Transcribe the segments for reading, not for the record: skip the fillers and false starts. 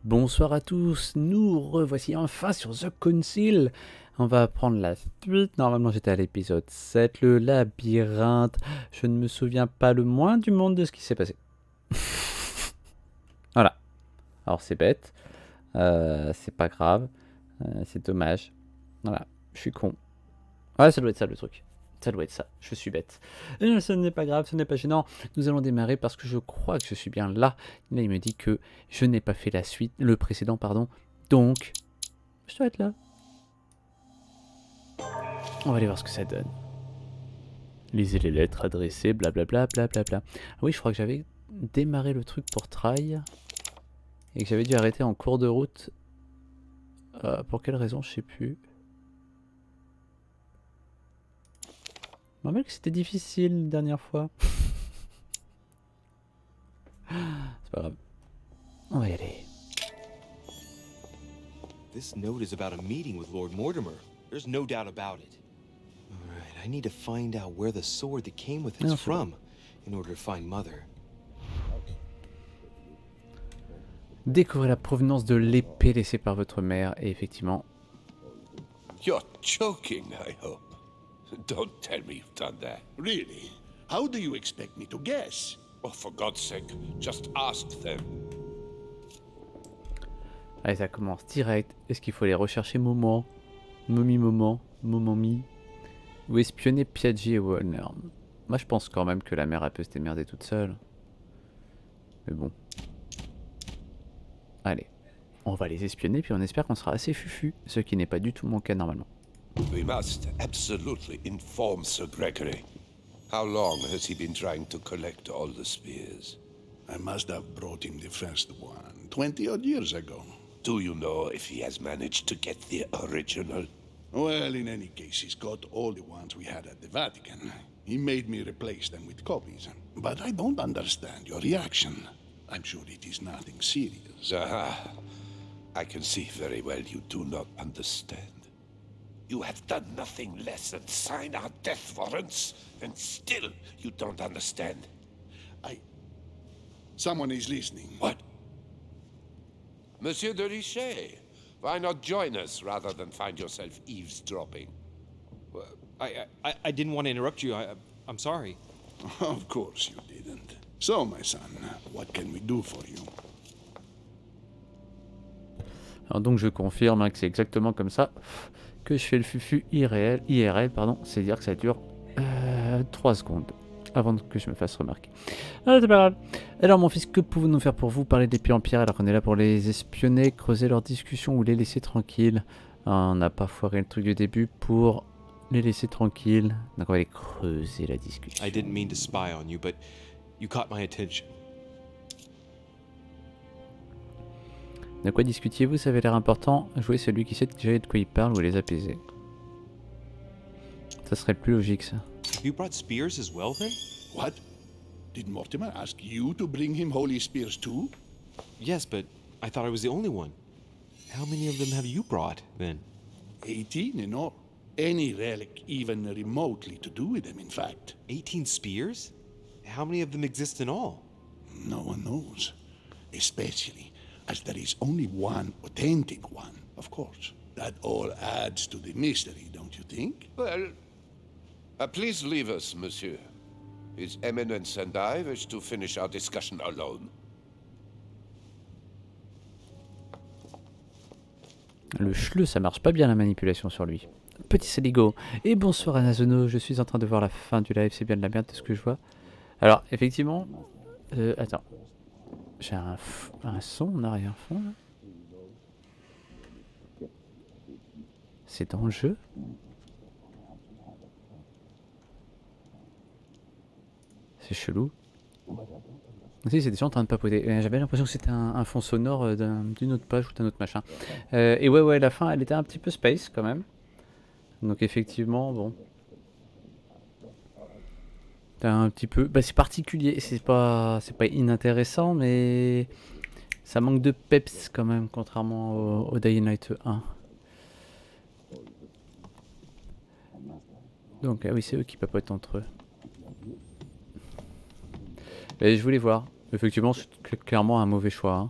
Bonsoir à tous, nous revoici enfin sur The Council. On va prendre la suite. Normalement j'étais à l'épisode 7, le labyrinthe. Je ne me souviens pas le moins du monde de ce qui s'est passé. Voilà. Alors c'est bête, c'est pas grave, c'est dommage. Voilà, je suis con. Ouais, ça doit être ça le truc. Ça doit être ça, je suis bête. Ce n'est pas grave, ce n'est pas gênant. Nous allons démarrer parce que je crois que je suis bien là. Là, il me dit que je n'ai pas fait la suite, le précédent, pardon. Donc, je dois être là. On va aller voir ce que ça donne. Lisez les lettres adressées, blablabla, blablabla. Ah oui, je crois que j'avais démarré le truc pour try. Et que j'avais dû arrêter en cours de route. Pour quelle raison, je sais plus. Je me rappelle que c'était difficile la dernière fois. C'est pas grave. On va y aller. This note is about a meeting with Lord Mortimer. There's no doubt about it. All right, I need to find out where the sword that came with it is from in order to find Mother. Découvrez la provenance de l'épée laissée par votre mère et effectivement... You're joking, I hope. Don't tell me you've done that. Really? How do you expect me to guess? Oh, for God's sake, just ask them. Allez, ça commence direct. Est-ce qu'il faut aller rechercher Moment, Momami, ou espionner Piaggi et Warner? Moi, je pense quand même que la mère, elle peut se démerder toute seule. Mais bon. Allez, on va les espionner, puis on espère qu'on sera assez fufu, ce qui n'est pas du tout mon cas normalement. We must absolutely inform Sir Gregory. How long has he been trying to collect all the spears? I must have brought him the first one 20-odd years ago. Do you know if he has managed to get the original? Well, in any case, he's got all the ones we had at the Vatican. He made me replace them with copies. But I don't understand your reaction. I'm sure it is nothing serious. Aha. I can see very well you do not understand. You have done nothing less than sign our death warrants, and still you don't understand. Someone is listening. What? Monsieur de Richet, why not join us rather than find yourself eavesdropping? I didn't want to interrupt you. I'm sorry. Of course you didn't. So, my son, what can we do for you? Alors donc je confirme que c'est exactement comme ça que je fais le fufu IRL, pardon, c'est-à-dire que ça dure 3 secondes avant que je me fasse remarquer. Ah, c'est pas grave. Alors mon fils, que pouvons-nous faire pour vous? Parler des pieds en pierre alors qu'on est là pour les espionner, creuser leurs discussions ou les laisser tranquilles? On n'a pas foiré le truc du début pour les laisser tranquilles, donc on va les creuser la discussion. I didn't mean to spy on you, but you caught my attention. De quoi discutiez-vous? Ça avait l'air important. Jouer celui qui sait déjà de quoi il parle ou les apaiser. Ça serait le plus logique, ça. You brought spears as well, then? What? Did Mortimer ask you to bring him holy spears too? Yes, but I thought I was the only one. How many of them have you brought, then? 18 in all. Any relic even remotely to do with them, in fact. 18 spears? How many of them exist in all? No one knows. Especially as there is only one authentic one, of course. That all adds to the mystery, don't you think? Well, please leave us, monsieur. His Eminence and I wish to finish our discussion alone. Le chleu, ça marche pas bien la manipulation sur lui. Petit saligo. Et bonsoir Anazono, je suis en train de voir la fin du live, c'est bien de la merde de ce que je vois. Alors, effectivement... attends. J'ai un son en arrière-fond là. C'est dans le jeu? C'est chelou. Si, c'est des gens en train de papoter. J'avais l'impression que c'était un fond sonore d'une autre page ou d'un autre machin. Et ouais, la fin, elle était un petit peu space quand même. Donc effectivement, bon. T'as un petit peu... Bah c'est particulier, c'est pas inintéressant, mais... Ça manque de peps quand même, contrairement au Dying Light 1. Donc, ah oui, c'est eux qui papotent entre eux. Et je voulais voir. Effectivement, c'est clairement un mauvais choix. Hein.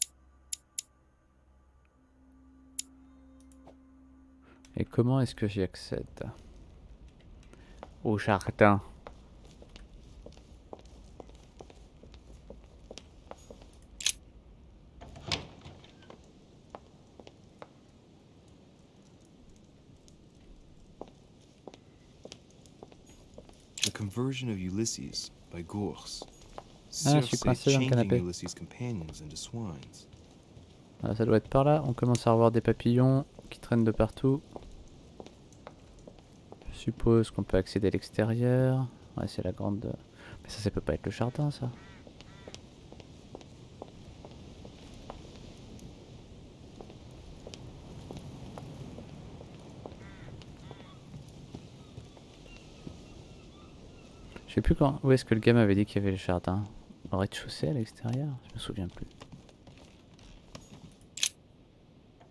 Et comment est-ce que j'y accède? Au jardin. The Conversion of Ulysses by Jour. Ah, je suis coincé dans le canapé. Ulysses' companions into swines. Ah, ça doit être par là. On commence à revoir des papillons qui traînent de partout. Je suppose qu'on peut accéder à l'extérieur. Ouais, c'est la grande... Mais ça peut pas être le jardin, ça. Je sais plus quand... Où est-ce que le gars m'avait dit qu'il y avait le jardin? Au rez-de-chaussée à l'extérieur? Je me souviens plus.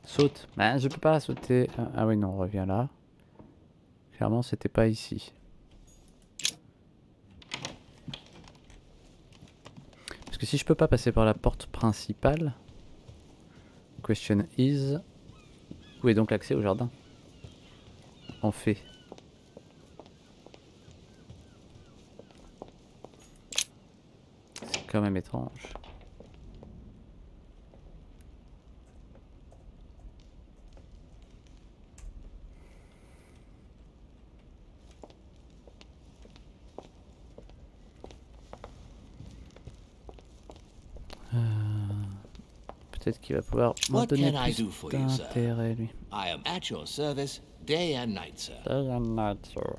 Saute. Ah, je peux pas sauter. Ah oui, non, on revient là. Clairement, c'était pas ici. Parce que si je peux pas passer par la porte principale... Question is... Où est donc l'accès au jardin? En fait. C'est quand même étrange. Peut-être qu'il va pouvoir m'en donner plus d'intérêt, lui. I am at your service, day and night, sir. Day and night, sir.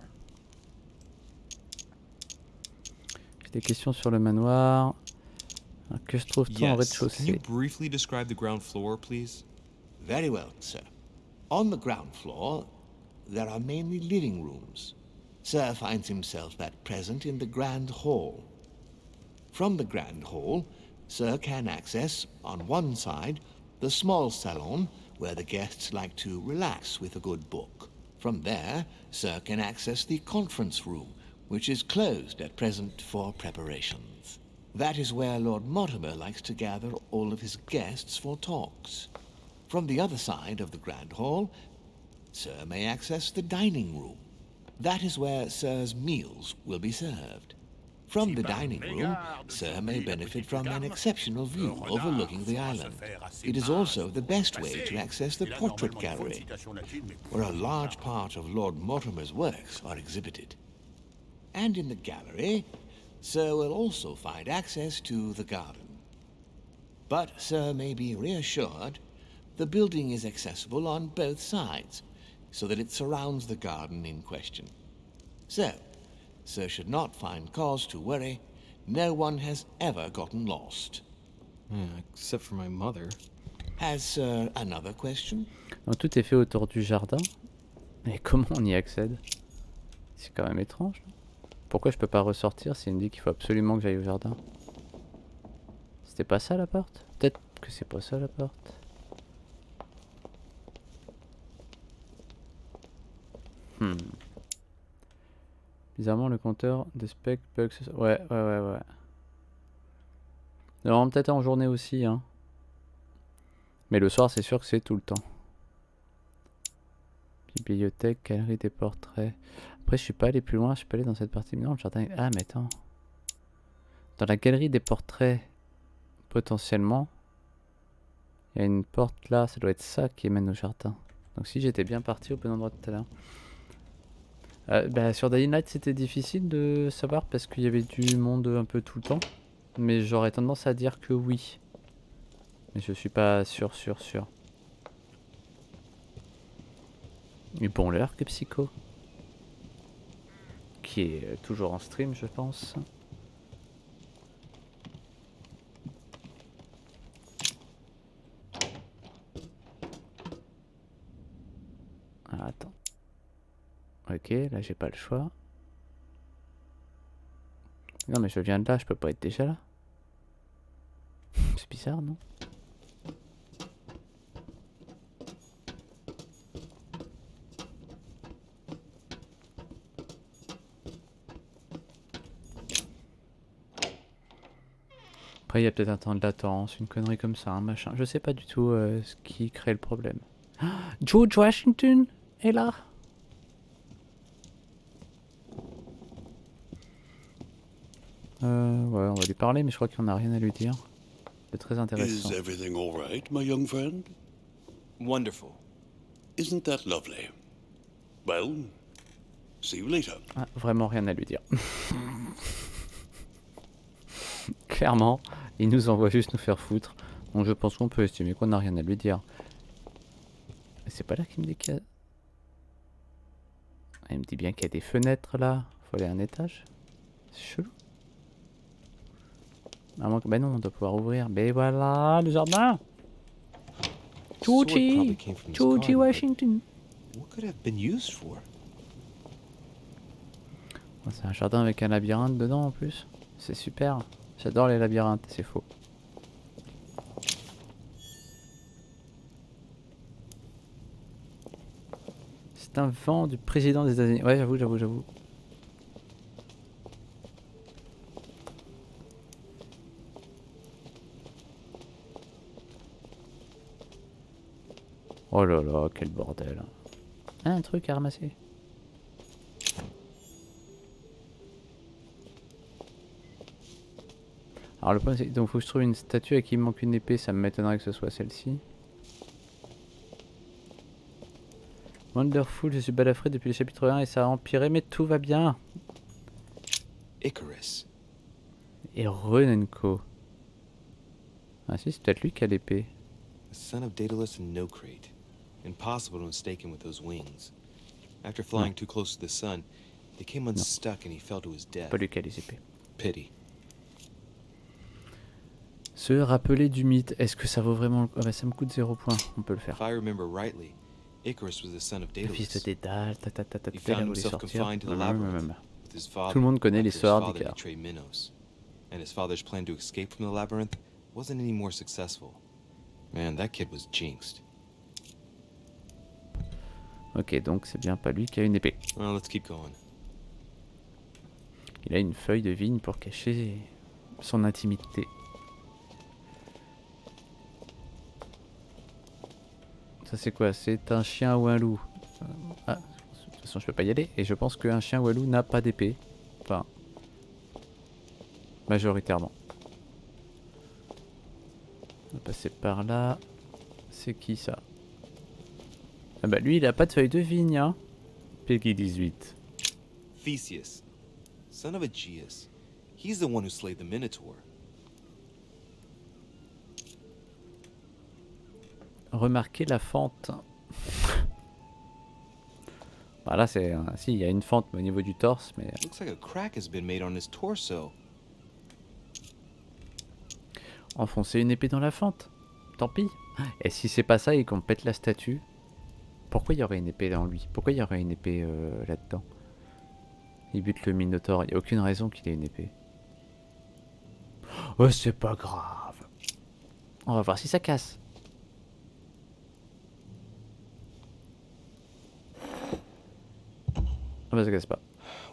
J'ai des questions sur le manoir. Que se trouve-t-il en Can you rez-de-chaussée? briefly describe the ground floor, please? Very well, sir. On the ground floor, there are mainly living rooms. Sir finds himself at present in the Grand Hall. From the Grand Hall, Sir can access, on one side, the small salon, where the guests like to relax with a good book. From there, Sir can access the conference room, which is closed at present for preparations. That is where Lord Mortimer likes to gather all of his guests for talks. From the other side of the Grand Hall, Sir may access the dining room. That is where Sir's meals will be served. From the dining room, Sir may benefit from an exceptional view overlooking the island. It is also the best way to access the portrait gallery, where a large part of Lord Mortimer's works are exhibited. And in the gallery, Sir will also find access to the garden. But Sir may be reassured the building is accessible on both sides, so that it surrounds the garden in question. So, Sir should not find cause to worry. No one has ever gotten lost. Except for my mother. Has Sir another question? Donc, tout est fait autour du jardin. Mais comment on y accède? C'est quand même étrange. Pourquoi je peux pas ressortir s'il me dit qu'il faut absolument que j'aille au jardin? C'était pas ça la porte? Peut-être que c'est pas ça la porte. Bizarrement, le compteur des specs bugs. Ouais. Non, peut-être en journée aussi, hein. Mais le soir, c'est sûr que c'est tout le temps. Bibliothèque, galerie des portraits. Après, je suis pas allé plus loin, je suis pas allé dans cette partie. Non, le jardin. Ah, mais attends. Dans la galerie des portraits, potentiellement, il y a une porte là, ça doit être ça qui mène au jardin. Donc, si j'étais bien parti au bon endroit tout à l'heure. Sur Dying Light, c'était difficile de savoir parce qu'il y avait du monde un peu tout le temps. Mais j'aurais tendance à dire que oui. Mais je suis pas sûr. Et bon, l'heure que Psycho. Qui est toujours en stream, je pense. Ah, attends. Ok, là j'ai pas le choix. Non mais je viens de là, je peux pas être déjà là. C'est bizarre, non? Après il y a peut-être un temps de latence, une connerie comme ça, un machin. Je sais pas du tout ce qui crée le problème. George Washington est là. Ouais, on va lui parler, mais je crois qu'on n'a rien à lui dire. C'est très intéressant. Is everything all right, my young friend? Wonderful. Isn't that lovely? Well, see you later. Ah, vraiment rien à lui dire. Clairement, il nous envoie juste nous faire foutre. Donc je pense qu'on peut estimer qu'on n'a rien à lui dire. Mais c'est pas là qu'il me dit qu'il y a... Il me dit bien qu'il y a des fenêtres là. Faut aller à un étage. C'est chelou. À moins que... Ben non, on doit pouvoir ouvrir. Ben voilà, le jardin. Sword Georgie, probably came from this Georgie garden, but Washington. what could it have been used for? Oh, c'est un jardin avec un labyrinthe dedans en plus. C'est super. J'adore les labyrinthes, c'est faux. C'est un vent du président des États-Unis. Ouais, j'avoue. Oh là là, quel bordel. Ah, un truc à ramasser. Alors le point c'est donc faut que je trouve une statue à qui il manque une épée, ça m'étonnerait que ce soit celle-ci. Wonderful, je suis balafré depuis le chapitre 1 et ça a empiré, mais tout va bien. Icarus. Et Renenko. Ah si, c'est peut-être lui qui a l'épée. The son of Daedalus and Nocrate. Impossible to mistake him with those wings. After flying too close to the sun, they came unstuck and he fell to his death. Pas lui qui a les épées. Pity. Se rappeler du mythe, est-ce que ça vaut vraiment le... Ah bah ça me coûte 0 points, on peut le faire. If I remember rightly, Icarus was the son of Le fils de Daedalus. Dédale, He found himself confined to the labyrinth. With his father, Tout le monde connaît after his l'histoire father d'Icar. betrayed Minos. And his father's plan to escape from the labyrinth wasn't any more successful. Man, that kid was jinxed. Ok, donc c'est bien pas lui qui a une épée. Well, let's keep going. Il a une feuille de vigne pour cacher son intimité. Ça c'est quoi? C'est un chien ou un loup? Ah, de toute façon je peux pas y aller. Et je pense qu'un chien ou un loup n'a pas d'épée. Enfin, majoritairement. On va passer par là. C'est qui ça? Ah bah lui il a pas de feuille de vigne hein. Peggy 18. Theseus, son of Aegeus. He's the one who slayed the Minotaur. Remarquez la fente. Bah là c'est... si, il y a une fente au niveau du torse, mais... Looks like a crack has been made on his torso. Enfoncer une épée dans la fente. Tant pis. Et si c'est pas ça et qu'on pète la statue, pourquoi il y aurait une épée dans lui? Pourquoi il y aurait une épée là-dedans? Il bute le Minotaure, il n'y a aucune raison qu'il ait une épée. Oh c'est pas grave. On va voir si ça casse. Ah bah ça casse pas.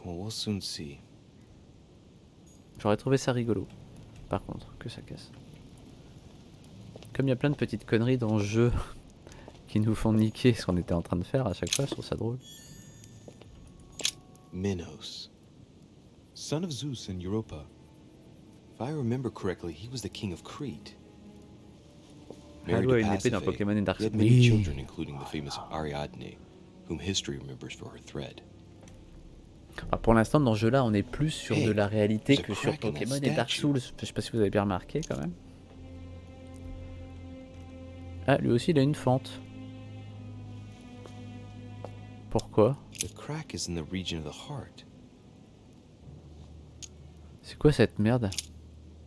Well, we'll soon see. J'aurais trouvé ça rigolo. Par contre, que ça casse. Comme il y a plein de petites conneries dans le jeu qui nous font niquer ce qu'on était en train de faire à chaque fois, je trouve ça drôle. Minos, son of Zeus and Europa. If I remember correctly, he was the king of Crete. Married Halo a to une épée dans Pasiphae, Pokémon et Dark he had Souls. many Oui. children, including the famous Ariadne, whom history remembers for her thread. Ah, pour l'instant, dans ce jeu-là, on est plus sur Hey, de la réalité there's a que sur crack in that Pokémon et Dark statue. Souls. Je sais pas si vous avez bien remarqué quand même. Ah, lui aussi, il a une fente. Pourquoi? The crack is in the region of the heart. C'est quoi cette merde?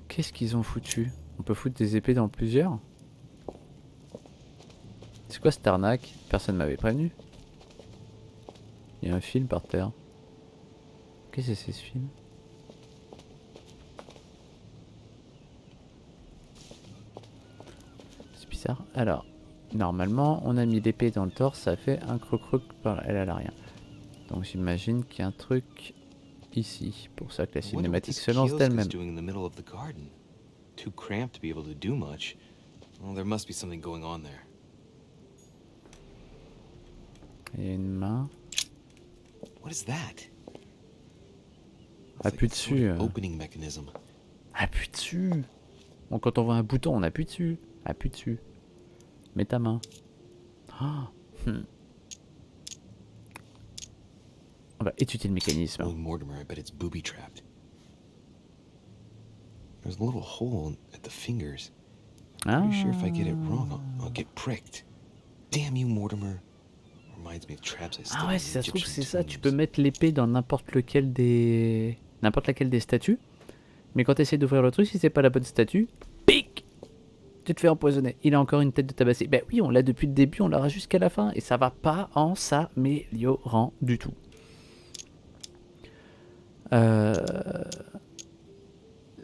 Qu'est-ce qu'ils ont foutu? On peut foutre des épées dans plusieurs? C'est quoi cette arnaque? Personne m'avait prévenu. Il y a un film par terre. Qu'est-ce que c'est ce film? C'est bizarre. Alors, normalement, on a mis l'épée dans le torse, ça fait un croc-croc par là. Elle a rien. Donc j'imagine qu'il y a un truc ici. Pour ça que la I wonder what cinématique this se lance kiosk is d'elle-même. doing in the middle of the garden. Too cramped to be able to do much. Well, there must be something going on there. Il y a une main. What is that? Appuie dessus. Opening mechanism. Appuie dessus. Bon, quand on voit un bouton, on appuie dessus. Appuie dessus. Mets ta main. Oh. On va étudier le mécanisme. Knowing Mortimer, I bet it's booby-trapped. There's a little hole at the fingers. Pretty sure if I get it wrong, I'll get pricked. Damn you, Mortimer. Reminds me of traps I Ah ouais, si ça se trouve, c'est ça. Tu peux mettre l'épée dans n'importe laquelle des statues. Mais quand tu essaies d'ouvrir le truc, si c'est pas la bonne statue, pic, tu te fais empoisonner. Il a encore une tête de tabassé. Ben oui, on l'a depuis le début, on l'aura jusqu'à la fin. Et ça va pas en s'améliorant du tout.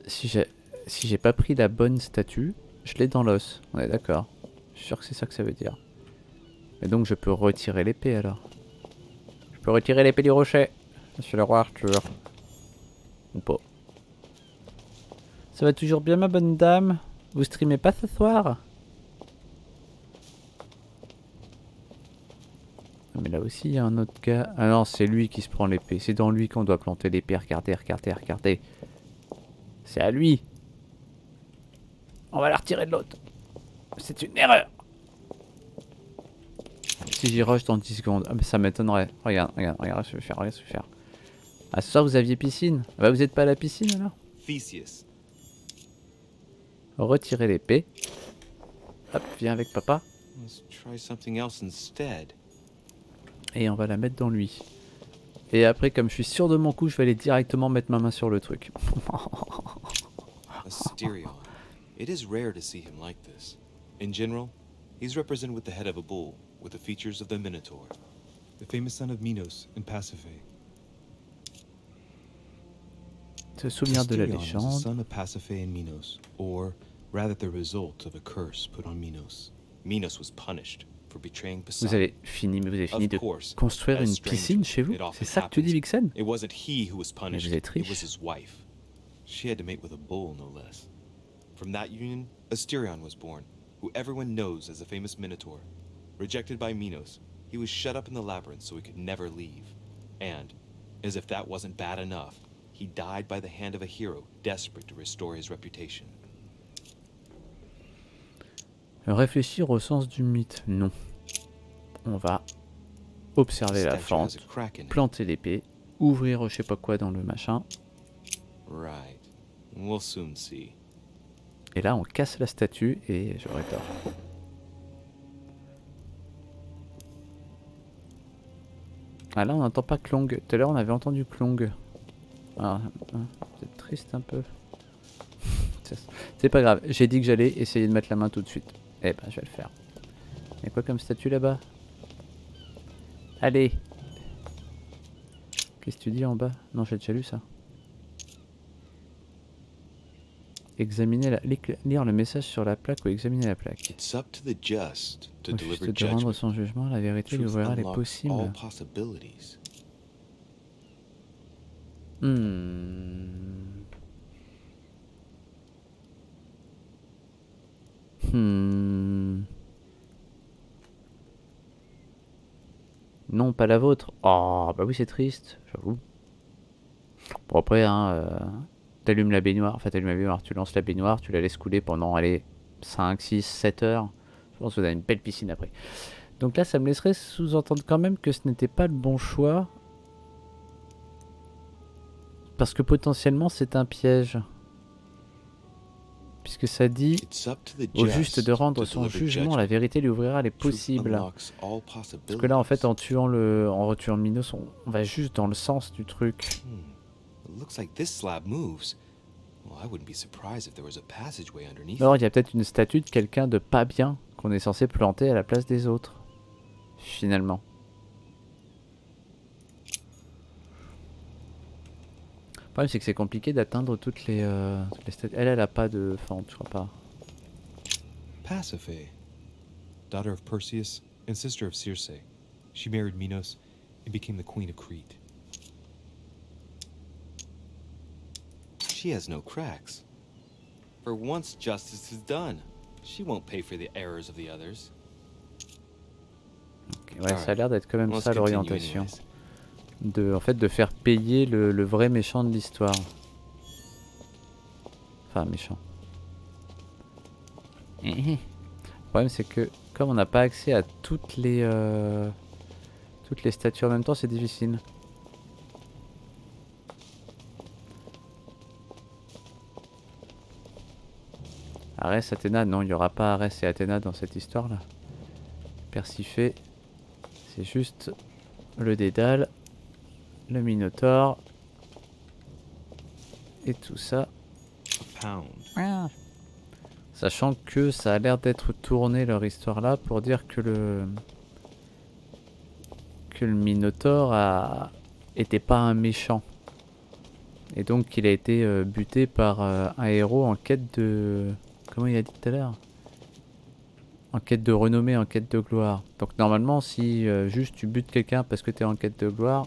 Si j'ai pas pris la bonne statue, je l'ai dans l'os. On est d'accord. Je suis sûr que c'est ça que ça veut dire. Et donc je peux retirer l'épée alors. Je peux retirer l'épée du rocher. Monsieur le roi Arthur. Ou pas. Ça va toujours bien ma bonne dame? Vous streamez pas ce soir? Mais là aussi il y a un autre gars. Ah non, c'est lui qui se prend l'épée. C'est dans lui qu'on doit planter l'épée. Regardez, regardez, regardez. C'est à lui. On va la retirer de l'autre. C'est une erreur. Si j'y rush dans 10 secondes. Ah, mais ça m'étonnerait. Regarde, regarde, regarde ce que je vais faire. Regarde ce que je vais faire. Ah, ce soir vous aviez piscine? Bah vous êtes pas à la piscine alors? Theseus. Retirez l'épée. Hop, viens avec papa. Let's try something else instead. Et on va la mettre dans lui. Et après, comme je suis sûr de mon coup, je vais aller directement mettre ma main sur le truc. Asterion. It is rare to see him like this. In general, he's represented with the head of a bull, with the features of the Minotaur. The famous son of Minos in Pasiphae. Se souvenir de la Asterion was the légende. son of Pasiphae and Minos, or rather the result of a curse put on Minos. Minos was punished for betraying Vous Poseidon. avez fini, mais vous avez fini Of de course, construire as une strangers, piscine chez vous? it often C'est ça que tu dis, happens. Vixen? It wasn't he who was punished, vous êtes it riche. was his wife. She had to mate with a bull, no less. From that union, Asterion was born, who everyone knows as the famous Minotaur. Rejected by Minos, he was shut up in the labyrinth so he could never leave. And, as if that wasn't bad enough, he died by the hand of a hero desperate to restore his reputation. Réfléchir au sens du mythe. Non. On va observer la Statue has fente, a crack in it. planter l'épée, ouvrir je sais pas quoi dans le machin. Right. We'll soon see. Et là, on casse la statue et j'aurais tort. Ah là, on n'entend pas Klong. Tout à l'heure, on avait entendu Klong. Ah, c'est triste un peu. C'est pas grave. J'ai dit que j'allais essayer de mettre la main tout de suite. Eh ben, je vais le faire. Il y a quoi comme statue là-bas? Allez. Qu'est-ce que tu dis en bas? Non, j'ai déjà lu ça. Examiner lire le message sur la plaque ou examiner la plaque. It's up to the just to Au deliver juste de rendre judgment. son jugement, la vérité lui Truth ouvrira les unlocks possibles. all possibilities. Non, pas la vôtre. Oh, bah oui, c'est triste, j'avoue. Bon, après, t'allumes la baignoire, enfin, t'allumes la baignoire, tu lances la baignoire, tu la laisses couler pendant, allez, 5, 6, 7 heures. Je pense que vous avez une belle piscine après. Donc là, ça me laisserait sous-entendre quand même que ce n'était pas le bon choix. Parce que potentiellement, c'est un piège. Puisque ça dit, It's up to the au just juste de rendre to son deliver jugement, judgment. la vérité lui ouvrira les Truth possibles. unlocks all Parce que là, en fait, possibilities. en retuant Minos, on va juste dans le sens du truc. It looks like this slab moves. Well, I wouldn't be surprised if there was a passageway underneath. Alors, il y a peut-être une statue de quelqu'un de pas bien qu'on est censé planter à la place des autres. Finalement. Le problème, c'est que c'est compliqué d'atteindre toutes les statues. Elle a pas de fente, je crois pas. Pasiphae, daughter of Perseus and sister of Circe. She married Minos and became the queen of Crete. She has no cracks. For once justice is done. She won't pay for the errors of the others. Ok. Ouais, ça a l'air d'être quand même Let's ça continue l'orientation. anyways. En fait, de faire payer le vrai méchant de l'histoire. Enfin, méchant. Le problème, c'est que comme on n'a pas accès à toutes les statues en même temps, c'est difficile. Arès, Athéna, non, il n'y aura pas Arès et Athéna dans cette histoire-là. Persifée, c'est juste le Dédale, le Minotaure, et tout ça. Pound. Sachant que ça a l'air d'être tourné leur histoire là pour dire que le Minotaure était pas un méchant. Et donc qu'il a été buté par un héros en quête de... Comment il a dit tout à l'heure? En quête de renommée, en quête de gloire. Donc normalement si juste tu butes quelqu'un parce que t'es en quête de gloire...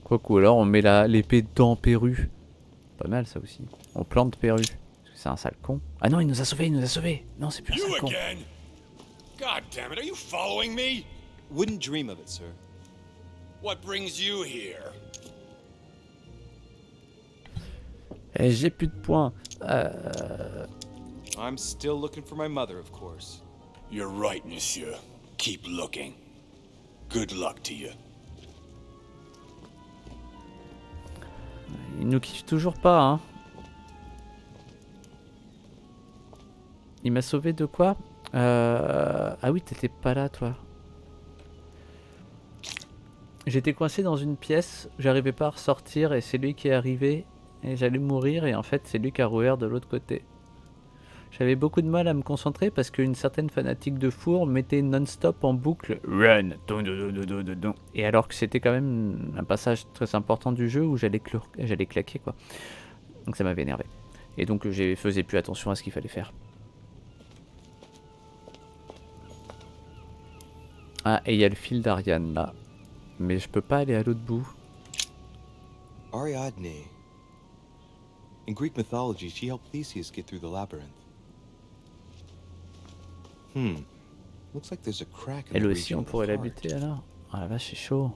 Quoique, ou alors on met l'épée dans Perru. Pas mal ça aussi. On plante Perru. Parce que c'est un sale con. Ah non, il nous a sauvés, il nous a sauvés. Non, c'est plus un sale con. God damn it, are you following me? Wouldn't dream of it, sir. What brings you here? Eh, j'ai plus de points. I'm still looking for my mother, of course. You're right, monsieur. Keep looking. Good luck to you. Il nous kiffe toujours pas, hein. Il m'a sauvé de quoi? Ah oui, t'étais pas là, toi. J'étais coincé dans une pièce, j'arrivais pas à ressortir et c'est lui qui est arrivé et j'allais mourir et en fait c'est lui qui a rouvert de l'autre côté. J'avais beaucoup de mal à me concentrer parce qu'une certaine fanatique de four mettait non-stop en boucle Run. Et alors que c'était quand même un passage très important du jeu où j'allais claquer quoi. Donc ça m'avait énervé. Et donc je faisais plus attention à ce qu'il fallait faire. Ah, et il y a le fil d'Ariane là. Mais je peux pas aller à l'autre bout. Ariadne. In Greek mythology, she helped Theseus get through the labyrinth. Looks like there's a crack in Elle the aussi, region on of the pourrait la heart. buter alors. Ah la vache, c'est chaud.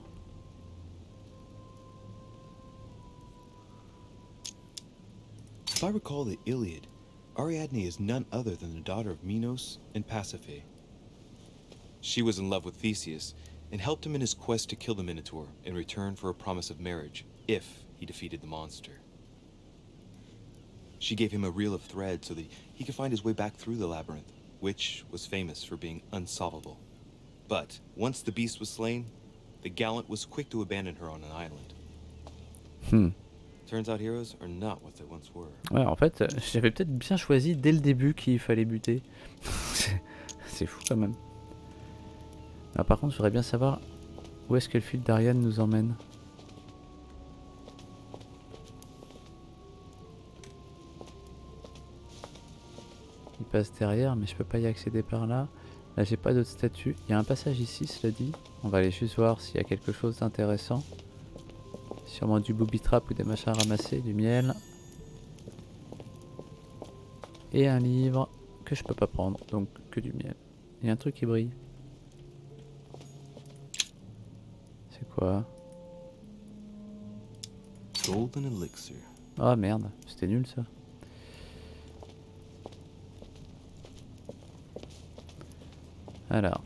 If I recall the Iliad, Ariadne is none other than the daughter of Minos and Pasiphae. She was in love with Theseus and helped him in his quest to kill the Minotaur in return for a promise of marriage, if he defeated the monster. She gave him a reel of thread so that he could find his way back through the labyrinth, which was famous for being unsolvable. But once the beast was slain, the gallant was quick to abandon her on an island. Turns out heroes are not what they once were. Ouais, en fait, j'avais peut-être bien choisi dès le début qu'il fallait buter. C'est fou quand même. Ah, par contre, je voudrais bien savoir où est-ce que le fil d'Ariane nous emmène. Il passe derrière, mais je peux pas y accéder par là. Là, j'ai pas d'autres statues. Il y a un passage ici, cela dit. On va aller juste voir s'il y a quelque chose d'intéressant. Sûrement du booby-trap ou des machins ramassés, du miel. Et un livre que je peux pas prendre, donc que du miel. Il y a un truc qui brille. C'est quoi? Golden elixir. Ah merde, c'était nul ça. Alors,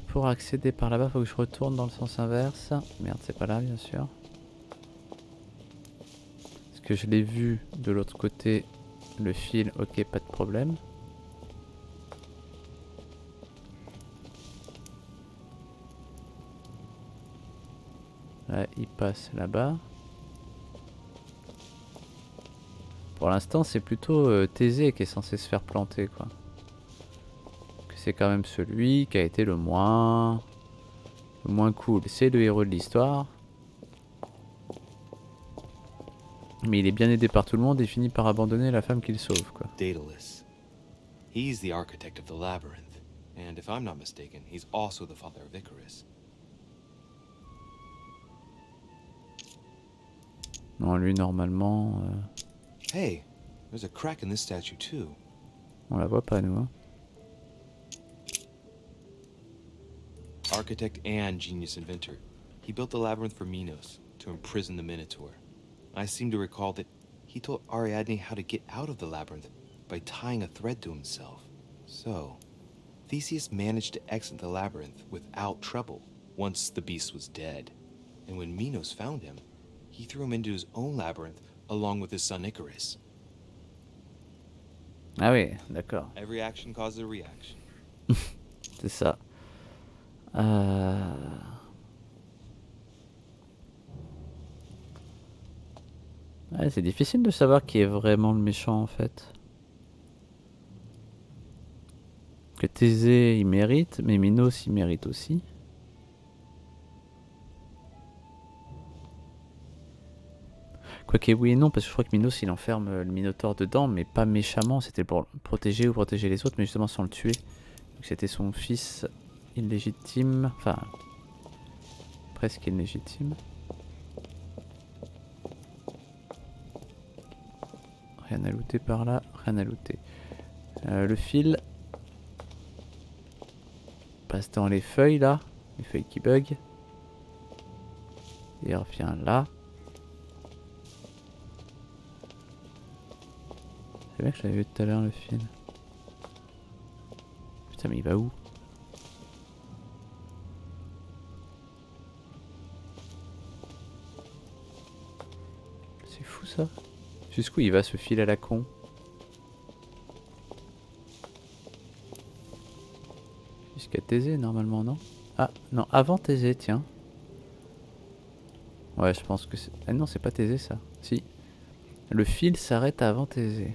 pour accéder par là-bas, faut que je retourne dans le sens inverse. Merde, c'est pas là bien sûr. Parce que je l'ai vu de l'autre côté, le fil, ok, pas de problème. Là, il passe là-bas. Pour l'instant, c'est plutôt Thésée qui est censé se faire planter, quoi. C'est quand même celui qui a été le moins cool. C'est le héros de l'histoire. Mais il est bien aidé par tout le monde et finit par abandonner la femme qu'il sauve, quoi. Daedalus. He's the architect of the labyrinth, and if I'm not mistaken, he's also the father of Icarus. Non, lui, normalement... Hey, there's a crack in this statue too. on la voit pas, nous. Hein. architect and genius inventor. He built the labyrinth for Minos to imprison the Minotaur. I seem to recall that he told Ariadne how to get out of the labyrinth by tying a thread to himself. So, Theseus managed to exit the labyrinth without trouble once the beast was dead. And when Minos found him, he threw him into his own labyrinth along with his son Icarus. Ah oui, d'accord. Every action causes a reaction. C'est ça. Ouais, c'est difficile de savoir qui est vraiment le méchant en fait. Que Thésée il mérite, mais Minos il mérite aussi. Quoique oui et non, parce que je crois que Minos il enferme le Minotaure dedans, mais pas méchamment, c'était pour le protéger ou protéger les autres, mais justement sans le tuer. Donc c'était son fils illégitime, enfin presque illégitime. Rien à looter par là, rien à looter. Le fil passe dans les feuilles là, les feuilles qui bug. Et revient là. C'est vrai que je l'avais vu tout à l'heure le fil. Putain mais il va où? C'est fou ça. Jusqu'où il va ce fil à la con? Jusqu'à Thésée normalement, non? Ah non, avant Thésée, tiens. Ouais, je pense que c'est... Ah non, c'est pas Thésée ça. Si. Le fil s'arrête avant Thésée.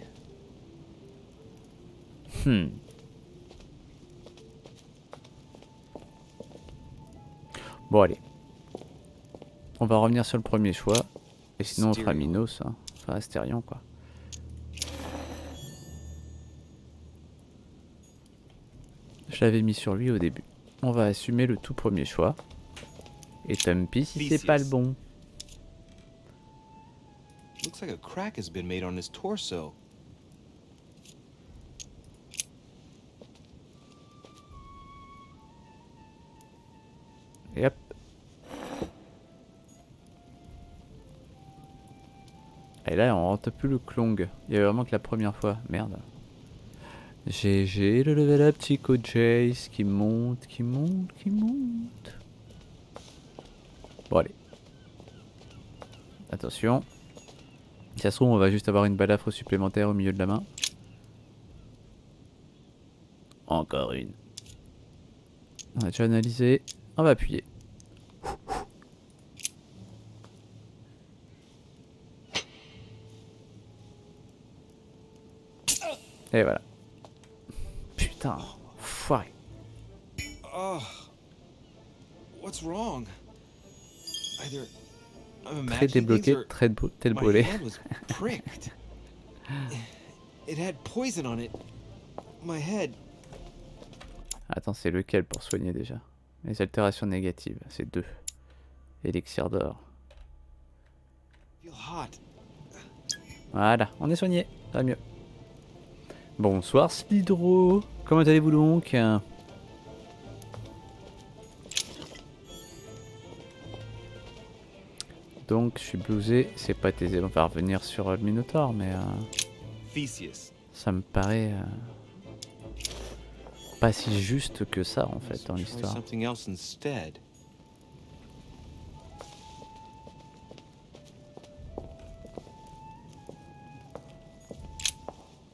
Bon allez. On va revenir sur le premier choix. Et sinon on fera Minos, hein. Enfin Astérion quoi. Je l'avais mis sur lui au début. On va assumer le tout premier choix. Et tant pis si c'est pas le bon. Looks like a crack has been made on his torso. Et hop. Et là on rentre plus le clong. Il y avait vraiment que la première fois. Merde. GG le level up Chico Jace qui monte, qui monte, qui monte. Bon allez. Attention. Si ça se trouve on va juste avoir une balafre supplémentaire au milieu de la main. Encore une. On a déjà analysé. On va appuyer. Et voilà. Putain, foiré. Oh, what's wrong? Either I'm Très imagining things débloqué, or très tel my brûlé. hand was pricked. It had poison on it. My head. Attends, c'est lequel pour soigner déjà? Les altérations négatives, c'est 2. Élixir d'or. Feel hot. Voilà, on est soigné, ça va mieux. Bonsoir Slidro, comment allez-vous donc? Donc je suis blousé, c'est pas Thésée, on va revenir sur le Minotaure, mais Theseus. ça me paraît pas si juste que ça en fait dans Try l'histoire. something else instead.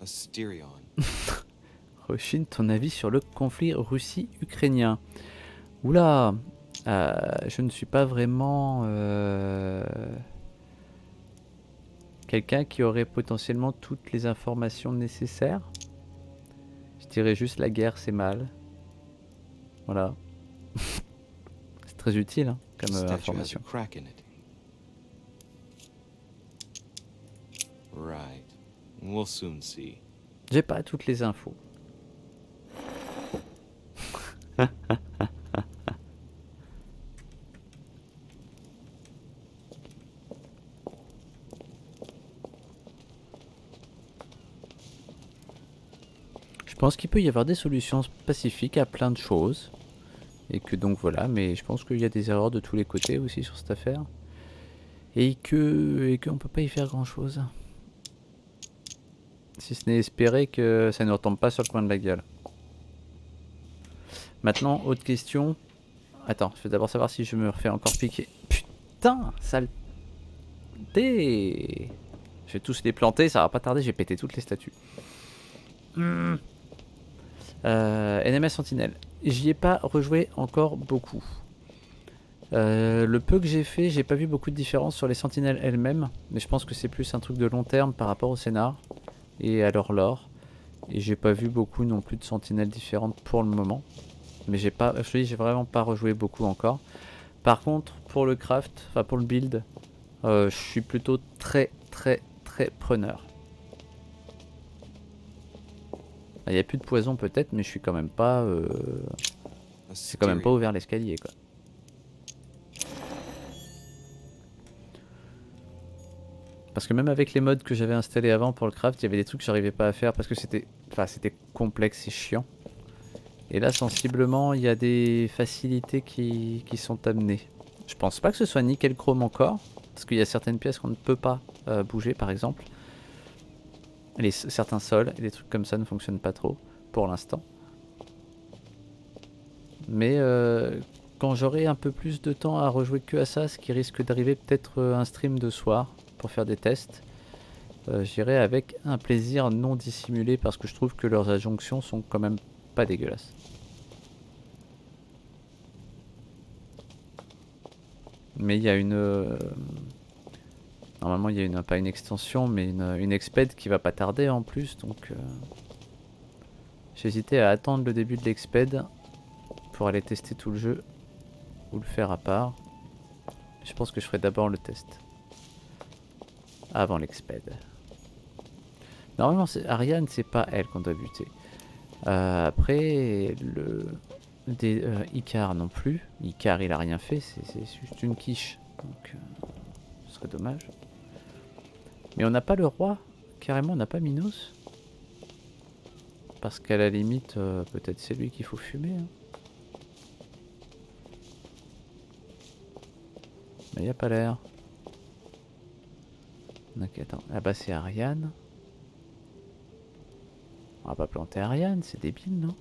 Asterion. Roshin, ton avis sur le conflit Russie-Ukrainien? Oula, je ne suis pas vraiment quelqu'un qui aurait potentiellement toutes les informations nécessaires. Je dirais juste la guerre c'est mal. Voilà. C'est très utile hein, comme Statue has a information. crack in it. Right. We'll soon see. J'ai pas toutes les infos. Je pense qu'il peut y avoir des solutions pacifiques à plein de choses. Et que donc voilà, mais je pense qu'il y a des erreurs de tous les côtés aussi sur cette affaire. Et qu'on peut pas y faire grand chose. Si ce n'est espérer que ça ne retombe pas sur le coin de la gueule. Maintenant, autre question. Attends, je vais d'abord savoir si je me refais encore piquer. Putain, saleté! Je vais tous les planter, ça va pas tarder, j'ai pété toutes les statues. NMS Sentinelle. J'y ai pas rejoué encore beaucoup. Le peu que j'ai fait, j'ai pas vu beaucoup de différence sur les sentinelles elles-mêmes, mais je pense que c'est plus un truc de long terme par rapport au scénar et à leur lore. Et j'ai pas vu beaucoup non plus de sentinelles différentes pour le moment. Mais j'ai pas, je te dis, j'ai vraiment pas rejoué beaucoup encore. Par contre, pour le craft, enfin pour le build, je suis plutôt très preneur. Il n'y a plus de poison peut-être, mais je suis quand même pas, c'est quand même pas ouvert l'escalier quoi. Parce que même avec les mods que j'avais installés avant pour le craft, il y avait des trucs que j'arrivais pas à faire parce que c'était complexe et chiant. Et là, sensiblement, il y a des facilités qui sont amenées. Je pense pas que ce soit nickel chrome encore, parce qu'il y a certaines pièces qu'on ne peut pas bouger, par exemple. Certains sols et des trucs comme ça ne fonctionnent pas trop, pour l'instant. Mais quand j'aurai un peu plus de temps à rejouer que à ça, ce qui risque d'arriver peut-être un stream de soir, pour faire des tests, j'irai avec un plaisir non dissimulé, parce que je trouve que leurs adjonctions sont quand même pas dégueulasses. Mais il y a normalement il y a pas une extension, mais une exped qui va pas tarder en plus, donc j'hésitais à attendre le début de l'exped pour aller tester tout le jeu, ou le faire à part. Je pense que je ferai d'abord le test avant l'exped. Normalement Ariane, c'est pas elle qu'on doit buter. Après Icar non plus. Icar il a rien fait, c'est juste une quiche. Donc ce serait dommage. Mais on n'a pas le roi. Carrément on n'a pas Minos. Parce qu'à la limite peut-être c'est lui qu'il faut fumer. Hein. Mais il n'y a pas l'air. Ok, attends, là-bas c'est Ariane. On va pas planter Ariane, c'est débile, non?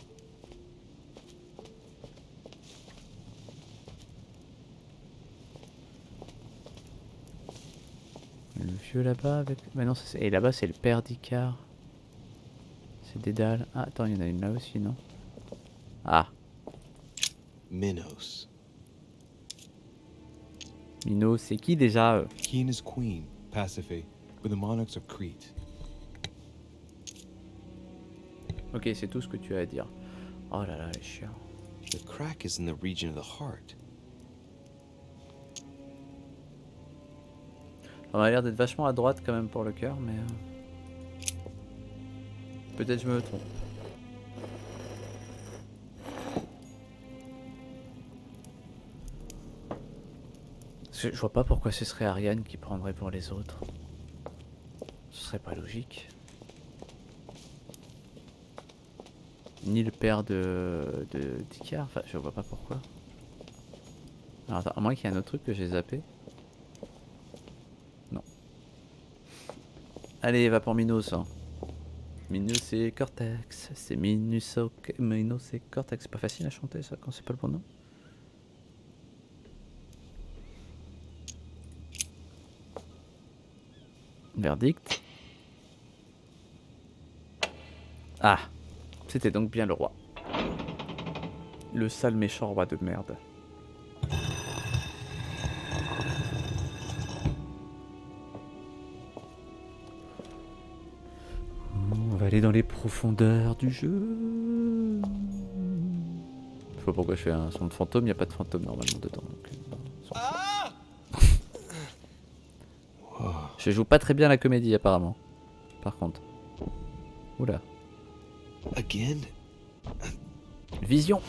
Le vieux là-bas avec... Mais non, et là-bas c'est le père d'Icar. C'est Dédale. Ah, attends, il y en a une là aussi, non? Ah. Minos. Minos, c'est qui déjà He and his queen, Pasiphae, were the monarchs of Crete. Ok, c'est tout ce que tu as à dire. Oh là là, les chiens. The crack is in the region of the heart. On a l'air d'être vachement à droite quand même pour le cœur, mais... peut-être je me trompe. Je vois pas pourquoi ce serait Ariane qui prendrait pour les autres. Ce serait pas logique. Ni le père d'Icar, enfin je vois pas pourquoi. Alors attends, à moins qu'il y ait un autre truc que j'ai zappé. Non. Allez, va pour Minos. Hein. Minos et Cortex. C'est Minos et Cortex. C'est pas facile à chanter ça quand c'est pas le bon nom. Verdict. Ah, c'était donc bien le roi. Le sale méchant roi de merde. On va aller dans les profondeurs du jeu. Je sais pas pourquoi je fais un son de fantôme, il n'y a pas de fantôme normalement dedans. Donc, je joue pas très bien la comédie apparemment. Par contre. Oula. Again? Vision.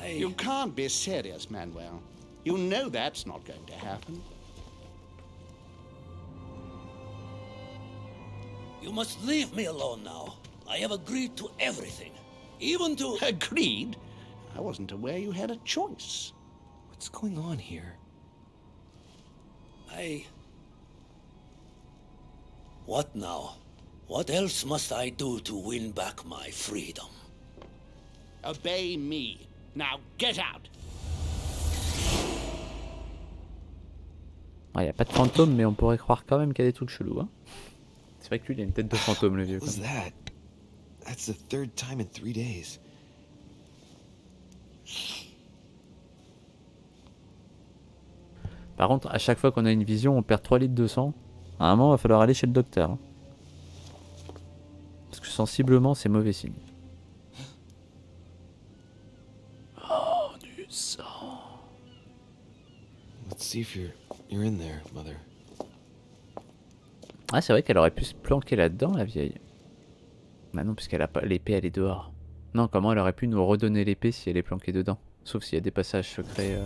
You can't be serious, Manuel. You know that's not going to happen. You must leave me alone now. I have agreed to everything. Even to... Agreed? I wasn't aware you had a choice. What's going on here? What now? What else must I do to win back my freedom? Obey me. Now get out. Il n'y a pas de fantôme, mais on pourrait croire quand même qu'il y a des trucs chelous. Hein. C'est vrai que lui, il a une tête de fantôme, le vieux. What was that? That's the third time in 3 days. Par contre, à chaque fois qu'on a une vision, on perd 3 litres de sang. À un moment, il va falloir aller chez le docteur. Hein. Parce que sensiblement, c'est mauvais signe. Oh, du sang. Let's see if you're in there, mother. Ah, c'est vrai qu'elle aurait pu se planquer là-dedans, la vieille. Bah non, puisqu'elle a pas l'épée, elle est dehors. Non, comment elle aurait pu nous redonner l'épée si elle est planquée dedans? Sauf s'il y a des passages secrets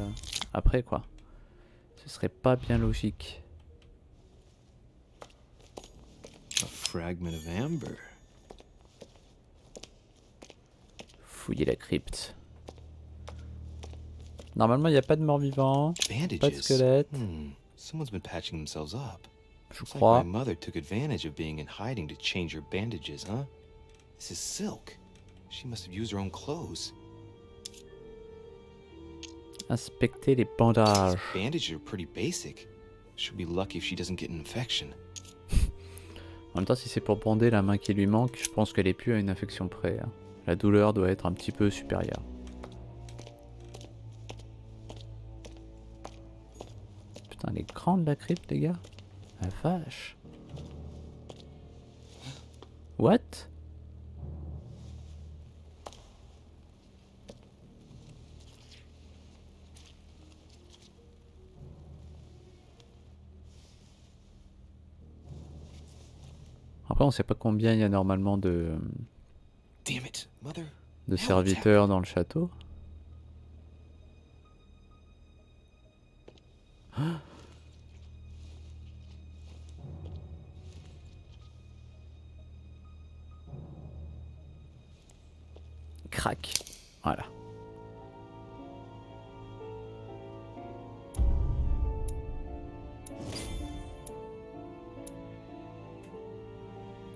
après, quoi. Ce serait pas bien logique. A fragment of amber. Fouiller la crypte. Normalement, il n'y a pas de mort-vivant, pas de squelette. Someone's been patching themselves up. Je Looks crois. like my mother took advantage of being in hiding to change her bandages, huh? This is silk. She must have used her own clothes. Inspecter les bandages. These bandages are pretty basic. She'll be lucky if she doesn't get an infection. En même temps, si c'est pour bander la main qui lui manque, je pense qu'elle est plus à une infection près. Hein. La douleur doit être un petit peu supérieure. Putain, elle est grande la crypte, les gars. La vache. What? Après, on sait pas combien il y a normalement de Damn it, mother. serviteurs dans le château. Crac. Voilà.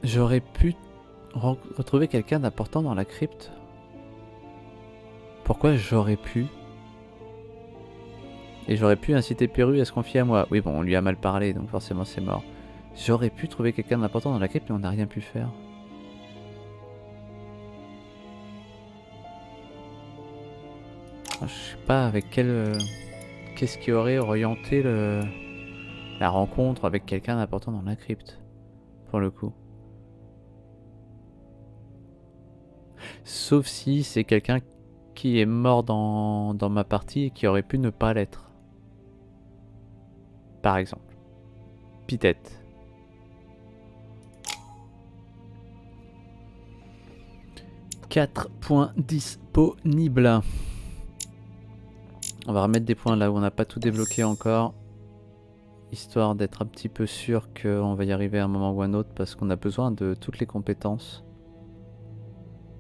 J'aurais pu retrouver quelqu'un d'important dans la crypte. Pourquoi j'aurais pu? Et j'aurais pu inciter Perru à se confier à moi. Oui, bon, on lui a mal parlé, donc forcément c'est mort. J'aurais pu trouver quelqu'un d'important dans la crypte, mais on n'a rien pu faire. Je sais pas avec quel... Qu'est-ce qui aurait orienté la rencontre avec quelqu'un d'important dans la crypte, pour le coup. Sauf si c'est quelqu'un qui est mort dans ma partie et qui aurait pu ne pas l'être. Par exemple. Peut-être. Quatre points disponibles. On va remettre des points là où on n'a pas tout débloqué encore. Histoire d'être un petit peu sûr qu'on va y arriver à un moment ou à un autre parce qu'on a besoin de toutes les compétences.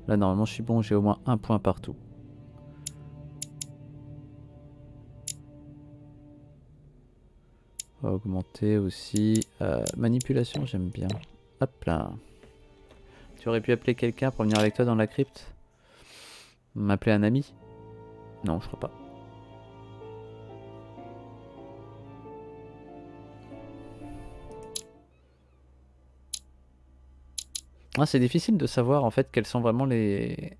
Là normalement je suis bon, j'ai au moins un point partout. On va augmenter aussi. Manipulation, j'aime bien. Hop là. Tu aurais pu appeler quelqu'un pour venir avec toi dans la crypte? M'appeler un ami? Non, je crois pas. Ah, c'est difficile de savoir en fait quelles sont vraiment les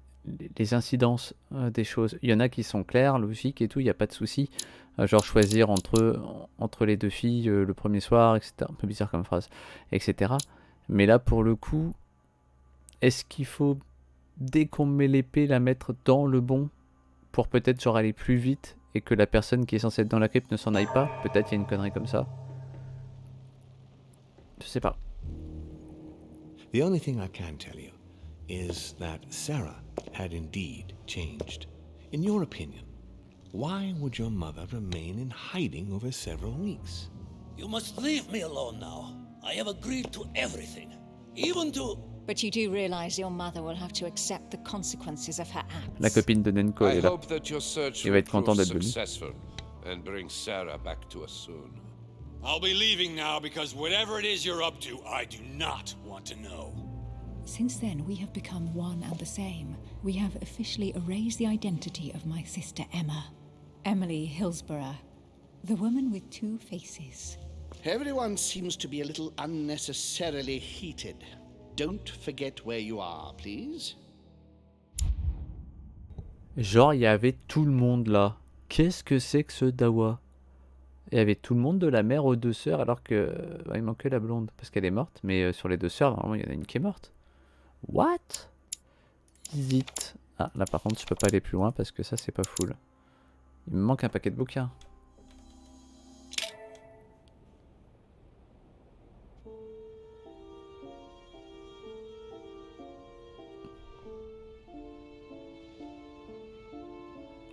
incidences des choses. Il y en a qui sont claires, logiques et tout, il n'y a pas de souci. Genre choisir entre les deux filles le premier soir, etc. Un peu bizarre comme phrase, etc. Mais là pour le coup, est-ce qu'il faut dès qu'on met l'épée la mettre dans le bon pour peut-être genre aller plus vite et que la personne qui est censée être dans la crypte ne s'en aille pas? Peut-être il y a une connerie comme ça. Je sais pas. The only thing I can tell you is that Sarah had indeed changed. In your opinion, why would your mother remain in hiding over several weeks? You must leave me alone now. I have agreed to everything. Even to... But you do realize your mother will have to accept the consequences of her acts. La copine de Nenko I est là. hope that your search Il va will être content prove d'être venu. successful and bring Sarah back to us soon. I'll be leaving now because whatever it is you're up to, I do not want to know. Since then, we have become one and the same. We have officially erased the identity of my sister Emma. Emily Hillsborough, the woman with two faces. Everyone seems to be a little unnecessarily heated. Don't forget where you are, please. Genre, il y avait tout le monde là. Qu'est-ce que c'est que ce dawa? Il y avait tout le monde de la mère aux deux sœurs, alors que il manquait la blonde, parce qu'elle est morte. Mais sur les deux sœurs, normalement, il y en a une qui est morte. What? Zit. Ah, là par contre, je peux pas aller plus loin parce que ça, c'est pas full. Il me manque un paquet de bouquins.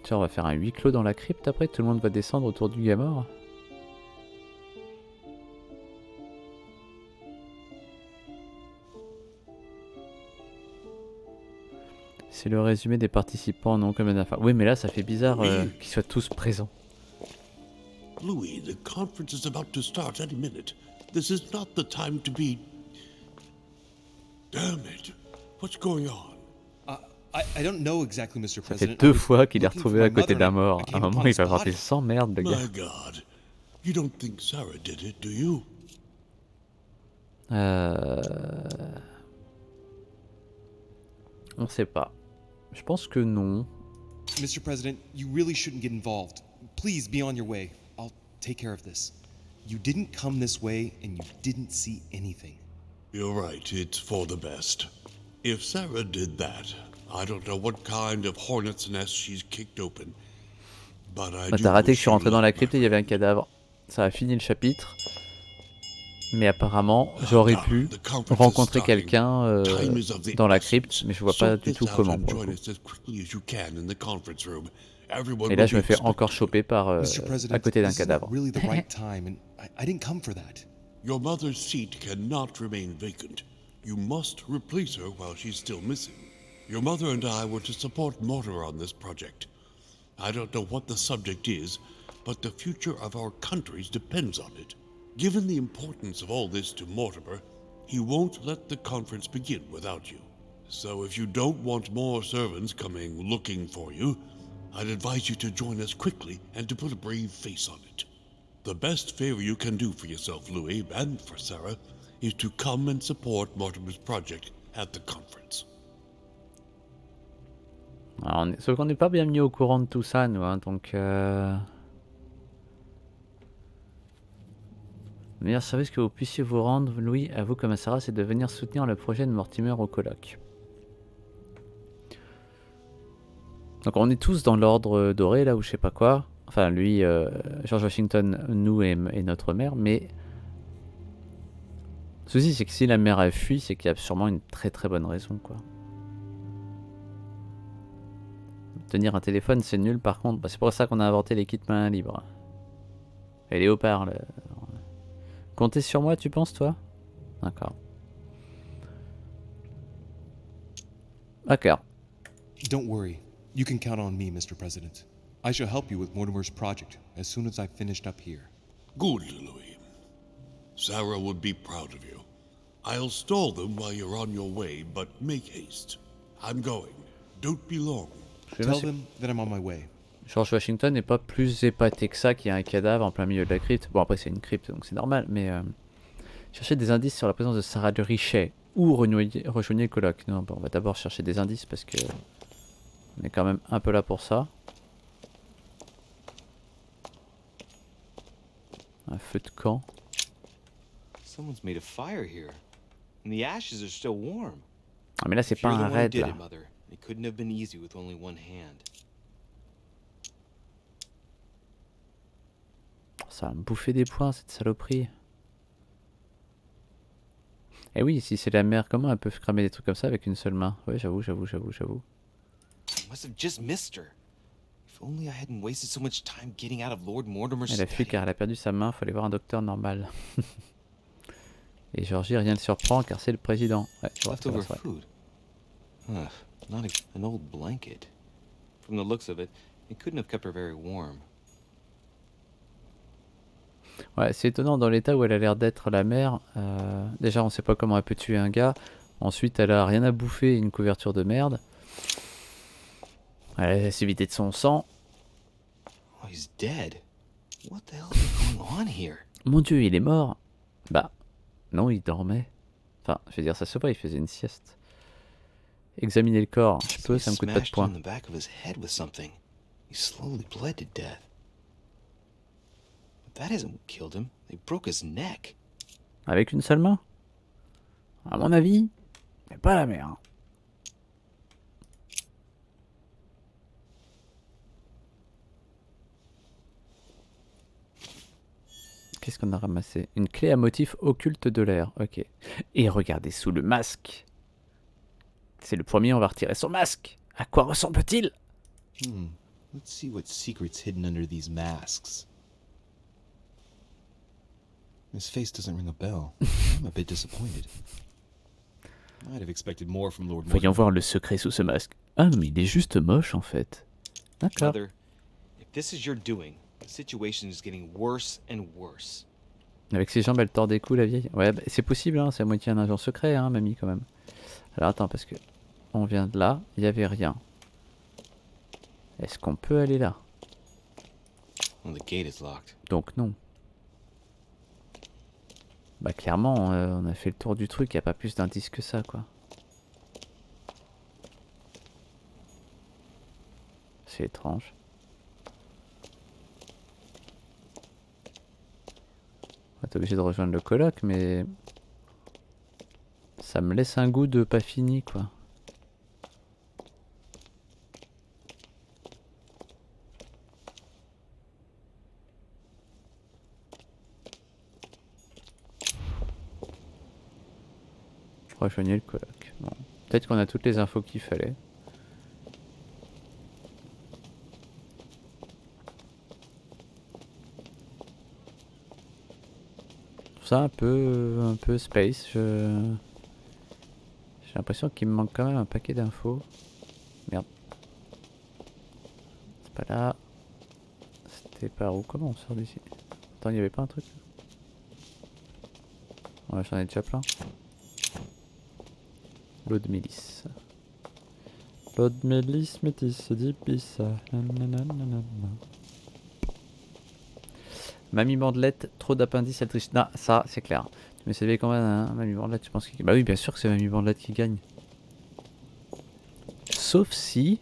Tiens, on va faire un huis clos dans la crypte après, tout le monde va descendre autour du gars mort. C'est le résumé des participants, non comme la dernière fois. Oui, mais là, ça fait bizarre qu'ils soient tous présents. Louis, the conference is about to start any minute. This is not the time to be... Damn it. What's going on? I don't know exactly, Mr. Ça President. fait deux fois qu'il est retrouvé à côté d'un mort. À un moment, il va avoir des 100 merdes, le gars. My God. You don't think Sarah did it, do you? On sait pas. Je pense que non. Mr. President, you really shouldn't get involved. Please be on your way. I'll take care of this. You didn't come this way, and you didn't see anything. You're right, it's for the best. If Sarah did that, I don't know what kind of hornet's nest she's kicked open. But I T'as raté que je suis rentré dans la crypte et il y avait un cadavre. Ça a fini le chapitre. Mais apparemment, j'aurais pu rencontrer quelqu'un dans la crypte, mais je vois pas du tout comment. Et là, je me fais encore choper par à côté d'un cadavre. Your mother's seat cannot remain vacant. You must replace her while she's still missing. Your mother and I were to support Mortimer on this project. I don't know what the subject is, but the future of our countries depends on it. Given the importance of all this to Mortimer, he won't let the conference begin without you. So if you don't want more servants coming looking for you, I'd advise you to join us quickly and to put a brave face on it. The best favor you can do for yourself, Louis, and for Sarah, is to come and support Mortimer's project at the conference. Alors, sauf qu'on n'est pas bien mis au courant de tout ça, nous, hein, donc... Le meilleur service que vous puissiez vous rendre, Louis, à vous comme à Sarah, c'est de venir soutenir le projet de Mortimer au colloque. Donc on est tous dans l'ordre doré, là, ou je sais pas quoi. Enfin, lui, George Washington, nous et notre mère, mais... Le souci, c'est que si la mère a fui, c'est qu'il y a sûrement une très très bonne raison, quoi. Tenir un téléphone, c'est nul, par contre. Bah, c'est pour ça qu'on a inventé les kits main libre. Et les haut-parleurs. Comptez sur moi, tu penses, toi? D'accord. D'accord. Don't worry. You can count on me, Mr. President. I shall help you with Mortimer's project as soon as I've finished up here. Good, Louis. Sarah would be proud of you. I'll stall them while you're on your way, but make haste. I'm going. Don't be long. Tell them that I'm on my way. George Washington n'est pas plus épaté que ça qu'il y a un cadavre en plein milieu de la crypte. Bon, après, c'est une crypte, donc c'est normal, mais... Chercher des indices sur la présence de Sarah de Richet ou rejoignez le colloque. Non, bon, on va d'abord chercher des indices parce que... On est quand même un peu là pour ça. Un feu de camp. Someone's made a fire here, and the ashes are still warm. Ah, mais là, c'est pas un raid, là. It couldn't have been easy with only one hand. Ça va me bouffer des points, cette saloperie. Eh oui, si c'est la mère, comment elle peut cramer des trucs comme ça avec une seule main? Ouais, j'avoue. Must have just missed her. If only I hadn't wasted so much time getting out of Lord Mortimer's Elle a fui study. car elle a perdu sa main, faut aller voir un docteur normal. Et Georgie, rien ne surprend car c'est le président. Ouais, ouais, c'est vrai, Leftover c'est vrai. food. Not an old blanket. From the looks of it, it couldn't have kept her very warm. Ouais, c'est étonnant dans l'état où elle a l'air d'être la mère. Déjà, on sait pas comment elle peut tuer un gars. Ensuite, elle a rien à bouffer, une couverture de merde. Elle s'est vidée de son sang. Oh, he's dead. What the hell is going on here? Mon Dieu, il est mort. Bah, non, il dormait. Enfin, je veux dire, ça se voit, il faisait une sieste. Examiner le corps, je peux, ça me coûte pas de Smashed points. in the back of his head with something. He slowly bled to death. But that isn't what killed him. They broke his neck. Avec une seule main? À mon avis, c'est pas la mer. Qu'est-ce qu'on a ramassé? Une clé à motif occulte de l'air. Ok. Et regardez sous le masque. C'est le premier, on va retirer son masque. À quoi ressemble-t-il? Let's see what secret's hidden under these masks. His face doesn't ring a bell. I'm a bit disappointed. I'd have expected more from Lord Voyons voir le secret sous ce masque. Ah non, mais il est juste moche en fait. D'accord. Mother, if this is your doing, the situation is getting worse and worse. Avec ses jambes, elle tord des coups, la vieille. Ouais, bah, c'est possible, hein, c'est à moitié un agent secret, hein, mamie, quand même. Alors attends, parce que on vient de là, il n'y avait rien. Est-ce qu'on peut aller là? Well, the gate is locked. Donc non. Bah clairement, on a fait le tour du truc, il n'y a pas plus d'indices que ça, quoi. C'est étrange. On va être obligé de rejoindre le coloc, mais... ça me laisse un goût de pas fini, quoi. Rejoignez le coloc. Bon. Peut-être qu'on a toutes les infos qu'il fallait. Ça un peu space. J'ai l'impression qu'il me manque quand même un paquet d'infos. Merde. C'est pas là. C'était par où? Comment on sort d'ici? Attends, il n'y avait pas un truc? Ouais, j'en ai déjà plein. L'eau de Mélis. L'eau de Mélis, métis, dipis. Mamie Bandelette, trop d'appendices, elle triche. Non, ça, c'est clair. Mais c'est quand même hein, Mamie Bandelette, je pense qu'il... Bah oui, bien sûr que c'est Mamie Bandelette qui gagne. Sauf si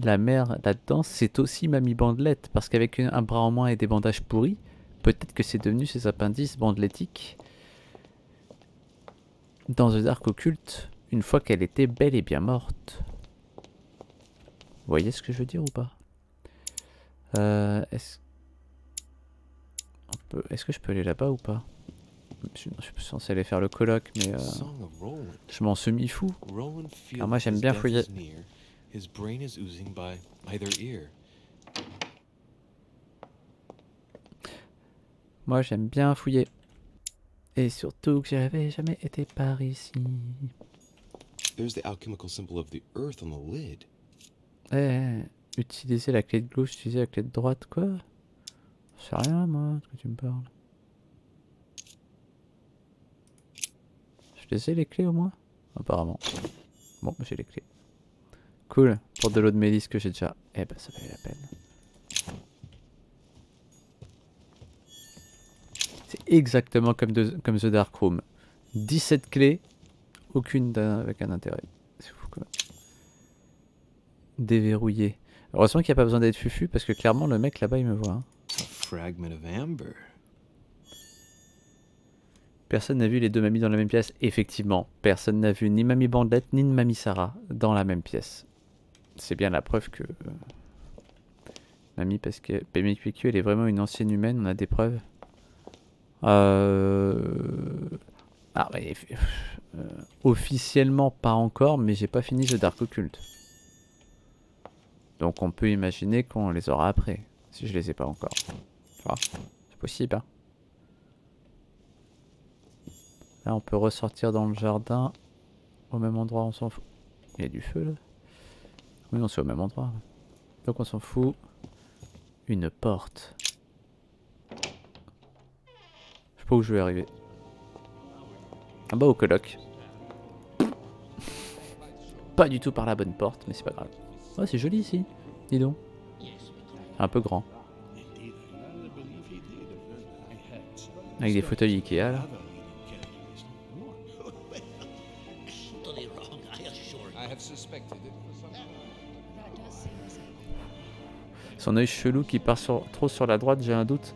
la mère là-dedans, c'est aussi Mamie Bandelette. Parce qu'avec un bras en moins et des bandages pourris, peut-être que c'est devenu ces appendices bandelettiques dans The Dark Occult, une fois qu'elle était bel et bien morte. Vous voyez ce que je veux dire ou pas? Est-ce que je peux aller là-bas ou pas? Je suis censé aller faire le colloque, mais je m'en semi-fous. Alors moi j'aime bien fouiller. Moi j'aime bien fouiller. Et surtout que j'avais jamais été par ici. There's the alchemical symbol of the earth on the lid. Utiliser la clé de gauche, utiliser la clé de droite, quoi? Je sais rien, moi, de quoi tu me parles. Je les ai les clés au moins? Apparemment. Bon, j'ai les clés. Cool, pour de l'eau de mélisse que j'ai déjà. Eh ben, ça valait la peine. C'est exactement comme The Dark Room. 17 clés, aucune avec un intérêt. C'est fou, quoi. Déverrouillé. Heureusement qu'il n'y a pas besoin d'être fufu parce que clairement le mec là-bas il me voit. Hein. Fragment of amber. Personne n'a vu les deux mamies dans la même pièce. Effectivement, personne n'a vu ni Mamie Bandelette ni Mamie Sarah dans la même pièce. C'est bien la preuve que Mamie, parce que PMQQ elle est vraiment une ancienne humaine, on a des preuves. Officiellement pas encore, mais j'ai pas fini The Dark Occult. Donc on peut imaginer qu'on les aura après, si je les ai pas encore. Tu vois, c'est possible, hein. Là, on peut ressortir dans le jardin. Au même endroit, on s'en fout. Il y a du feu, là. Oui, on est au même endroit. Donc, on s'en fout. Une porte. Je sais pas où je vais arriver. Ah bah, au coloc. Pas du tout par la bonne porte, mais c'est pas grave. Oh, c'est joli ici. Dis donc. Un peu grand. Avec des fauteuils Ikea, là. Son œil chelou qui part trop sur la droite, j'ai un doute.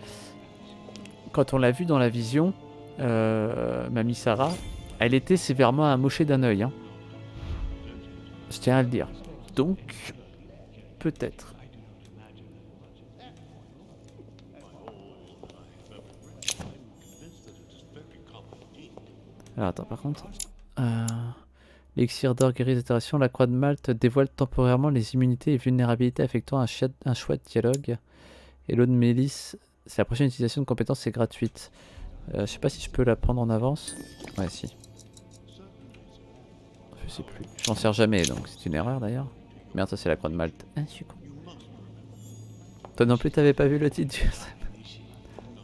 Quand on l'a vu dans la vision, Mamie Sarah, elle était sévèrement amochée d'un œil. Hein. Je tiens à le dire. Donc, peut-être. Alors attends, par contre... L'élixir d'or guérit les altérations. La croix de Malte dévoile temporairement les immunités et vulnérabilités affectant un choix de dialogue. Et l'eau de mélisse, c'est la prochaine utilisation de compétence, c'est gratuite. Je sais pas si je peux la prendre en avance. Ouais, si. Je sais plus. Je m'en sers jamais, donc c'est une erreur d'ailleurs. Merde, ça c'est la croix de Malte. Ah, je suis con. Toi non plus, t'avais pas vu le titre du...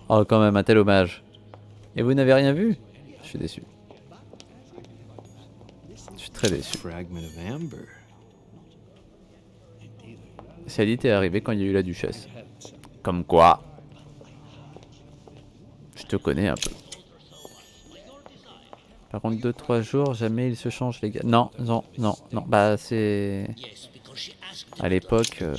Oh, quand même, un tel hommage. Et vous n'avez rien vu? Je suis déçu. Je suis très déçu. Celle-ci est arrivée quand il y a eu la duchesse. Comme quoi, je te connais un peu. Par contre, 2-3 jours, jamais il se change, les gars. Non, non, non, non. Bah, c'est... À l'époque... À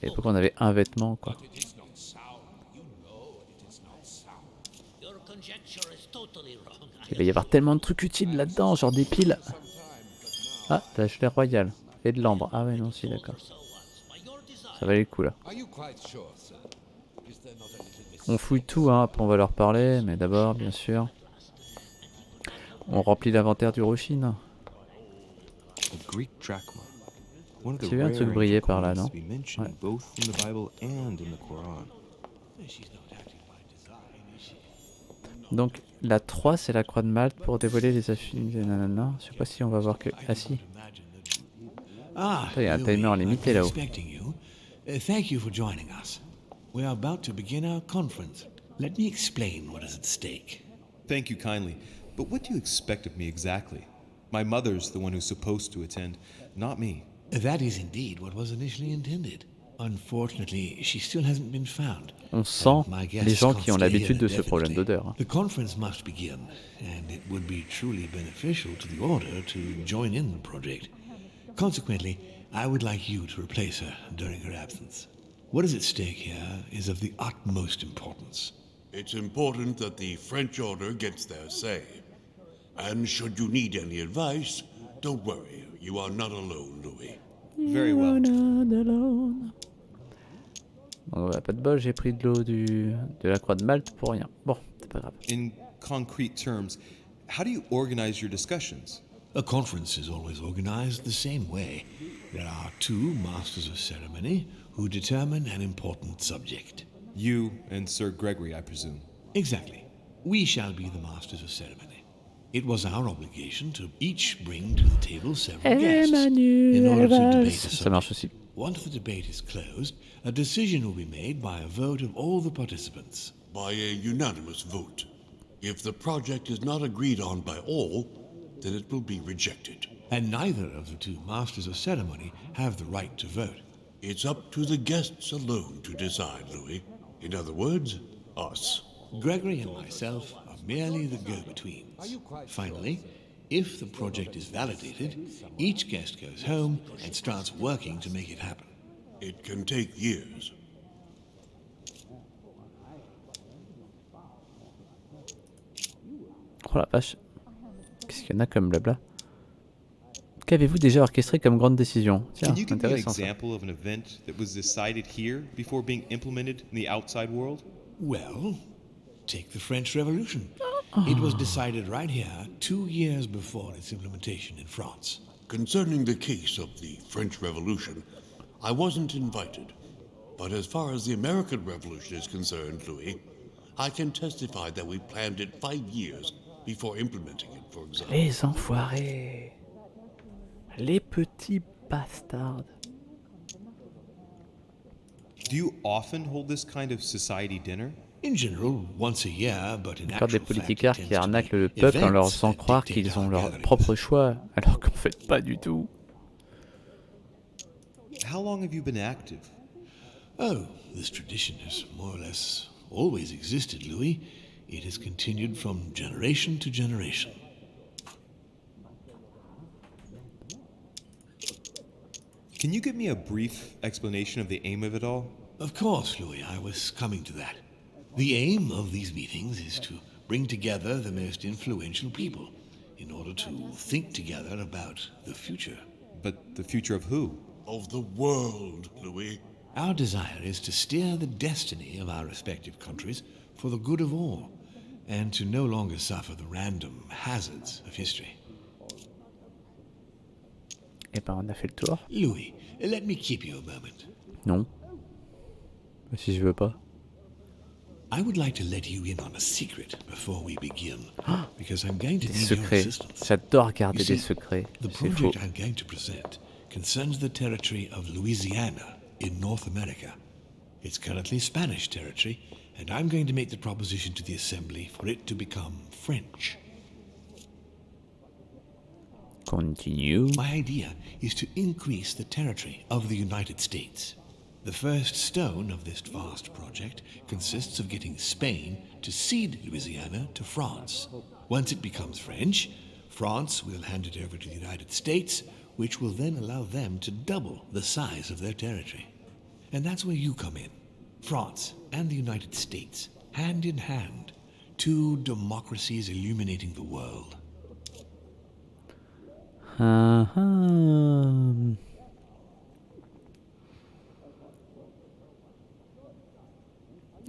l'époque, on avait un vêtement, quoi. Il va y avoir tellement de trucs utiles là-dedans, genre des piles. Ah, de la gelée royale. Et de l'ambre. Ah ouais, non, si, d'accord. Ça valait le coup, là. On fouille tout, hein, après on va leur parler, mais d'abord, bien sûr, on remplit l'inventaire du Roshin. J'ai vu un truc briller par là, non? Ouais. Donc, la 3, c'est la croix de Malte pour dévoiler les affinités. Nanana. Je sais pas si on va voir que... Ah si. Il y a un timer limité là-haut. Thank you for joining us. We are about to begin our conference. Let me explain what is at stake. Thank you kindly. But what do you expect of me exactly? My mother's the one who's supposed to attend, not me. That is indeed what was initially intended. Unfortunately, she still hasn't been found. On sent les gens qui ont l'habitude de ce problème d'odeur. The conference must begin, and it would be truly beneficial to the Order to join in the project. Consequently, I would like you to replace her during her absence. What is at stake here is of the utmost importance. It's important that the French Order gets their say. And should you need any advice, don't worry, you are not alone, Louis. Very well. Bon, pas de bol, j'ai pris de l'eau de la croix de Malte pour rien. Bon, c'est pas grave. In concrete terms, how do you organize your discussions? A conference is always organized the same way. There are two masters of ceremony who determine an important subject. You and Sir Gregory, I presume. Exactly. We shall be the masters of ceremony. It was our obligation to each bring to the table several guests in order to debate a Ça marche aussi. subject. Once the debate is closed, a decision will be made by a vote of all the participants. By a unanimous vote. If the project is not agreed on by all, then it will be rejected. And neither of the two masters of ceremony have the right to vote. It's up to the guests alone to decide, Louis. In other words, us. Gregory and myself are merely the go-betweens. Finally, if the project is validated, each guest goes home and starts working to make it happen. It can take years. Oh la vache. Qu'est-ce qu'il y en a comme blabla? Qu'avez-vous déjà orchestré comme grande décision? Tiens, Can you give me an intéressant ça. example of an event that was decided here before being implemented in the outside world? Well, take the French Revolution. It was decided right here 2 years before its implementation in France. Concerning the case of the French Revolution, I wasn't invited. But as far as the American Revolution is concerned, Louis, I can testify that we planned it 5 years before implementing it, for example. Les enfoirés. Les petits bastards. Do you often hold this kind of society dinner? In general, once a year, but in Encore des actual fact, politicards it qui tends to arnaquent be le peuple en leur events faisant that croire dictate qu'ils our ont leur gatherings. propre choix, alors qu'en fait pas du tout. How long have you been active? Oh, this tradition has more or less always existed, Louis. It has continued from generation to generation. Can you give me a brief explanation of the aim of it all? Of course, Louis, I was coming to that. The aim of these meetings is to bring together the most influential people in order to think together about the future. But the future of who? Of the world, Louis. Our desire is to steer the destiny of our respective countries for the good of all, and to no longer suffer the random hazards of history. Eh ben, on a fait le tour. Louis, let me keep you a moment. Non. Si je veux pas. I would like to let you in on a secret before we begin, because I'm going to Des need your secrets. assistance. J'adore garder You des see, secrets. The C'est faux. project I'm going to present concerns the territory of Louisiana in North America. It's currently Spanish territory, and I'm going to make the proposition to the Assembly for it to become French. Continue. My idea is to increase the territory of the United States. The first stone of this vast project consists of getting Spain to cede Louisiana to France. Once it becomes French, France will hand it over to the United States, which will then allow them to double the size of their territory. And that's where you come in. France and the United States, hand in hand, two democracies illuminating the world.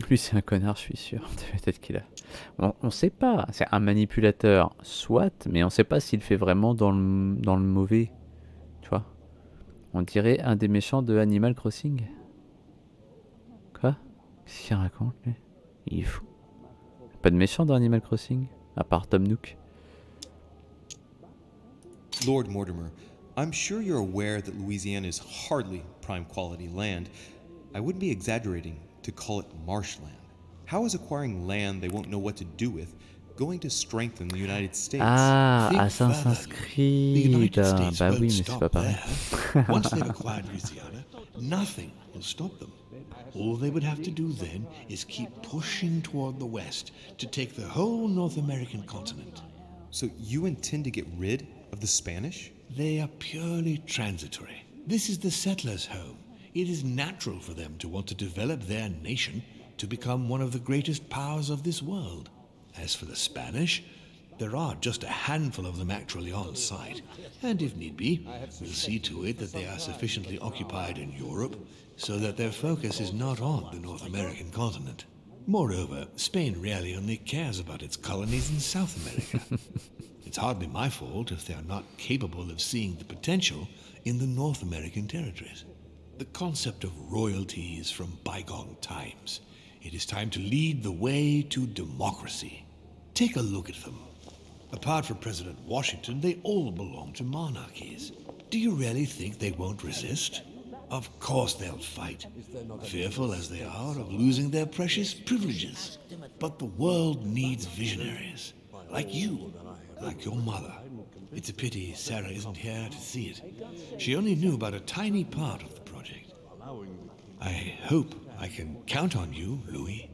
Lui, c'est un connard, je suis sûr. Peut-être qu'il a. On sait pas. C'est un manipulateur, soit, mais on sait pas s'il fait vraiment dans le mauvais. Tu vois. On dirait un des méchants de Animal Crossing. Quoi? Qu'est-ce qu'il raconte, lui? Il est fou. Pas de méchant dans Animal Crossing, à part Tom Nook. Lord Mortimer, I'm sure you're aware that Louisiana is hardly prime quality land. I wouldn't be exaggerating to call it marshland. How is acquiring land they won't know what to do with going to strengthen the United States? Ah, Think Assassin's further. The Creed. United States Bah won't oui, mais c'est stop pas pareil. there. Once they've acquired Louisiana, nothing will stop them. All they would have to do then is keep pushing toward the west to take the whole North American continent. So you intend to get rid of the Spanish? They are purely transitory. This is the settlers' home. It is natural for them to want to develop their nation to become one of the greatest powers of this world. As for the Spanish, there are just a handful of them actually on site, and if need be, we'll see to it that they are sufficiently occupied in Europe so that their focus is not on the North American continent. Moreover, Spain really only cares about its colonies in South America. It's hardly my fault if they are not capable of seeing the potential in the North American territories. The concept of royalty is from bygone times. It is time to lead the way to democracy. Take a look at them. Apart from President Washington, they all belong to monarchies. Do you really think they won't resist? Of course they'll fight, fearful as they are of losing their precious privileges. But the world needs visionaries, like you, like your mother. It's a pity Sarah isn't here to see it. She only knew about a tiny part of the project. I hope I can count on you, Louis.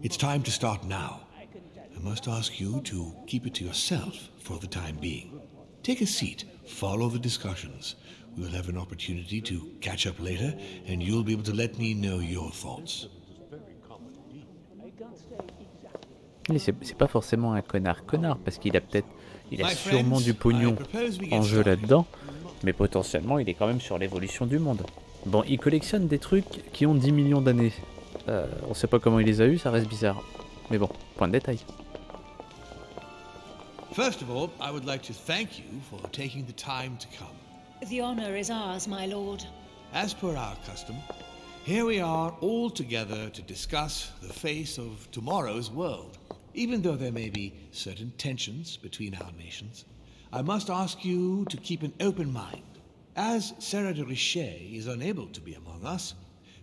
It's time to start now. I must ask you to keep it to yourself for the time being. Take a seat, follow the discussions. We'll have an opportunity to catch up later, and you'll be able to let me know your thoughts. Mais c'est pas forcément un connard parce qu'il a peut-être, il a sûrement du pognon en jeu là-dedans, mais potentiellement il est quand même sur l'évolution du monde. Bon, il collectionne des trucs qui ont 10 millions d'années. On sait pas comment il les a eu, ça reste bizarre. Mais bon, point de détail. First of all, I would like to thank you for taking the time to come. The honor is ours, my lord. As per our custom, Here we are all together to discuss the face of tomorrow's world. Even though there may be certain tensions between our nations, I must ask you to keep an open mind. As Sarah de Richet is unable to be among us,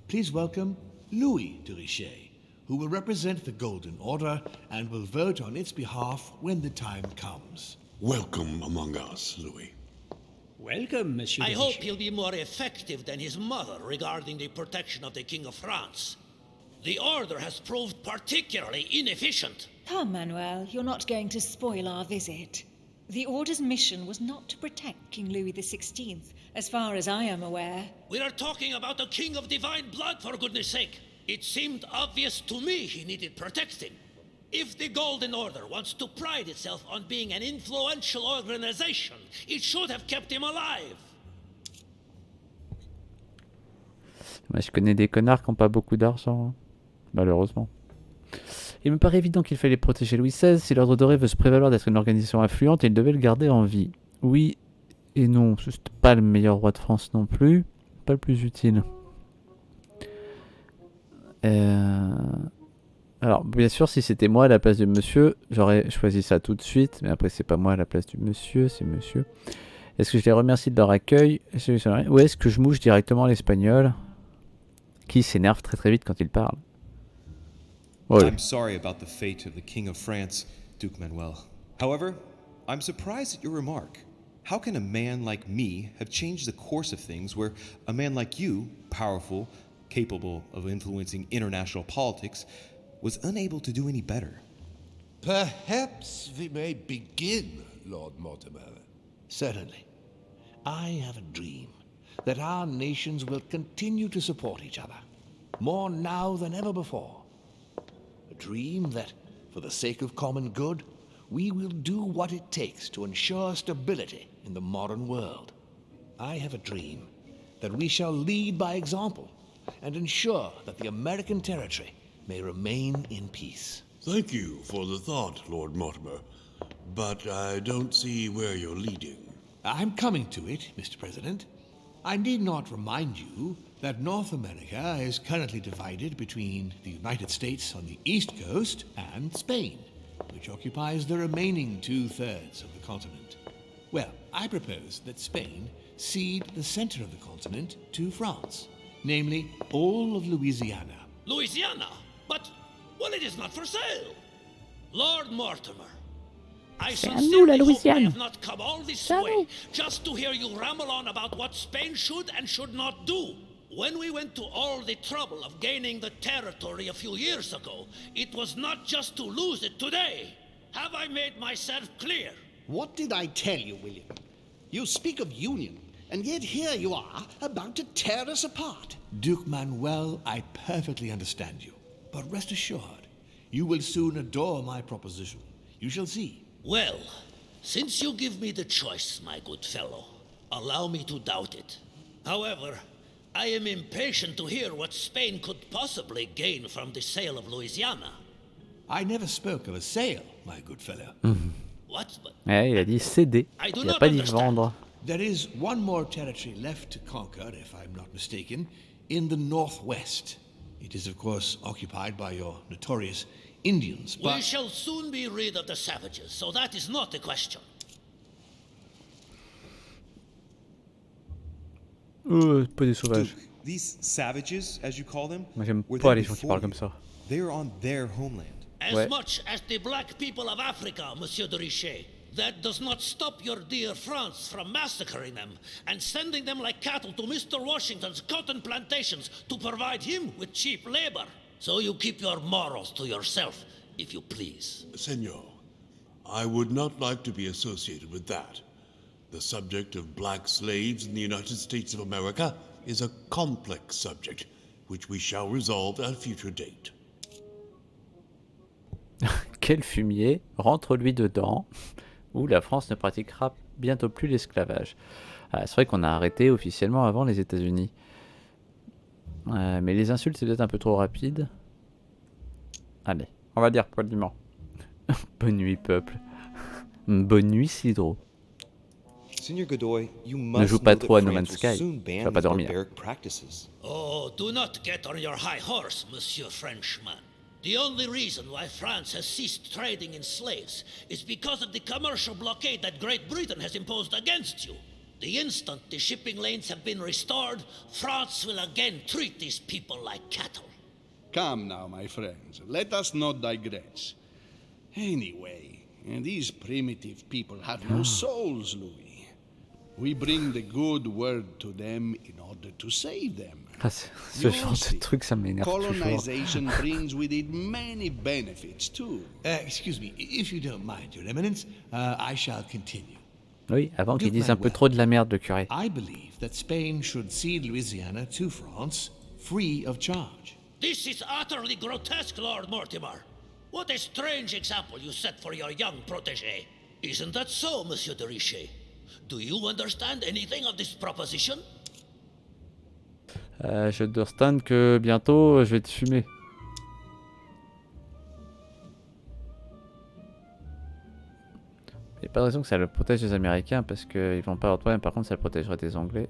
please welcome Louis de Richet, who will represent the Golden Order and will vote on its behalf when the time comes. Welcome among us, Louis. Welcome, Monsieur. I hope he'll be more effective than his mother regarding the protection of the King of France. The Order has proved particularly inefficient. Come, Manuel, you're not going to spoil our visit. The Order's mission was not to protect King Louis XVI, as far as I am aware. We are talking about a king of divine blood, for goodness sake. It seemed obvious to me he needed protecting. If the Golden Order wants to pride itself on being an influential organization, it should have kept him alive. Moi, je connais des connards qui n'ont pas beaucoup d'argent, hein. Malheureusement. Il me paraît évident qu'il fallait protéger Louis XVI. Si l'Ordre doré veut se prévaloir d'être une organisation influente, il devait le garder en vie. Oui et non, c'est pas le meilleur roi de France non plus, pas le plus utile. Alors, bien sûr, si c'était moi à la place du monsieur, j'aurais choisi ça tout de suite. Mais après, c'est pas moi à la place du monsieur, c'est monsieur. Est-ce que je les remercie de leur accueil? Ou est-ce que je mouche directement l'espagnol? Qui s'énerve très très vite quand il parle. Oh, I'm sorry about the fate of the King of France, Duke Manuel. However, I'm surprised at your remark. How can a man like me have changed the course of things where a man like you, powerful, capable of influencing international politics, was unable to do any better? Perhaps we may begin, Lord Mortimer. Certainly. I have a dream that our nations will continue to support each other, more now than ever before. A dream that, for the sake of common good, we will do what it takes to ensure stability in the modern world. I have a dream that we shall lead by example and ensure that the American territory may remain in peace. Thank you for the thought, Lord Mortimer, but I don't see where you're leading. I'm coming to it, Mr. President. I need not remind you that North America is currently divided between the United States on the east coast and Spain, which occupies the remaining 2/3 of the continent. Well, I propose that Spain cede the center of the continent to France, namely all of Louisiana. Louisiana? But, well, it is not for sale. Lord Mortimer, I sincerely hope I have not come all this way just to hear you ramble on about what Spain should and should not do. When we went to all the trouble of gaining the territory a few years ago, it was not just to lose it today. Have I made myself clear? What did I tell you, William? You speak of union, and yet here you are, about to tear us apart. Duke Manuel, I perfectly understand you. But rest assured, you will soon adore my proposition. You shall see. Well, since you give me the choice, my good fellow, allow me to doubt it. However, I am impatient to hear what Spain could possibly gain from the sale of Louisiana. I never spoke of a sale, my good fellow. What? Ouais, il a dit céder. Il n'a pas dit vendre. There is one more territory left to conquer, if I'm not mistaken, in the northwest. It is, of course, occupied by your notorious Indians, but... We shall soon be rid of the savages, so that is not a question. Pas des sauvages. Duke, these savages, as you call them, Moi, j'aime were pas there les gens qui before parlent comme you. ça. They are on their homeland. As much as the black people of Africa, Monsieur de Richet. That does not stop your dear France from massacring them and sending them like cattle to Mr. Washington's cotton plantations to provide him with cheap labor. So you keep your morals to yourself, if you please. Senor, I would not like to be associated with that. The subject of black slaves in the United States of America is a complex subject, which we shall resolve at a future date. Quel fumier, rentre-lui dedans, où la France ne pratiquera bientôt plus l'esclavage. Ah, c'est vrai qu'on a arrêté officiellement avant les États-Unis. Mais les insultes, c'est peut-être un peu trop rapide. Allez, on va dire poliment. Bonne nuit, peuple. Bonne nuit, Cidro. Seigneur Godoy, you Ne joue must pas know trop à that No France Man's will Sky. soon Tu vas ban pas these dormir. barbaric practices. Oh, do not get on your high horse, Monsieur Frenchman. The only reason why France has ceased trading in slaves is because of the commercial blockade that Great Britain has imposed against you. The instant the shipping lanes have been restored, France will again treat these people like cattle. Come now, my friends, let us not digress. Anyway, these primitive people have no souls, Louis. We bring the good word to them in order to save them. Ah, ce genre de truc, ça m'énerve toujours. Colonization brings with it many benefits too. Excuse me, if you don't mind, Your Eminence, I shall continue. Oui, avant qu'ils disent un peu trop de la merde, le curé. I believe that Spain should cede Louisiana to France, free of charge. This is utterly grotesque, Lord Mortimer. What a strange example you set for your young protégé. Isn't that so, Monsieur de Richet? Do you understand anything of this proposition? Je understand que bientôt, je vais te fumer. Il n'y a pas de raison que ça le protège des Américains parce qu'ils vont pas avoir de problème. Par contre, ça le protégerait des Anglais.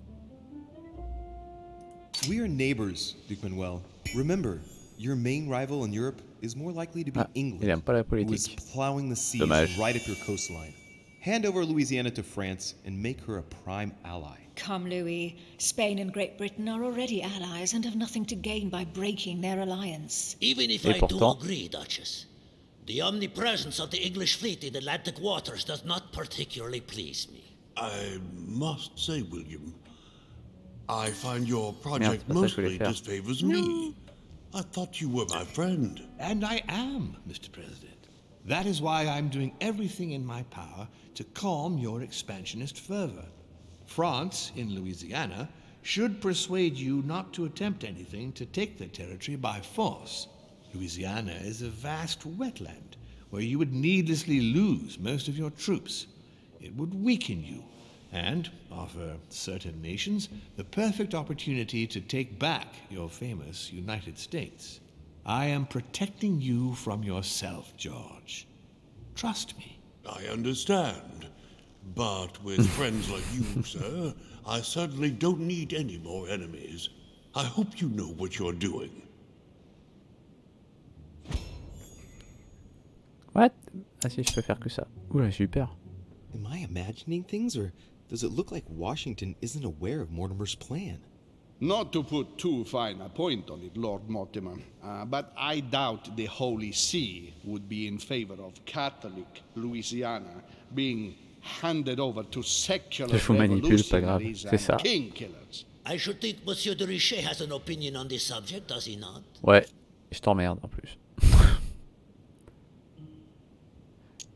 We are neighbors, Duke Manuel. Remember, your main rival in Europe is more likely to be England, il aime pas la who is politique. plowing the seas Dommage. right up your coastline. Hand over Louisiana to France and make her a prime ally. Come, Louis. Spain and Great Britain are already allies and have nothing to gain by breaking their alliance. Even if Et I pourtant- do agree, Duchess, the omnipresence of the English fleet in Atlantic waters does not particularly please me. I must say, William, I find your Merde, project c'est pas ça que je voulais mostly faire. disfavors me. I thought you were my friend. And I am, Mr. President. That is why I'm doing everything in my power to calm your expansionist fervor. France, in Louisiana, should persuade you not to attempt anything to take the territory by force. Louisiana is a vast wetland where you would needlessly lose most of your troops. It would weaken you and offer certain nations the perfect opportunity to take back your famous United States. I am protecting you from yourself, George. Trust me. I understand. But with friends like you, sir, I certainly don't need any more enemies. I hope you know what you're doing. What? Ah si, je peux faire que ça. Oula, j'ai eu peur. Am I imagining things, or does it look like Washington isn't aware of Mortimer's plan? Not to put too fine a point on it, Lord Mortimer, but I doubt the Holy See would be in favor of Catholic Louisiana being handed over to secular Je vous manipule, pas grave. revolutionaries C'est ça. and king killers. I should think Monsieur de Richet has an opinion on this subject, does he not? Ouais, je t'emmerde en plus.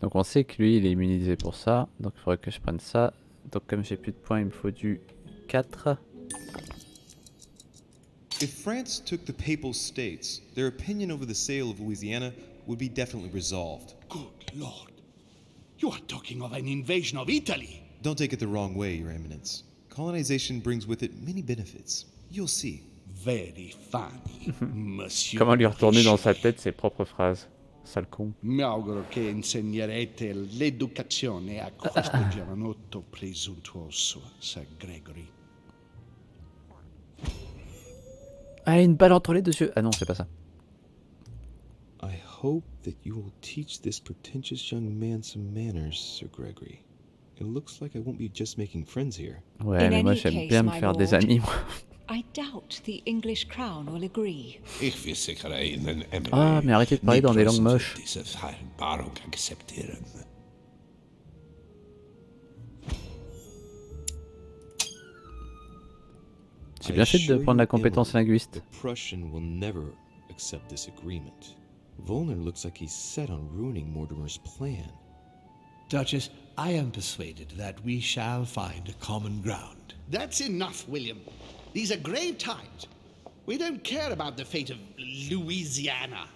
Donc on sait que lui, il est immunisé pour ça. Donc il faudrait que je prenne ça. Donc comme j'ai plus de points, il me faut du 4. If France took the Papal States, their opinion over the sale of Louisiana would be definitely resolved. Good Lord. You are talking of an invasion of Italy. Don't take it the wrong way, Your Eminence. Colonization brings with it many benefits. You'll see. Very funny, Monsieur. Comment lui retourner dans sa Richet. tête ses propres phrases? Sale con. Mi auguro che insegnerete l'educazione a questo giovanotto presuntuoso, Sir Gregory. Ah, une balle entre les deux yeux. Ah non, c'est pas ça. I hope that you will teach this pretentious young man some manners, Sir Gregory. It looks like I won't be just making friends here. Ouais, In mais moi any j'aime case, bien me my faire des lord, amis, moi. I doubt the English crown will agree. Ich versichere Ihnen, Emily, Ah, mais arrêtez de parler dans des langues moches. diese Vereinbarung akzeptieren. J'ai bien fait de prendre la compétence linguiste. The Prussian will never accept this agreement. Volner looks like he's set on ruining Mortimer's plan. Duchess, I am persuaded that we shall find a common ground. That's enough, William. These are grave times. We don't care about the fate of Louisiana.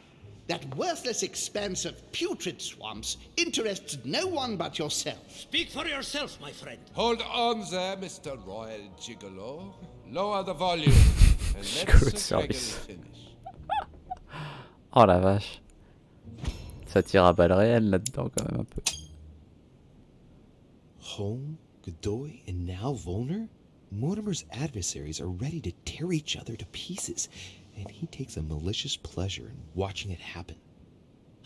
That worthless expanse of putrid swamps interests no one but yourself. Speak for yourself, my friend. Hold on there, Mr. Royal Gigolo. Lower the volume and Gigolo let de Sir Gregory service. finish. Oh la vache. Ça tire à balles réelles là-dedans quand même un peu. Home Godoy and now Volner? Mortimer's adversaries are ready to tear each other to pieces, and he takes a malicious pleasure in watching it happen.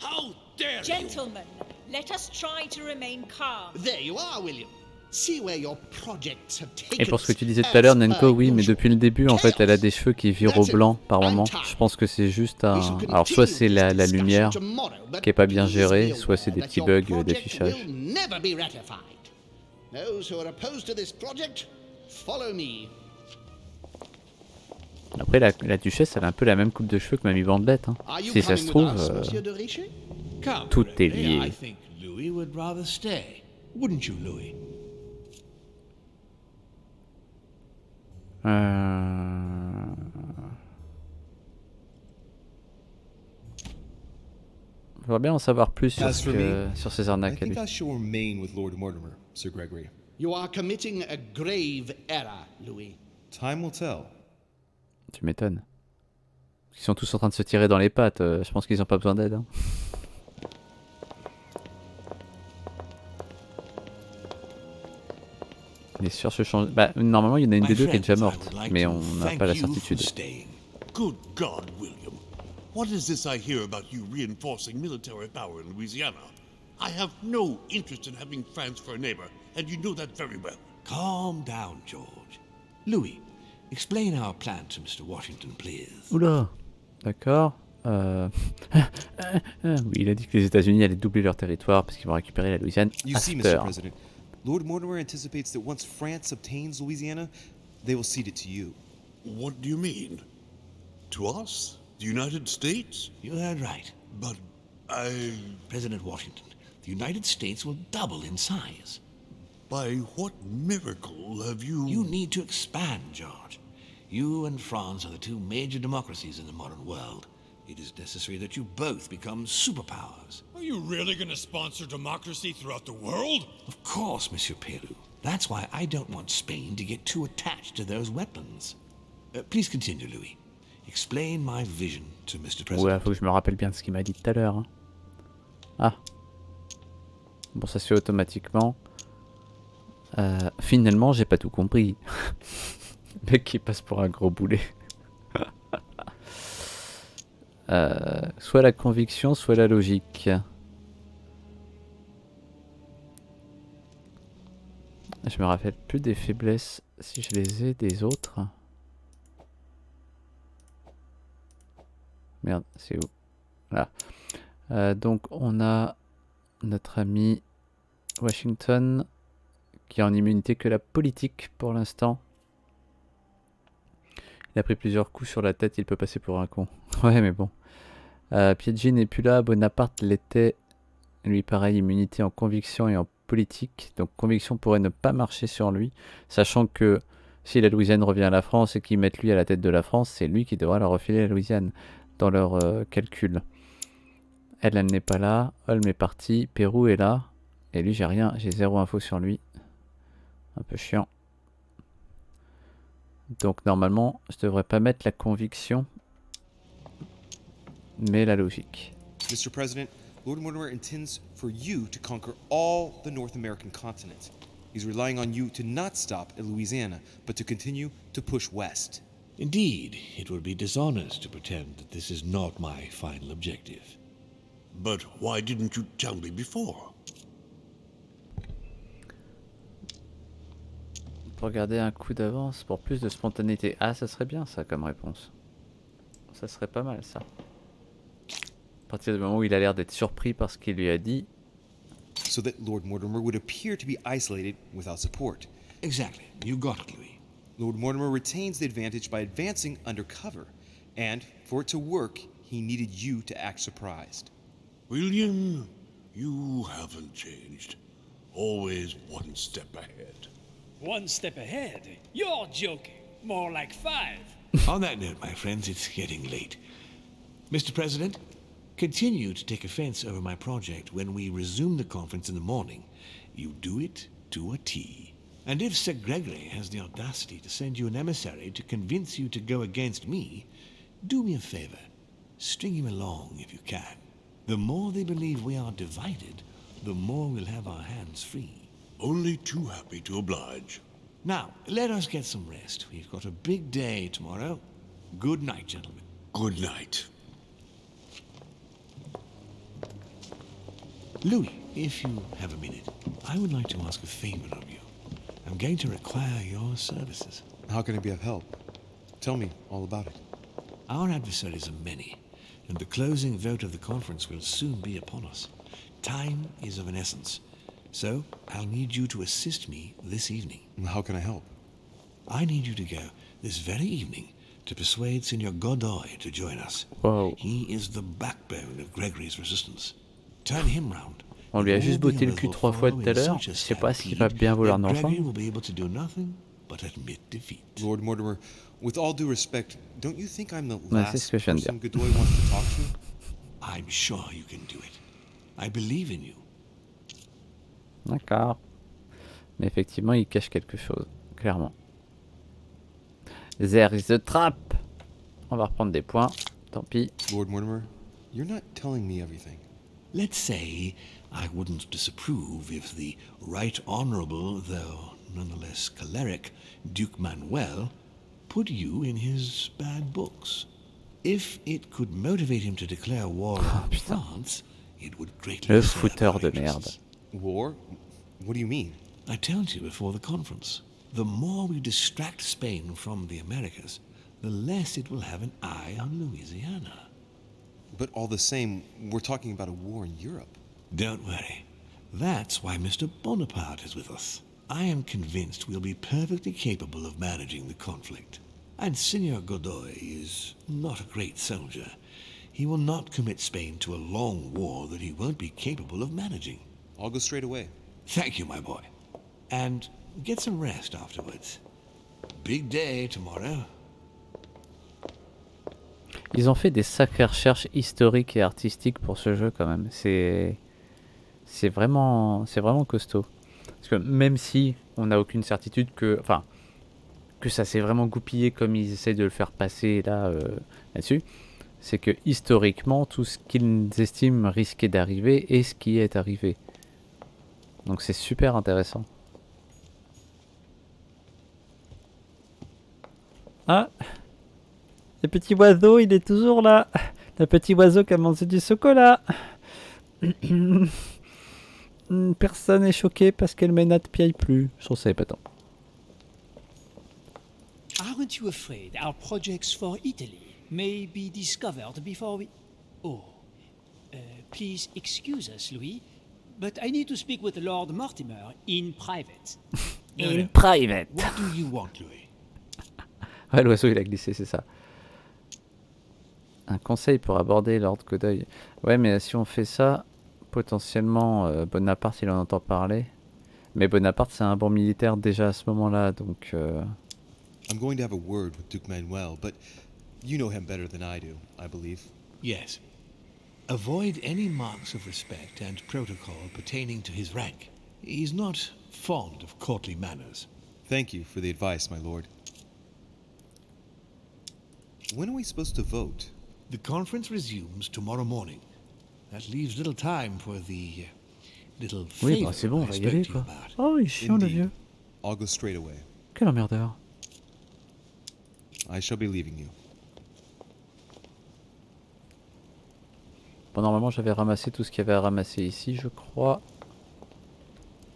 How dare you! Gentlemen, let us try to remain calm. There you are, William. See where your projects have taken Et pour ce que tu disais tout à l'heure, Nenko, oui, mais depuis le début, en fait, elle a des cheveux qui virent au blanc par moment. Je pense que c'est juste un... Alors, soit c'est la lumière qui est pas bien gérée, soit c'est des petits bugs d'affichage. Après, la duchesse, elle a un peu la même coupe de cheveux que Mamie Bandelette. Hein. Si ça se trouve, tout est lié. J'aimerais bien en savoir plus sur ces arnaques à lui. I shall remain with Lord Mortimer, Sir Gregory. You are committing a grave error, Louis. Time will tell. Tu m'étonnes. Ils sont tous en train de se tirer dans les pattes. Je pense qu'ils n'ont pas besoin d'aide. Hein. Mais sur ce change... Bah, normalement, il y en a une des deux qui est déjà morte. Mais on n'a pas la certitude. Good God, William. What is this I hear about you reinforcing military power in Louisiana? I have no interest in having France for a neighbor, and you know that very well. Calm down, George. Louis, explain our plan to Mr. Washington, please. Oula, d'accord. Oui, il a dit que les États-Unis allaient doubler leur territoire parce qu'ils vont récupérer la Louisiane. You see, Mr. President, Lord Mortimer anticipates that once France obtains Louisiana, they will cede it to you. What do you mean? To us? The United States? You heard right. But President Washington, the United States will double in size. By what miracle have you... You need to expand, George. You and France are the two major democracies in the modern world. It is necessary that you both become superpowers. Are you really going to sponsor democracy throughout the world? Of course, Monsieur Peru. That's why I don't want Spain to get too attached to those weapons. Please continue, Louis. Explain my vision to Mr. President. Ouais, faut que je me rappelle bien de ce qu'il m'a dit tout à l'heure. Hein. Ah. Bon, ça se fait automatiquement. Finalement, j'ai pas tout compris. Le mec qui passe pour un gros boulet. Soit la conviction, soit la logique. Je me rappelle plus des faiblesses, si je les ai, des autres. Merde, c'est où? Là. Donc on a notre ami Washington qui a en immunité que la politique pour l'instant. Il a pris plusieurs coups sur la tête, il peut passer pour un con. Ouais, mais bon. Piedji n'est plus là, Bonaparte l'était. Lui, pareil, immunité en conviction et en politique. Donc, conviction pourrait ne pas marcher sur lui, sachant que si la Louisiane revient à la France et qu'ils mettent lui à la tête de la France, c'est lui qui devra leur refiler la Louisiane dans leur calcul. Elle n'est pas là. Holm est parti. Pérou est là. Et lui, j'ai rien. J'ai zéro info sur lui. Un peu chiant. Donc normalement, je devrais pas mettre la conviction, mais la logique. Mr. President, Lord Mortimer intends for you to conquer all the North American continent. He's relying on you to not stop at Louisiana, but to continue to push west. Indeed, it would be dishonest to pretend that this is not my final objective. But why didn't you tell me before? Regarder un coup d'avance pour plus de spontanéité. Ah, ça serait bien ça comme réponse. Ça serait pas mal ça. À partir du moment où il a l'air d'être surpris par ce qu'il lui a dit. So that Lord Mortimer would appear to be isolated without support. Exactly. You got it, Louis. Lord Mortimer retains the advantage by advancing under cover. And for it to work, he needed you to act surprised. William, you haven't changed. Always one step ahead. One step ahead? You're joking. More like 5. On that note, my friends, it's getting late. Mr. President, continue to take offense over my project when we resume the conference in the morning. You do it to a T. And if Sir Gregory has the audacity to send you an emissary to convince you to go against me, do me a favor. String him along if you can. The more they believe we are divided, the more we'll have our hands free. Only too happy to oblige. Now, let us get some rest. We've got a big day tomorrow. Good night, gentlemen. Good night. Louis, if you have a minute, I would like to ask a favor of you. I'm going to require your services. How can I be of help? Tell me all about it. Our adversaries are many, and the closing vote of the conference will soon be upon us. Time is of an essence, so I'll need you to assist me this evening. How can I help? I need you to go this very evening to persuade Signor Godoy to join us. Wow. He is the backbone of Gregory's resistance. Turn him round. On lui a juste botté le cul 3 fois tout à l'heure. Je sais pas s'il va bien vouloir nous Gregory rejoindre. will be able to do nothing but admit defeat. Lord Mortimer, with all due respect, don't you think I'm the Ouais, c'est ce last que je viens de person dire. Godoy wants to talk to? I'm sure you can do it. I believe in you. D'accord. Mais effectivement, il cache quelque chose, clairement. There is a trap. On va reprendre des points. Tant pis. Lord Mortimer, you're not telling me everything. Let's say I wouldn't disapprove if the Right Honourable, though nonetheless choleric, Duke Manuel put you in his bad books. If it could motivate him to declare war on France, it would greatly Le serve fouteur our de interests. merde. War? What do you mean? I told you before the conference, the more we distract Spain from the Americas, the less it will have an eye on Louisiana. But all the same, we're talking about a war in Europe. Don't worry. That's why Mr. Bonaparte is with us. I am convinced we'll be perfectly capable of managing the conflict. And Signor Godoy is not a great soldier. He will not commit Spain to a long war that he won't be capable of managing. I'll go straight away. Thank you, my boy. And get some rest afterwards. Big day tomorrow. Ils ont fait des sacrées recherches historiques et artistiques pour ce jeu quand même. C'est vraiment costaud. Parce que même si on n'a aucune certitude que ça s'est vraiment goupillé comme ils essaient de le faire passer là-dessus, c'est que historiquement tout ce qu'ils estiment risquer d'arriver est ce qui est arrivé. Donc c'est super intéressant. Ah, le petit oiseau, il est toujours là. Le petit oiseau qui a mangé du chocolat. Personne n'est choqué parce que le ménade piaille plus. Je trouve ça épatant. Aren't you afraid our projects for Italy may be discovered before we... Oh, please excuse us, Louis, but I need to speak with Lord Mortimer in private. In private. What do you want, Louis? Ouais, l'oiseau il a glissé, c'est ça. Un conseil pour aborder Lord Godoy. Ouais, mais si on fait ça, potentiellement Bonaparte il en entend parler. Mais Bonaparte c'est un bon militaire déjà à ce moment-là, donc... I'm going to have a word with Duke Manuel, but you know him better than I do, I believe. Yes. Avoid any marks of respect and protocol pertaining to his rank. He's not fond of courtly manners. Thank you for the advice, my lord. When are we supposed to vote? The conference resumes tomorrow morning. That leaves little time for the little Oui, favor bah c'est bon, on I va y spoke aller to you quoi. about. Oh, il est chiant le Indeed. vieux. I'll go straight away. Quel emmerdeur. I shall be leaving you. Bon, normalement j'avais ramassé tout ce qu'il y avait à ramasser ici, je crois.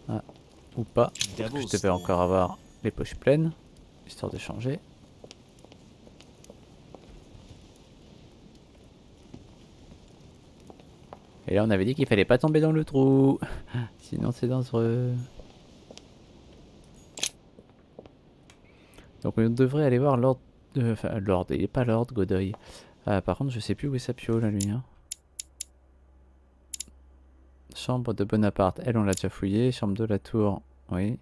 Ah, ou pas. Parce que je devais encore avoir les poches pleines, histoire de changer. Et là on avait dit qu'il fallait pas tomber dans le trou. Sinon c'est dangereux. Donc on devrait aller voir Lord... Enfin, Lord, il est pas Lord Godoy. Par contre je sais plus où est sa pio là lui. Hein. Chambre de Bonaparte, elle on l'a déjà fouillé. Chambre de la Tour, oui.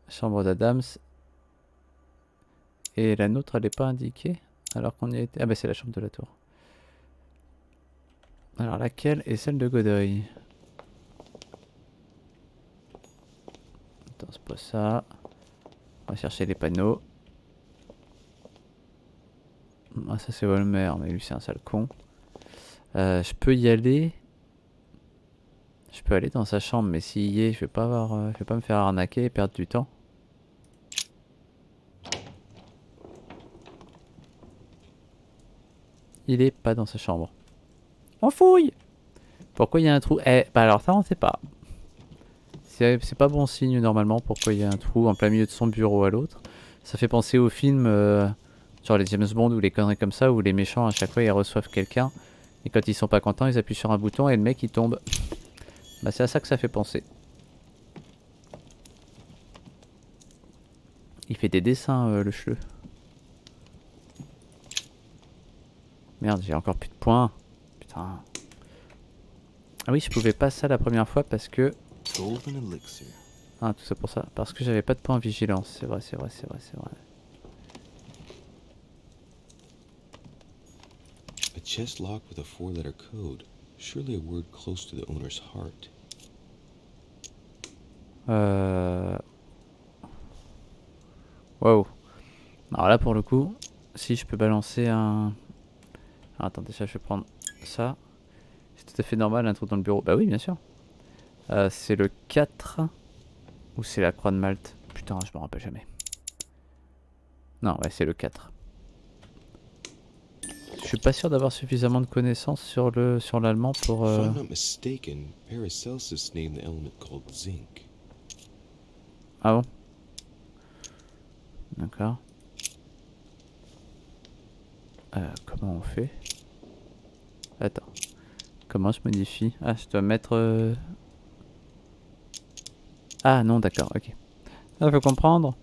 Chambre d'Adams. Et la nôtre elle est pas indiquée alors qu'on y était. Ah bah c'est la chambre de la Tour. Alors laquelle est celle de Godoy? Attends, c'est pas ça. On va chercher les panneaux. Ah ça c'est Volmer, mais lui c'est un sale con. Je peux y aller. Je peux aller dans sa chambre, mais s'il y est, je vais pas avoir, je vais pas me faire arnaquer et perdre du temps. Il est pas dans sa chambre. On fouille! Pourquoi il y a un trou? Eh, bah alors ça on sait pas. C'est pas bon signe normalement pourquoi il y a un trou en plein milieu de son bureau à l'autre. Ça fait penser aux films genre les James Bond ou les conneries comme ça où les méchants à chaque fois ils reçoivent quelqu'un et quand ils sont pas contents ils appuient sur un bouton et le mec il tombe. Bah c'est à ça que ça fait penser. Il fait des dessins le cheleu. Merde, j'ai encore plus de points. Putain. Ah oui, je pouvais pas ça la première fois parce que... Ah, tout ça pour ça. Parce que j'avais pas de points en vigilance. C'est vrai, c'est vrai, c'est vrai, c'est vrai. A chest lock with a 4-letter code. Surely a word close to the owner's heart. Wow. Alors là, pour le coup, si je peux balancer un... Ah, attends, déjà, je vais prendre ça. C'est tout à fait normal, un trou dans le bureau. Bah oui, bien sûr. C'est le 4. Ou c'est la croix de Malte? Putain, je me rappelle jamais. Non, ouais, c'est le 4. Je suis pas sûr d'avoir suffisamment de connaissances sur l'allemand pour... If I'm not mistaken, Paracelsus named the element called zinc. Ah bon? D'accord. Comment on fait? Attends. Comment je modifie? Ah, je dois mettre... Ah non, d'accord, ok. Ça faut comprendre.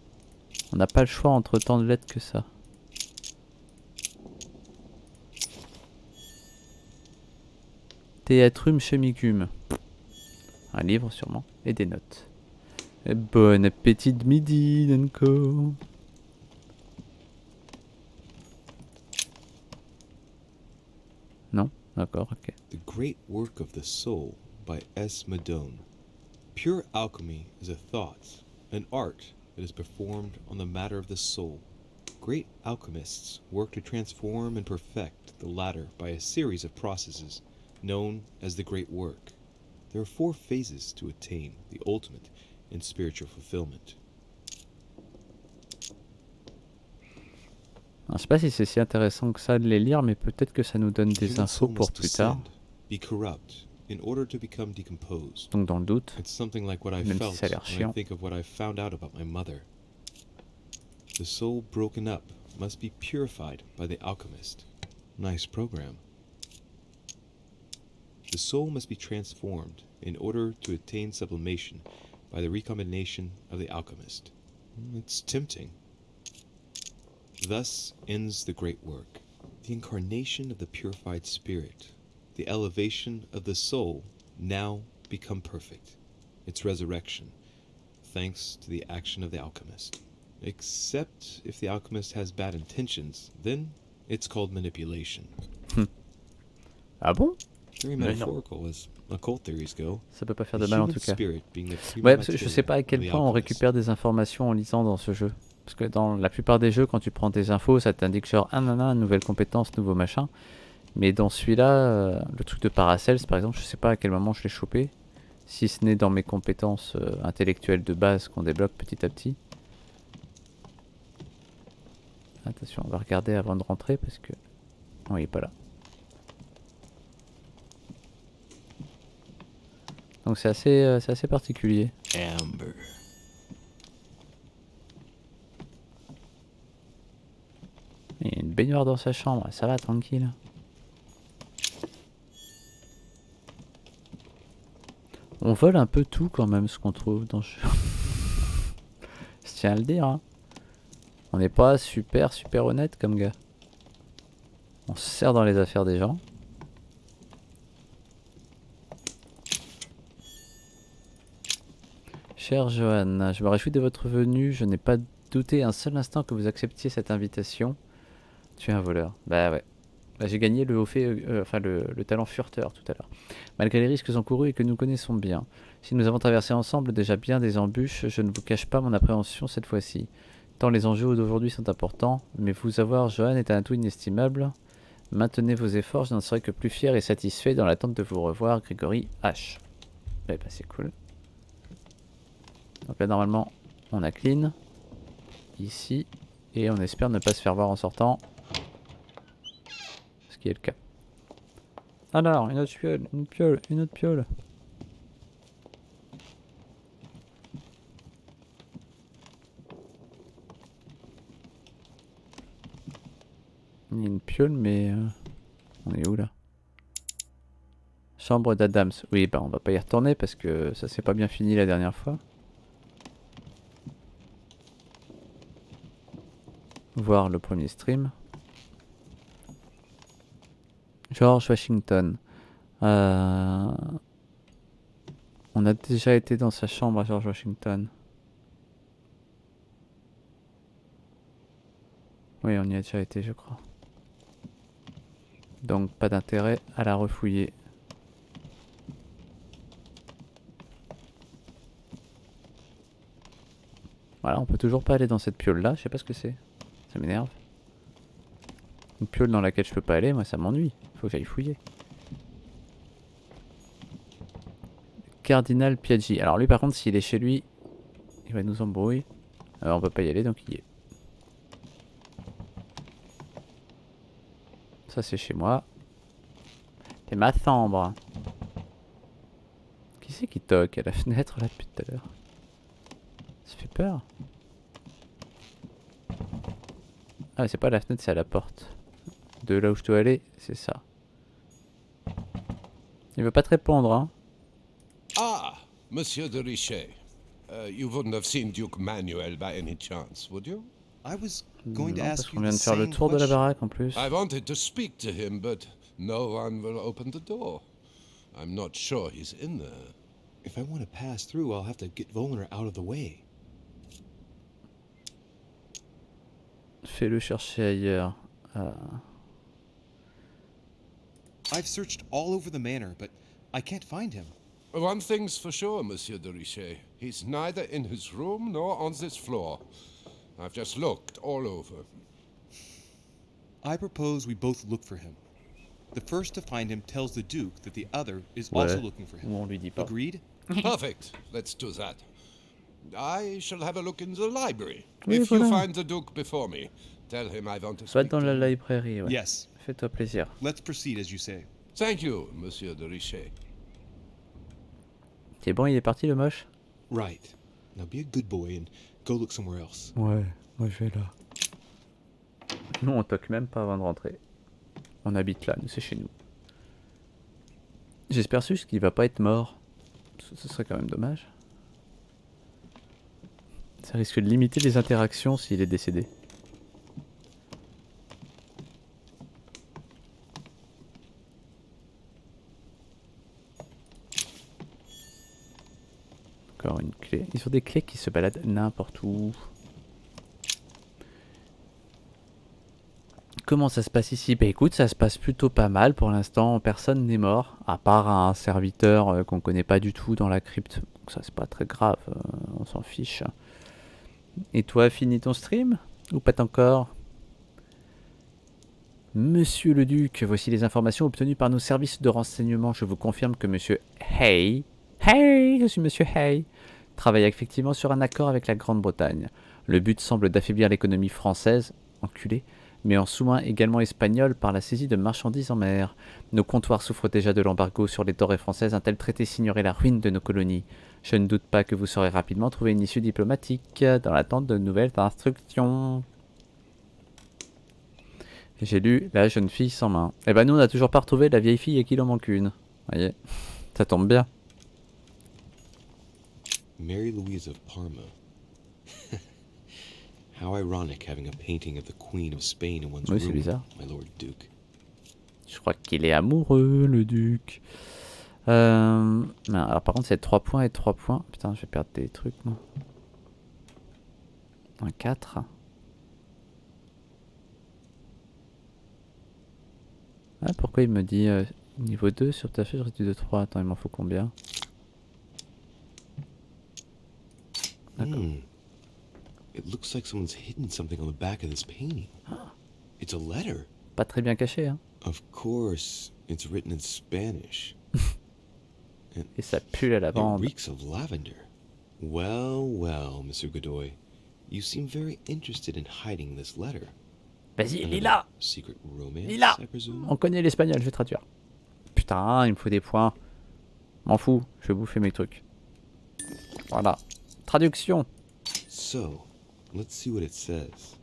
On n'a pas le choix entre tant de lettres que ça. Théâtrum chemicum. Un livre sûrement. Et des notes. Et bon appétit de midi, Danko. Non? D'accord, ok. The Great Work of the Soul by S. Madone. Pure alchemy is a thought, an art that is performed on the matter of the soul. Great alchemists work to transform and perfect the latter by a series of processes known as the Great Work. There are 4 phases to attain the ultimate in spiritual fulfillment. Alors, je sais pas si c'est si intéressant que ça de les lire, mais peut-être que ça nous donne des infos pour plus tard. Be corrupt in order to become decomposed. Donc dans le doute, It's something like what I même felt si ça a l'air when I chiant. think of what I found out about my mother. The soul broken up must be purified by the alchemist. Nice program. The soul must be transformed in order to attain sublimation by the recombination of the alchemist. It's tempting. Thus ends the great work. The incarnation of the purified spirit, the elevation of the soul, now become perfect. Its resurrection, thanks to the action of the alchemist. Except if the alchemist has bad intentions, then it's called manipulation. Ah bon? Very metaphorical as occult theories go. Ça peut pas faire de mal en tout cas. Spirit being the Ouais, parce que je sais pas à quel prima point on alchemist. récupère des informations en lisant dans ce jeu. Parce que dans la plupart des jeux, quand tu prends des infos, ça t'indique genre ah nana, nouvelle compétence, nouveau machin. Mais dans celui-là, le truc de Paracels par exemple, je sais pas à quel moment je l'ai chopé. Si ce n'est dans mes compétences intellectuelles de base qu'on débloque petit à petit. Attention, on va regarder avant de rentrer parce que... Non, il est pas là. Donc c'est assez particulier. Amber. Il y a une baignoire dans sa chambre, ça va tranquille. On vole un peu tout quand même ce qu'on trouve dans ce jeu. Je tiens à le dire. Hein. On n'est pas super honnête comme gars. On se sert dans les affaires des gens. Cher Johan, je me réjouis de votre venue. Je n'ai pas douté un seul instant que vous acceptiez cette invitation. Tu es un voleur. Bah ouais. Bah, j'ai gagné le haut fait, enfin le talent furteur tout à l'heure. Malgré les risques encourus et que nous connaissons bien. Si nous avons traversé ensemble déjà bien des embûches, je ne vous cache pas mon appréhension cette fois-ci. Tant les enjeux d'aujourd'hui sont importants, mais vous avoir, Johan, est un atout inestimable. Maintenez vos efforts, je n'en serai que plus fier et satisfait dans l'attente de vous revoir, Grégory H. Ouais, bah c'est cool. Donc là normalement on a clean. Ici. Et on espère ne pas se faire voir en sortant. Ce qui est le cas. Alors, une autre piole, une piole, une autre piole. Il y a une piole, mais on est où là? Chambre d'Adams. Oui, bah on va pas y retourner parce que ça s'est pas bien fini la dernière fois. Voir le premier stream. George Washington. On a déjà été dans sa chambre à George Washington. Oui, on y a déjà été, je crois. Donc pas d'intérêt à la refouiller. Voilà, on peut toujours pas aller dans cette piole là, je sais pas ce que c'est. Ça m'énerve. Une piole dans laquelle je peux pas aller, moi ça m'ennuie. Faut que j'aille fouiller. Cardinal Piaggi. Alors lui par contre s'il est chez lui, il va nous embrouiller. Alors on peut pas y aller donc il y est. Ça c'est chez moi. C'est ma chambre. Qui c'est qui toque à la fenêtre là depuis tout à l'heure? Ça fait peur. Ah c'est pas à la fenêtre, c'est à la porte. De là où je dois aller, c'est ça. Il veut pas te répondre hein. Ah, Monsieur de Richet. You wouldn't have seen Duke Manuel by any chance, would you? I was going to Non, ask parce you qu'on vient the de faire le same tour de la question. baraque en plus. I wanted to speak to him, but no one will open the door. I'm not sure he's in there. If I want to pass through, I'll have to get Volner out of the way. Fais-le chercher ailleurs. I've searched all over the manor, but I can't find him. One thing's for sure, Monsieur de Richet. He's neither in his room nor on this floor. I've just looked all over. I propose we both look for him. The first to find him tells the Duke that the other is Ouais. also looking for him. Ou on lui dit pas. Agreed? Perfect. Let's do that. I shall have a look in the library. Oui, If voilà. you find the Duke before me, tell him I want to Va speak dans to la him. librairie, ouais. Yes. Fais-toi plaisir. Let's proceed as you say. Thank you, Monsieur de Richet. C'est bon, il est parti le moche? Right. Now be a good boy and go look somewhere else. Ouais, moi je vais là. Nous on toque même pas avant de rentrer. On habite là, nous c'est chez nous. J'espère juste qu'il va pas être mort. Ce serait quand même dommage. Ça risque de limiter les interactions s'il est décédé. Encore une clé. Ils ont des clés qui se baladent n'importe où. Comment ça se passe ici? Bah écoute, ça se passe plutôt pas mal pour l'instant, personne n'est mort, à part un serviteur qu'on connaît pas du tout dans la crypte. Donc ça c'est pas très grave, on s'en fiche. Et toi, fini ton stream? Ou pas encore? Monsieur le Duc, voici les informations obtenues par nos services de renseignement. Je vous confirme que Monsieur Hay, je suis Monsieur Hay, travaille effectivement sur un accord avec la Grande-Bretagne. Le but semble d'affaiblir l'économie française, enculé, mais en sous-main également espagnol par la saisie de marchandises en mer. Nos comptoirs souffrent déjà de l'embargo sur les denrées françaises. Un tel traité signerait la ruine de nos colonies. Je ne doute pas que vous saurez rapidement trouver une issue diplomatique dans l'attente de nouvelles instructions. J'ai lu La jeune fille sans main. Eh ben nous on n'a toujours pas retrouvé la vieille fille et qu'il en manque une. Voyez, ça tombe bien. Mary Louise of Parma. How ironic having a painting of the Queen of Spain in one's Oui, c'est room, bizarre. my Lord Duke. Je crois qu'il est amoureux, le duc. Non, alors par contre, c'est 3 points et 3 points. Putain, je vais perdre des trucs, moi. Un 4. Ah, pourquoi il me dit niveau 2 sur ta fiche, reste du 2-3. Attends, il m'en faut combien? D'accord. It looks like someone's hidden something on the back of this painting. It's a letter. Pas très bien caché, hein. Of course, it's written in Spanish. Et ça pue la It lavande. reeks of lavender. Well, well, Mr. Godoy. You seem very interested in hiding this letter. Vas-y, Another lis-la. secret romance, Lis-la. I presume? On connaît l'espagnol, je vais traduire. Putain, il me faut des points. M'en fous, je vais bouffer mes trucs. Voilà. Traduction. So, let's see what it says.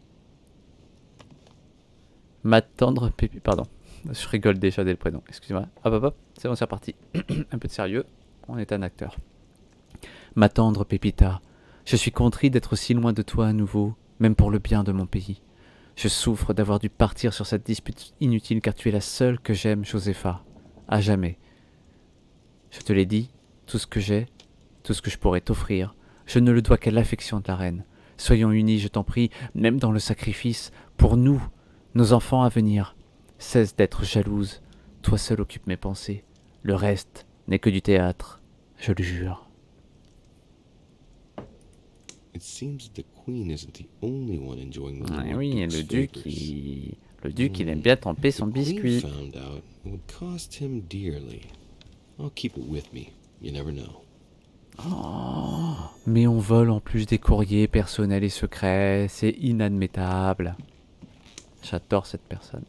Ma tendre pépite. Pardon. Je rigole déjà dès le prénom. Excusez-moi. Hop hop hop. C'est bon, c'est reparti. Un peu de sérieux. On est un acteur. Ma tendre Pépita, je suis contrit d'être si loin de toi à nouveau, même pour le bien de mon pays. Je souffre d'avoir dû partir sur cette dispute inutile car tu es la seule que j'aime, Josépha. À jamais. Je te l'ai dit, tout ce que j'ai, tout ce que je pourrais t'offrir, je ne le dois qu'à l'affection de la reine. Soyons unis, je t'en prie, même dans le sacrifice, pour nous, nos enfants à venir. Cesse d'être jalouse, toi seul occupe mes pensées. Le reste n'est que du théâtre, je le jure. It seems the queen isn't the only one enjoying the Ah little oui, duke's le duc, il aime bien tremper son If the queen biscuit. found out, it would cost him dearly. I'll keep it with me. You never know. Oh, mais on vole en plus des courriers personnels et secrets, c'est inadmettable. J'adore cette personne.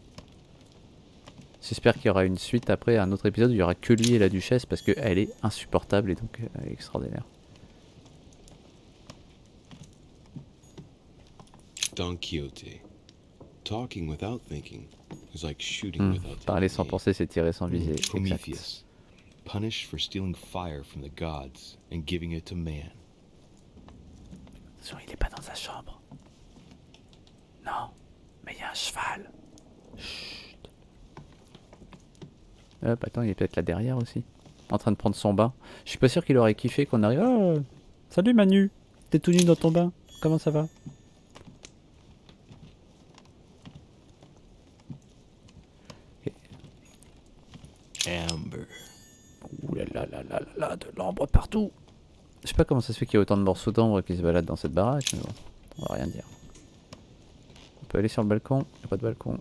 J'espère qu'il y aura une suite après, un autre épisode où il y aura que lui et la duchesse parce qu'elle est insupportable et donc extraordinaire. Don Quixote. Talking without thinking is like shooting without Parler taking sans aim. penser, c'est tirer sans viser. Exact. Prometheus, punished for stealing fire from the gods and giving it to man. Attention, il est pas dans sa chambre. Non, mais il y a un cheval. Chut. Hop, attends, il est peut-être là derrière aussi. En train de prendre son bain. Je suis pas sûr qu'il aurait kiffé qu'on arrive. Oh, salut Manu, t'es tout nu dans ton bain. Comment ça va? Amber. Ouh là là là là là, de l'ambre partout. Je sais pas comment ça se fait qu'il y a autant de morceaux d'ambre qui se baladent dans cette baraque, mais bon, on va rien dire. On peut aller sur le balcon, il n'y a pas de balcon.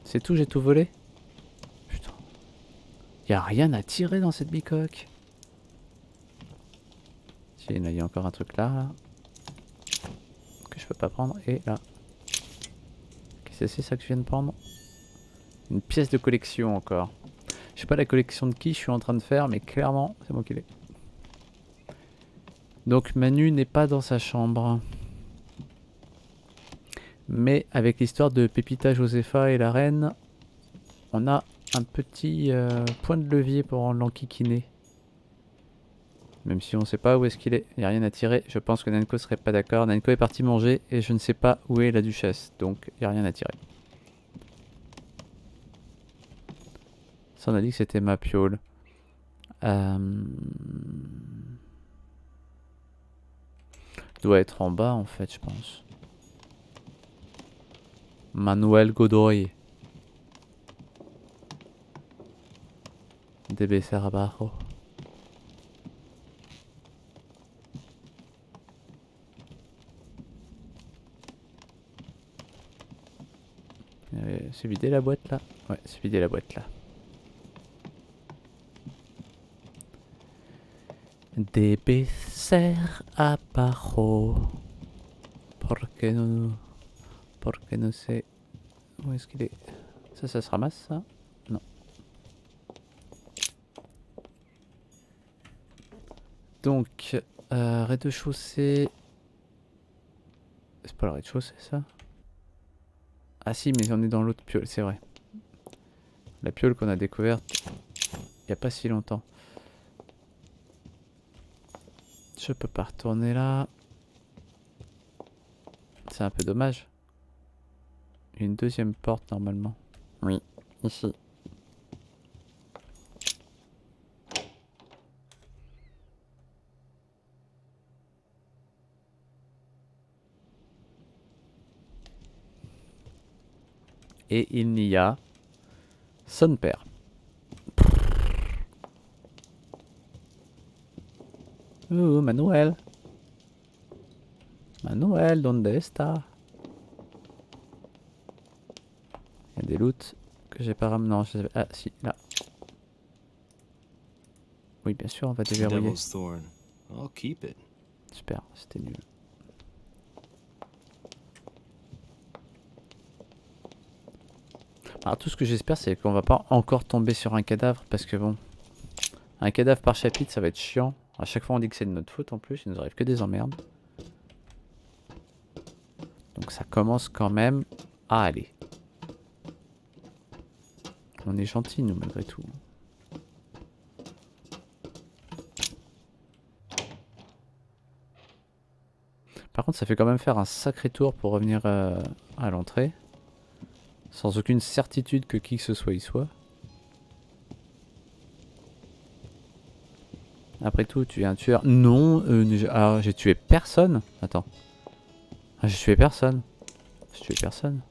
C'est tout, j'ai tout volé? Putain. Il n'y a rien à tirer dans cette bicoque. Si, il y a encore un truc là, que je peux pas prendre, et là. Qu'est-ce que c'est ça que je viens de prendre? Une pièce de collection encore. Je sais pas la collection de qui je suis en train de faire, mais clairement, c'est moi qui l'ai. Donc Manu n'est pas dans sa chambre. Mais avec l'histoire de Pépita, Josépha et la reine, on a un petit point de levier pour l'enquiquiner. Même si on sait pas où est-ce qu'il est. Il n'y a rien à tirer. Je pense que Nanko serait pas d'accord. Nanko est parti manger et je ne sais pas où est la duchesse. Donc il n'y a rien à tirer. Ça, on a dit que c'était ma piole. Doit être en bas en fait, je pense. Manuel Godoy. Debe ser abajo. C'est vidé la boîte là? Ouais, c'est vidé la boîte là. Debe ser abajo. Porque no sé. Où est-ce qu'il est? Ça se ramasse ça? Non. Donc, rez-de-chaussée. C'est pas le rez-de-chaussée ça? Ah si, mais on est dans l'autre piole, c'est vrai. La piole qu'on a découverte il n'y a pas si longtemps. Je peux pas retourner là. C'est un peu dommage. Une deuxième porte normalement. Oui, ici. Et il n'y a son père. Manuel. Manuel, ¿dónde está? Il y a des loots que j'ai pas ramené. Non, ah si, là. Oui, bien sûr, on va déverrouiller. Devil's thorn. I'll keep it. Super, c'était nul. Alors tout ce que j'espère c'est qu'on va pas encore tomber sur un cadavre parce que bon, un cadavre par chapitre ça va être chiant. À chaque fois on dit que c'est de notre faute en plus, il nous arrive que des emmerdes. Donc ça commence quand même à aller. On est gentil nous malgré tout. Par contre ça fait quand même faire un sacré tour pour revenir à l'entrée. Sans aucune certitude que qui que ce soit y soit. Après tout, tu es un tueur. Non, alors j'ai tué personne. Attends. Ah, j'ai tué personne. J'ai tué personne.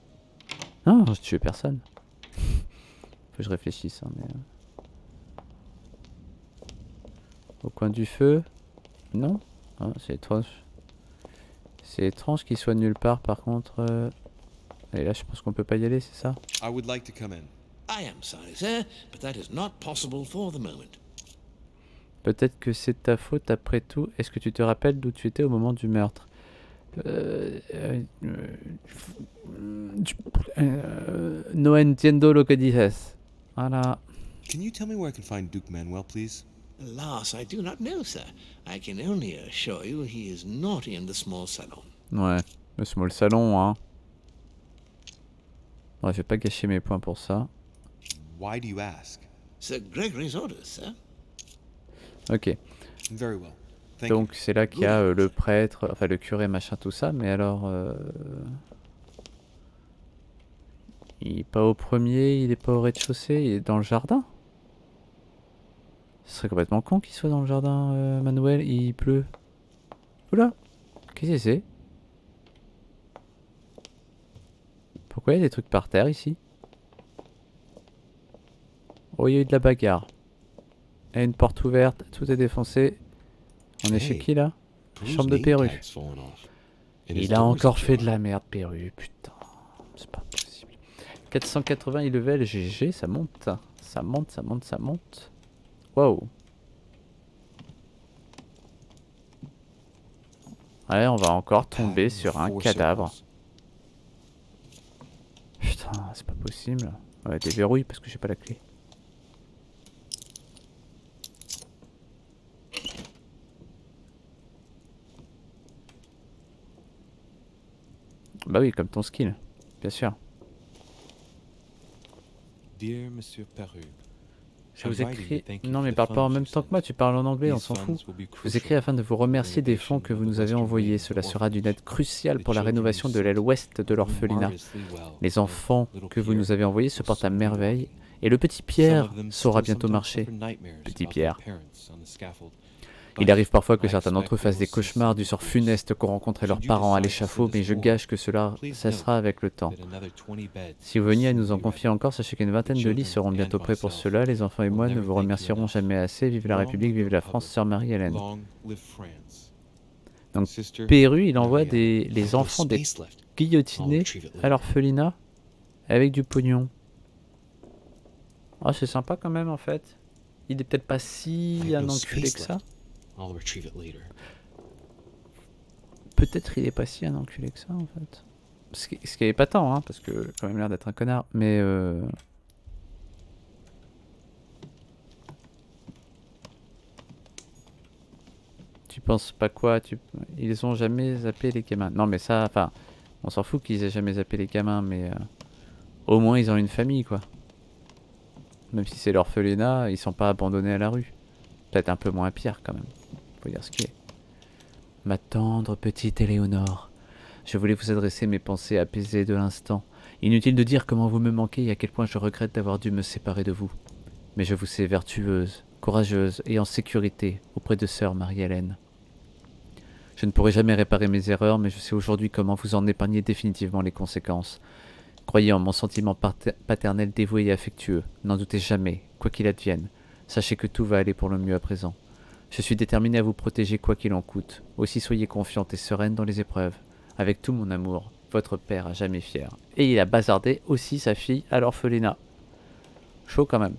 Non, j'ai tué personne. Faut que je réfléchisse. Hein, mais... Au coin du feu. Non. Ah, c'est étrange. C'est étrange qu'il soit nulle part par contre. Et là, je pense qu'on peut pas y aller, c'est ça? I would like to come in. I am sorry, sir, but that is not possible for the moment. Peut-être que c'est ta faute après tout. Est-ce que tu te rappelles d'où tu étais au moment du meurtre? No entiendo lo que dices. Voilà. Can you tell me where I can find Duke Manuel, please? Alas, I do not know, sir. I can only assure you he is not in the small salon. Ouais, le small salon, hein. Ouais, je vais pas gâcher mes points pour ça. Why do you ask? Sir Gregory's orders, sir. Ok. Very well. Donc c'est là qu'il y a le prêtre, enfin le curé, machin, tout ça. Mais alors... Il est pas au premier, il est pas au rez-de-chaussée, il est dans le jardin. Ce serait complètement con qu'il soit dans le jardin, Manuel, il pleut. Oula, qu'est-ce que c'est? Pourquoi il y a des trucs par terre ici? Oh, il y a eu de la bagarre. Et une porte ouverte, tout est défoncé. On est chez qui là? Chambre de Perru. Il a encore fait de la merde, Perru, putain. C'est pas possible. 480 level GG, ça monte. Ça monte, ça monte, ça monte. Waouh. Ouais, on va encore tomber sur un cadavre. Putain, c'est pas possible. Ouais, déverrouille parce que j'ai pas la clé. Bah oui, comme ton skill, bien sûr. Dear Monsieur Perru, Je vous écris... Non mais parle pas en même temps que moi, tu parles en anglais, on s'en fout. Je vous écris afin de vous remercier des fonds que vous nous avez envoyés. Cela sera d'une aide cruciale pour la rénovation de l'aile ouest de l'orphelinat. Les enfants que vous nous avez envoyés se portent à merveille. Et le petit Pierre saura bientôt marcher. Petit Pierre. Il arrive parfois que certains d'entre eux fassent des cauchemars du sort funeste qu'ont rencontré leurs parents à l'échafaud, mais je gage que cela cessera avec le temps. Si vous veniez à nous en confier encore, sachez qu'une vingtaine de lits seront bientôt prêts pour cela. Les enfants et moi ne vous remercierons jamais assez. Vive la République, vive la France, sœur Marie-Hélène. Donc Perru, il envoie les enfants des guillotinés à l'orphelinat avec du pognon. Ah, c'est sympa quand même en fait. Il est peut-être pas si un enculé que ça. Peut-être il est pas si un enculé que ça en fait. Ce qui est pas tant, hein, parce que j'ai quand même l'air d'être un connard, mais tu penses pas quoi? Ils ont jamais zappé les gamins. Non mais ça, enfin, on s'en fout qu'ils aient jamais zappé les gamins, mais au moins ils ont une famille quoi. Même si c'est l'orphelinat, ils sont pas abandonnés à la rue. Peut-être un peu moins pire quand même. Faut dire ce qui est. Ma tendre petite Éléonore, je voulais vous adresser mes pensées apaisées de l'instant. Inutile de dire comment vous me manquez et à quel point je regrette d'avoir dû me séparer de vous. Mais je vous sais vertueuse, courageuse et en sécurité auprès de sœur Marie-Hélène. Je ne pourrai jamais réparer mes erreurs, mais je sais aujourd'hui comment vous en épargner définitivement les conséquences. Croyez en mon sentiment paternel dévoué et affectueux. N'en doutez jamais, quoi qu'il advienne. Sachez que tout va aller pour le mieux à présent. Je suis déterminé à vous protéger quoi qu'il en coûte. Aussi soyez confiante et sereine dans les épreuves. Avec tout mon amour, votre père à jamais fier. Et il a bazardé aussi sa fille à l'orphelinat. Chaud quand même.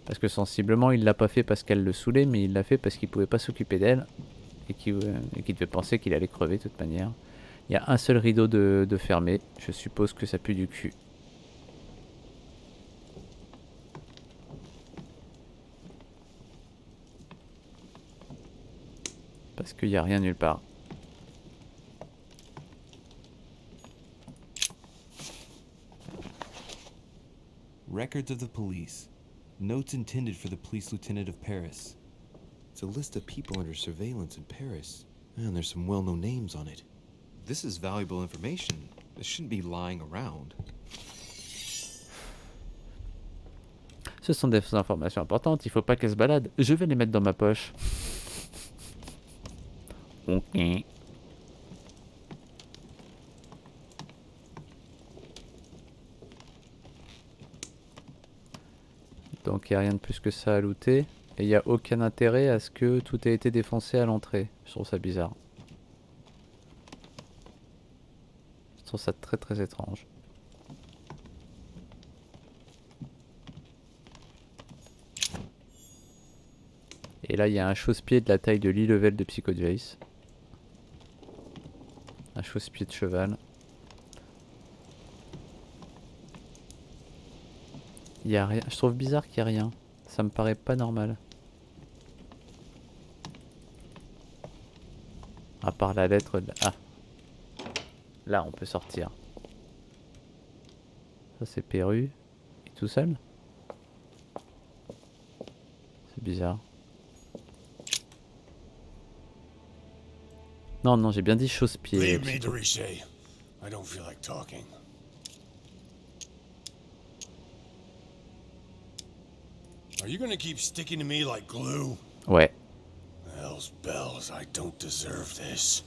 Parce que sensiblement, il l'a pas fait parce qu'elle le saoulait, mais il l'a fait parce qu'il pouvait pas s'occuper d'elle. Et qu'il devait penser qu'il allait crever de toute manière. Il y a un seul rideau de fermé. Je suppose que ça pue du cul. Parce qu'il n'y a rien nulle part. Records of the police. Notes intended for the police lieutenant of Paris. It's a list of people under surveillance in Paris. And there's some well-known names on it. This is valuable information. This shouldn't be lying around. Ce sont des informations importantes, il faut pas qu'elles se baladent. Je vais les mettre dans ma poche. Ok. Donc il n'y a rien de plus que ça à looter. Et il n'y a aucun intérêt à ce que tout ait été défoncé à l'entrée. Je trouve ça bizarre. Je trouve ça très très étrange. Et là il y a un chausse-pied de la taille de l'e-level de Psycho-Jace. Un chausse-pied de cheval. Il y a rien. Je trouve bizarre qu'il n'y ait rien. Ça me paraît pas normal. À part la lettre de... Ah. Là on peut sortir. Ça c'est Perru. Il est tout seul. C'est bizarre. Non, non, j'ai bien dit chausse-pied. Leave me, Dorishay. I don't feel like talking. Are you gonna keep sticking to me like glue? Ouais. Hell's bells, I don't deserve this.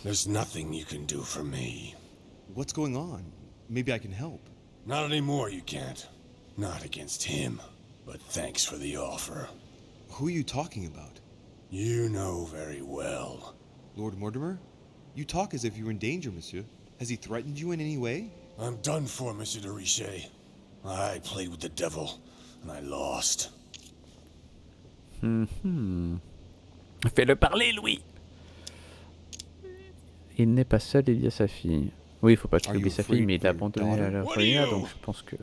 There's nothing you can do for me. What's going on? Maybe I can help. Not anymore, you can't. Not against him. But thanks for the offer. Who are you talking about? You know very well. Lord Mortimer? You talk as if you were in danger, monsieur. Has he threatened you in any way? I'm done for, Monsieur de Richet. I played with the devil, and I lost. Fais-le parler, Louis. Il n'est pas seul, il y a sa fille. Oui, il faut pas qu'il oublie sa fille, mais il a abandonné la folie, donc je pense que...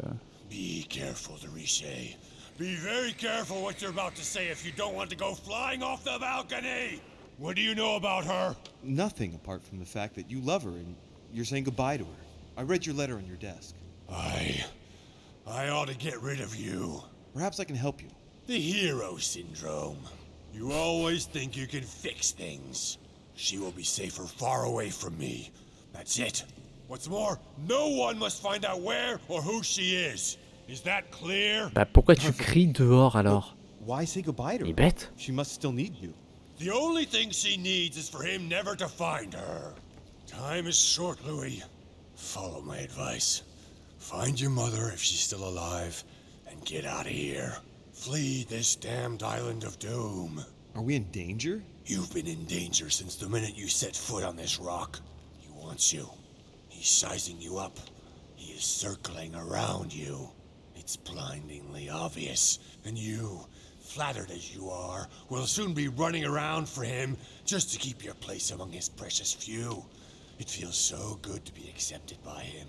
Be careful, de Richet. Be very careful what you're about to say if you don't want to go flying off the balcony! What do you know about her? Nothing apart from the fact that you love her and you're saying goodbye to her. I read your letter on your desk. I ought to get rid of you. Perhaps I can help you. The hero syndrome. You always think you can fix things. She will be safer far away from me. That's it. What's more, no one must find out where or who she is. Is that clear? Bah pourquoi tu cries dehors alors? Why say goodbye to her? Il est bête. She must still need you. The only thing she needs is for him never to find her. Time is short, Louis. Follow my advice. Find your mother if she's still alive, and get out of here. Flee this damned island of doom. Are we in danger? You've been in danger since the minute you set foot on this rock. He wants you. He's sizing you up. He is circling around you. It's blindingly obvious, and you, flattered as you are, will soon be running around for him just to keep your place among his precious few. It feels so good to be accepted by him.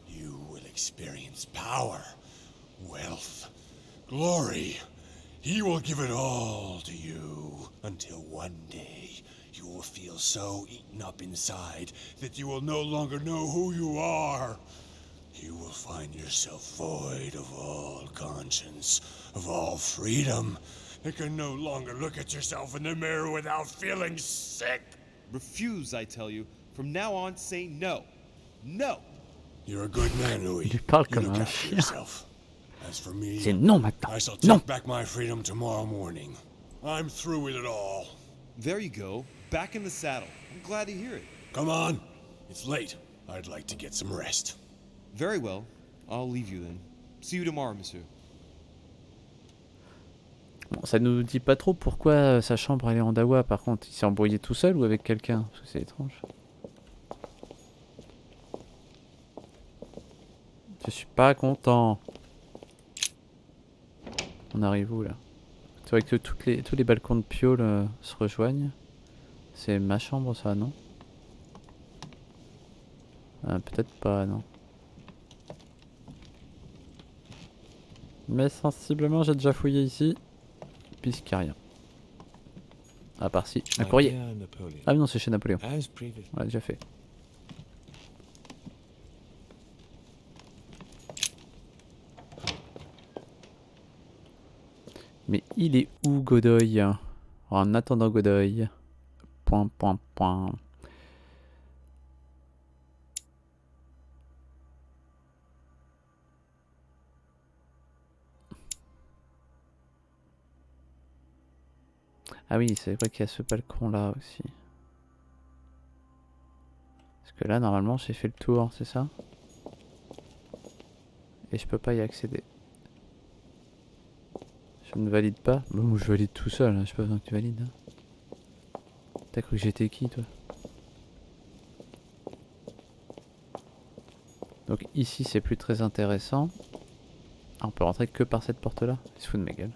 You will experience power, wealth, glory. He will give it all to you until one day you will feel so eaten up inside that you will no longer know who you are. You will find yourself void of all conscience, of all freedom, and can no longer look at yourself in the mirror without feeling sick. Refuse, I tell you. From now on, say no. No! You're a good man, Louis. Il parle You comme look un after chien. yourself. As for me, C'est non maintenant. I shall Non. take back my freedom tomorrow morning. I'm through with it all. There you go. Back in the saddle. I'm glad to hear it. Come on. It's late. I'd like to get some rest. Very well. I'll leave you then. See you tomorrow, monsieur. Bon, ça nous dit pas trop pourquoi sa chambre elle est en dawa par contre. Il s'est embrouillé tout seul ou avec quelqu'un? Parce que c'est étrange. Je suis pas content. On arrive où là? Tu vois que tous les balcons de piole se rejoignent. C'est ma chambre ça, non? Peut-être pas, non. Mais sensiblement j'ai déjà fouillé ici. Puisqu'il n'y a rien. À part si, un courrier. Ah non, c'est chez Napoléon. On l'a déjà fait. Mais il est où Godoy? En attendant Godoy. Point. Ah oui, c'est vrai qu'il y a ce balcon là aussi. Parce que là, normalement, j'ai fait le tour, c'est ça? Et je peux pas y accéder. Je ne valide pas? Bon, je valide tout seul, hein. J'ai pas besoin que tu valides. Hein. T'as cru que j'étais qui, toi? Donc ici, c'est plus très intéressant. Ah, on peut rentrer que par cette porte-là? Il se fout de ma gueule.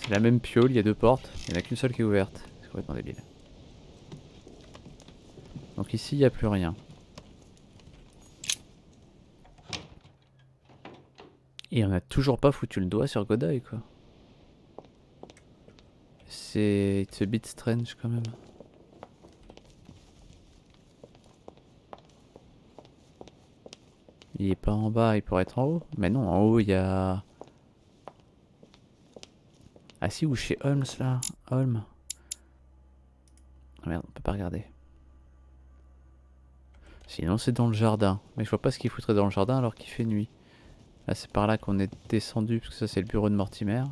C'est la même piole, il y a deux portes. Il n'y en a qu'une seule qui est ouverte. C'est complètement débile. Donc ici, il n'y a plus rien. Et on a toujours pas foutu le doigt sur Godoy, quoi. C'est... It's a bit strange, quand même. Il est pas en bas, il pourrait être en haut. Mais non, en haut, il y a... Ah si, ou chez Holmes, là. Holmes. Ah merde, on peut pas regarder. Sinon, c'est dans le jardin. Mais je vois pas ce qu'il foutrait dans le jardin alors qu'il fait nuit. Là, c'est par là qu'on est descendu, parce que ça, c'est le bureau de Mortimer.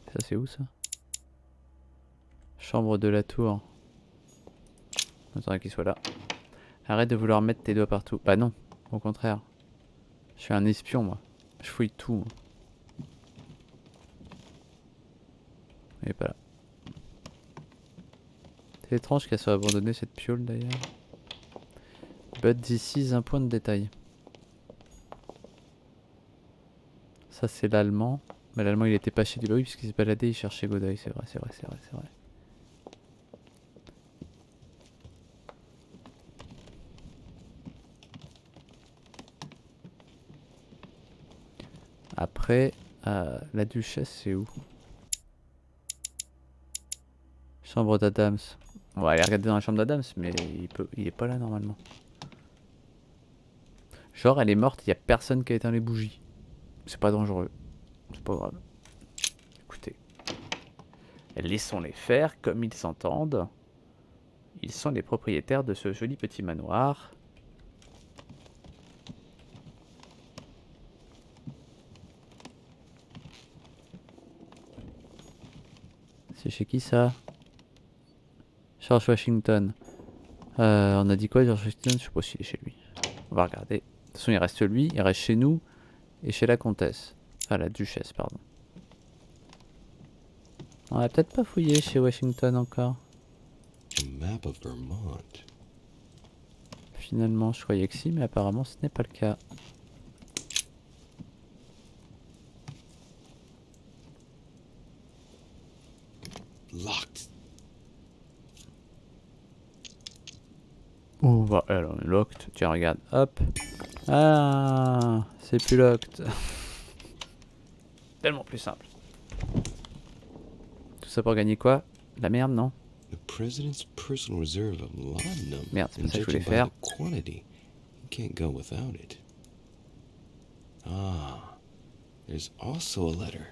Ça, c'est où, ça? Chambre de la tour. J'attendais qu'il soit là. Arrête de vouloir mettre tes doigts partout. Bah non, au contraire. Je suis un espion, moi. Je fouille tout. Il est pas là. C'est étrange qu'elle soit abandonnée, cette piole, d'ailleurs. But this is un point de détail. Ça, c'est l'allemand. Mais l'allemand, il était pas chez lui. Bah oui, puisqu'il se baladait, il cherchait Godoy. C'est vrai. Après, la duchesse, c'est où? Chambre d'Adams. On va aller regarder dans la chambre d'Adams, mais il est pas là normalement. Genre, elle est morte, il y a personne qui a éteint les bougies. C'est pas dangereux. C'est pas grave. Écoutez. Laissons-les faire comme ils s'entendent. Ils sont les propriétaires de ce joli petit manoir. C'est chez qui ça? George Washington. On a dit quoi, George Washington? Je sais pas s'il est chez lui. On va regarder. De toute façon, il reste lui, il reste chez nous et chez la comtesse. Enfin, la duchesse, pardon. On va peut-être pas fouiller chez Washington encore. A map of Vermont. Finalement, je croyais que si, mais apparemment, ce n'est pas le cas. Locked. Oh, bah, alors, locked. Tiens, regarde, hop. Ah, c'est plus locked. Tellement plus simple. Tout ça pour gagner quoi? La merde, non? The president's personal reserve of laudanum. Merde, c'est And ça que je voulais judging by faire. the quantity, you can't go without it. Ah, there's also a letter.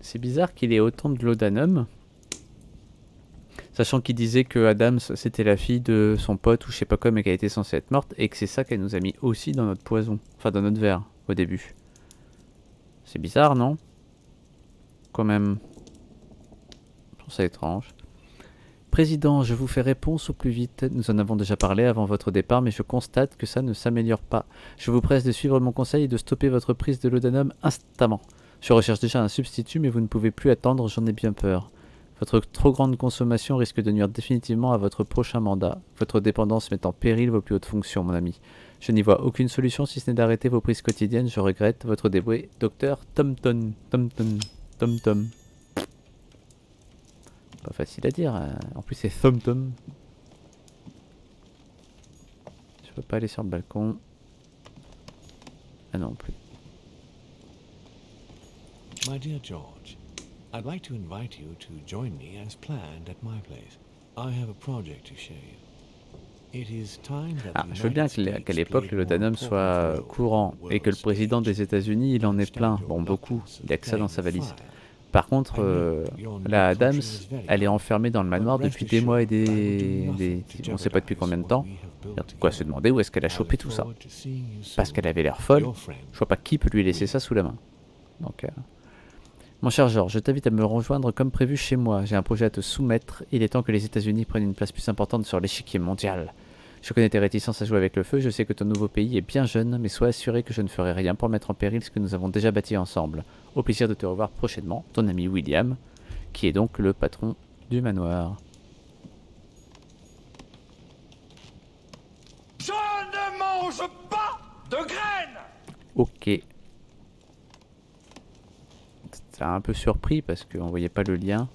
C'est bizarre qu'il ait autant de laudanum. Sachant qu'il disait que Adams c'était la fille de son pote ou je sais pas quoi mais qu'elle était censée être morte et que c'est ça qu'elle nous a mis aussi dans notre poison. Enfin dans notre verre au début. C'est bizarre non? Quand même. Je trouve ça étrange. Président, je vous fais réponse au plus vite. Nous en avons déjà parlé avant votre départ mais je constate que ça ne s'améliore pas. Je vous presse de suivre mon conseil et de stopper votre prise de laudanum instamment. Je recherche déjà un substitut mais vous ne pouvez plus attendre, j'en ai bien peur. Votre trop grande consommation risque de nuire définitivement à votre prochain mandat. Votre dépendance met en péril vos plus hautes fonctions, mon ami. Je n'y vois aucune solution si ce n'est d'arrêter vos prises quotidiennes. Je regrette. Votre dévoué, docteur Tomton. Tomton. Tom. Pas facile à dire. En plus, c'est Tom. Je peux pas aller sur le balcon. Ah non plus. My dear George, I'd like to invite you to join me as planned at my place. I have a project to show you. It is time that Ah, je veux bien qu'à l'époque le laudanum soit courant et que le président des États-Unis il en ait plein, bon beaucoup, il a que ça dans sa valise. Par contre, la Adams, elle est enfermée dans le manoir depuis des mois et on ne sait pas depuis combien de temps. Quoi se demander où est-ce qu'elle a chopé tout ça. Parce qu'elle avait l'air folle, je vois pas qui peut lui laisser ça sous la main. Donc, mon cher George, je t'invite à me rejoindre comme prévu chez moi. J'ai un projet à te soumettre. Il est temps que les États-Unis prennent une place plus importante sur l'échiquier mondial. Je connais tes réticences à jouer avec le feu, je sais que ton nouveau pays est bien jeune, mais sois assuré que je ne ferai rien pour mettre en péril ce que nous avons déjà bâti ensemble. Au plaisir de te revoir prochainement, ton ami William, qui est donc le patron du manoir. Je ne mange pas de graines! Ok. Ça a un peu surpris parce qu'on voyait pas le lien.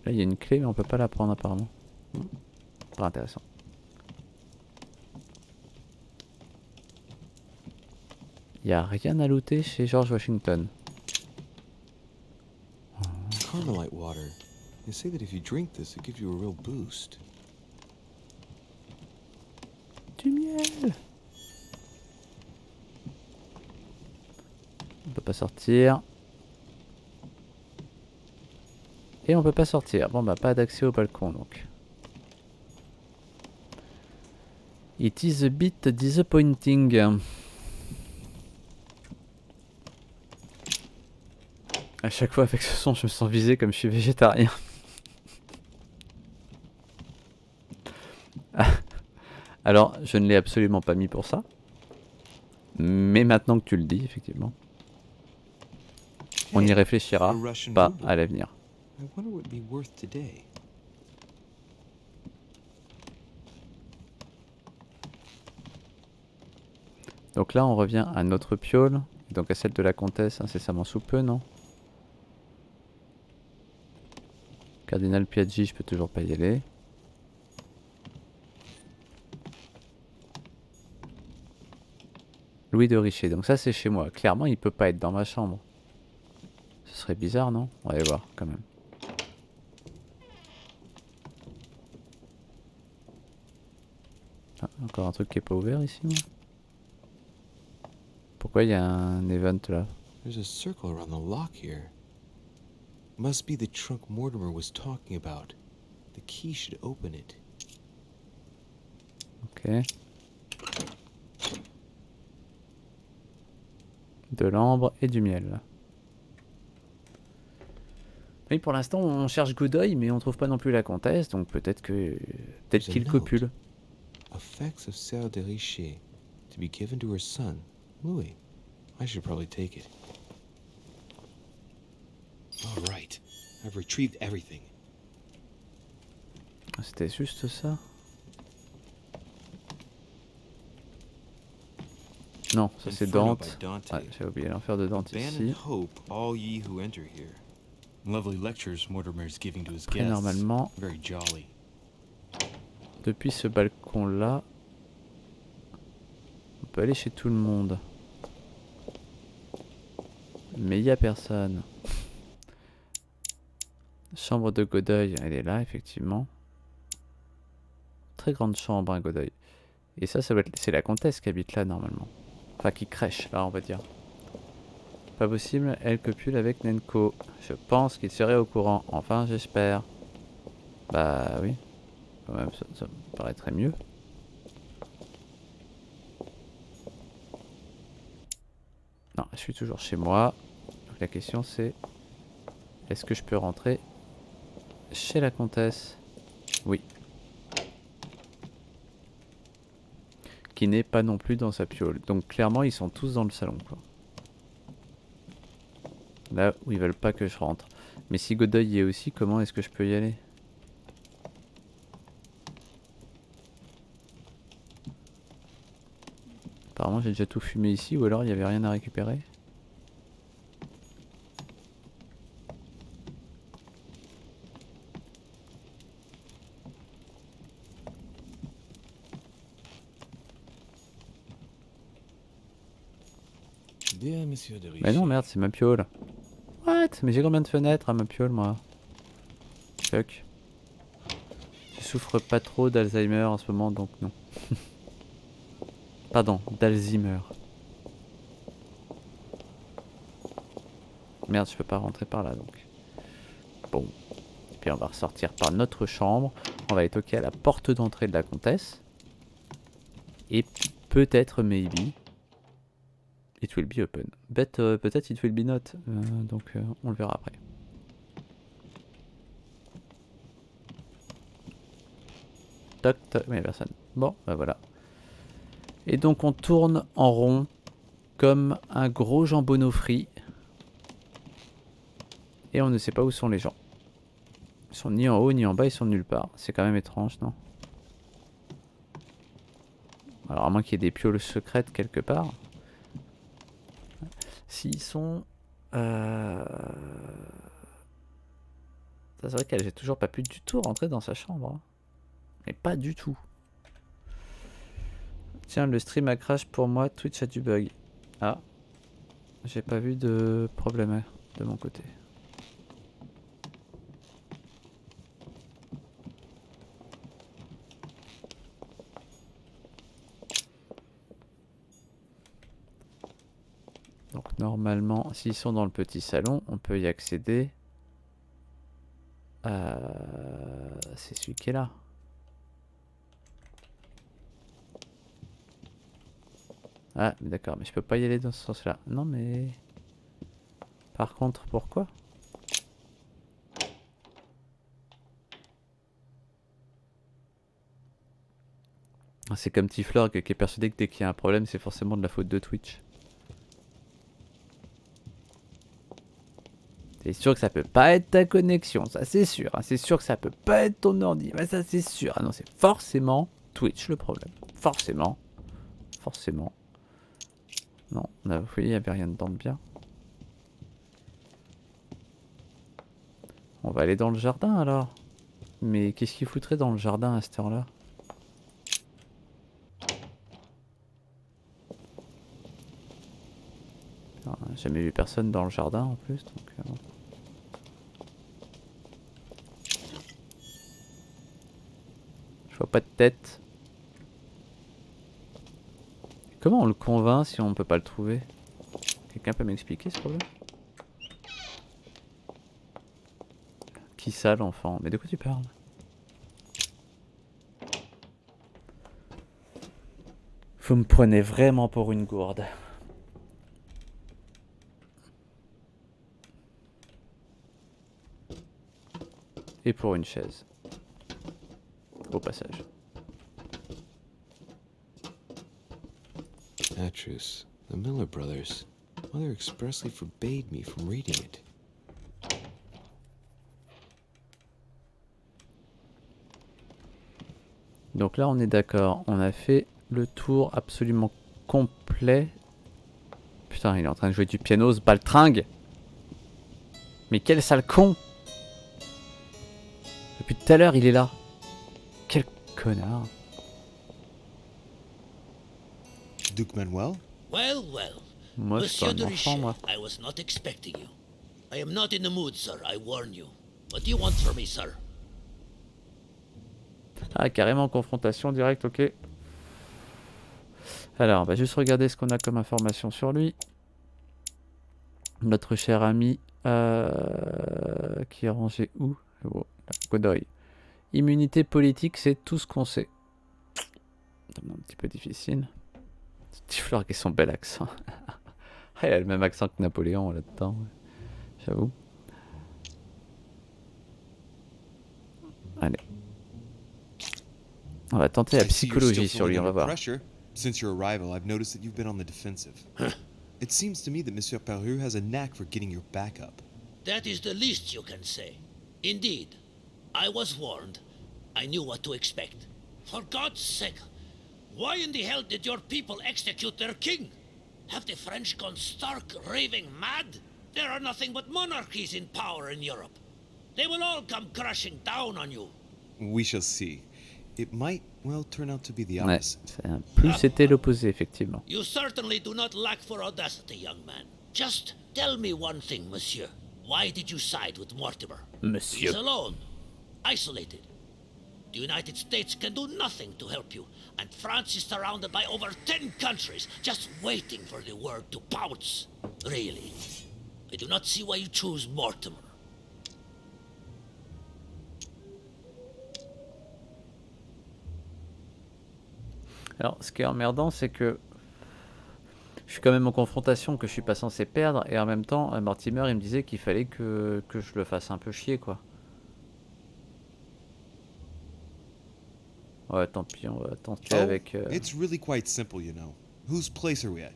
Là il y a une clé mais on peut pas la prendre apparemment. Pas intéressant. Il n'y a rien à looter chez George Washington. Carmelite water. They say that if you drink this, it gives you a real boost. Du miel. On peut pas sortir. Et on peut pas sortir. Bon bah pas d'accès au balcon donc. It is a bit disappointing. À chaque fois avec ce son, je me sens visé comme je suis végétarien. Alors, je ne l'ai absolument pas mis pour ça. Mais maintenant que tu le dis, effectivement, on y réfléchira pas à l'avenir. Donc là, on revient à notre piole. Donc à celle de la comtesse, incessamment sous peu, non? Cardinal Piaggi, je peux toujours pas y aller. Louis de Richer, donc ça c'est chez moi. Clairement, il peut pas être dans ma chambre. Ce serait bizarre, non? On va aller voir quand même. Ah, encore un truc qui est pas ouvert ici, moi. Pourquoi il y a un event là? There's a circle around the lock here. Must be the trunk Mortimer was talking about. The key should open it. Ok. De l'ambre et du miel. Oui, pour l'instant, on cherche Godoy, mais on trouve pas non plus la comtesse, donc peut-être qu'il copule. Effects of Sœur de Richer to be given to her son, Louis. I should probably take it. All right, I've retrieved everything. C'était juste ça? Non, ça c'est Dante. Ouais, j'ai oublié l'enfer de Dante ici. Et normalement, depuis ce balcon là, on peut aller chez tout le monde. Mais il n'y a personne. Chambre de Godoy, elle est là effectivement. Très grande chambre, hein, Godoy. Et ça doit être... c'est la comtesse qui habite là normalement. Enfin qui crèche là on va dire. Pas possible, elle copule avec Nenko. Je pense qu'il serait au courant. Enfin j'espère. Bah oui. Quand même ça me paraîtrait mieux. Non, je suis toujours chez moi. Donc la question c'est... Est-ce que je peux rentrer chez la comtesse? Oui. Qui n'est pas non plus dans sa piole. Donc clairement ils sont tous dans le salon quoi. Là où ils veulent pas que je rentre. Mais si Godoy y est aussi, comment est-ce que je peux y aller? Apparemment j'ai déjà tout fumé ici, ou alors il n'y avait rien à récupérer. Bien, monsieur de Richet. Mais non, merde, c'est ma piole. What? Mais j'ai combien de fenêtres à ma piole, moi? Fuck. Je souffre pas trop d'Alzheimer en ce moment, donc non. Pardon, d'Alzheimer. Merde, je peux pas rentrer par là, donc. Bon. Et puis on va ressortir par notre chambre. On va aller toquer à la porte d'entrée de la comtesse. Et peut-être, maybe, it will be open. Peut-être it will be not. Donc on le verra après. Toc toc, mais personne. Bon, bah voilà. Et donc on tourne en rond comme un gros jambonneau frit. Et on ne sait pas où sont les gens. Ils sont ni en haut ni en bas, ils sont nulle part. C'est quand même étrange, non? Alors à moins qu'il y ait des pioles secrètes quelque part. S'ils sont... C'est vrai qu'elle j'ai toujours pas pu du tout rentrer dans sa chambre. Hein. Mais pas du tout. Tiens, le stream a crash pour moi, Twitch a du bug. Ah. J'ai pas vu de problème de mon côté. Donc normalement, s'ils sont dans le petit salon, on peut y accéder. C'est celui qui est là. Ah, d'accord, mais je peux pas y aller dans ce sens-là. Non, mais... Par contre, pourquoi? C'est comme Tiflorg qui est persuadé que dès qu'il y a un problème, c'est forcément de la faute de Twitch. C'est sûr que ça peut pas être ta connexion, ça c'est sûr. Hein. C'est sûr que ça peut pas être ton ordi, mais ça c'est sûr. Ah non, c'est forcément Twitch le problème. Forcément. Forcément. Non, vous voyez, il n'y avait rien dedans de bien. On va aller dans le jardin alors. Mais qu'est-ce qu'il foutrait dans le jardin à cette heure-là? Jamais vu personne dans le jardin en plus, donc... Je vois pas de tête. Comment on le convainc si on peut pas le trouver? Quelqu'un peut m'expliquer ce problème? Qui ça l'enfant? Mais de quoi tu parles? Vous me prenez vraiment pour une gourde. Et pour une chaise. Au passage. Atrus, the Miller brothers. Mother expressly forbade me from reading it. Donc là on est d'accord, on a fait le tour absolument complet. Putain, il est en train de jouer du piano, ce baltringue. Mais quel sale con! Depuis tout à l'heure il est là. Quel connard. Duke Manuel? Well, well. Moi, je suis Monsieur pas de un enfant, Richet, moi. I was not expecting you. I am not in the mood, sir, I warn you. What do you want from me, sir? Ah, carrément confrontation directe, ok. Alors, on va juste regarder ce qu'on a comme information sur lui. Notre cher ami, qui est rangé où? Oh, Godoy. Immunité politique, c'est tout ce qu'on sait. C'est un petit peu difficile. Petit Fleur qui a son bel accent. Ah, il a le même accent que Napoléon là-dedans, j'avoue. Allez. On va tenter la psychologie sur lui, on va voir. Since your arrival, I've noticed that you've been on the defensive. It seems to me that Monsieur Peru has a knack for getting your back up. That is the least you can say. Indeed, I was warned. I knew what to expect. For God's sake, why in the hell did your people execute their king? Have the French gone stark raving mad? There are nothing but monarchies in power in Europe. They will all come crashing down on you. We shall see. It might, well, turn out to be the Ouais, opposite. plus c'était l'opposé, effectivement. You certainly do not lack for audacity, young man. Just tell me one thing, monsieur. Why did you side with Mortimer? Monsieur. He's alone, isolated. The United States can do nothing to help you, and France is surrounded by over 10 countries just waiting for the word to pounce. Really, I do not see why you choose Mortimer. Alors, ce qui est emmerdant, c'est que je suis quand même en confrontation que je suis pas censé perdre, et en même temps, Mortimer, il me disait qu'il fallait que je le fasse un peu chier, quoi. Ouais, tant pis, on va tenter avec... It's really quite simple, you know. Whose place are we at?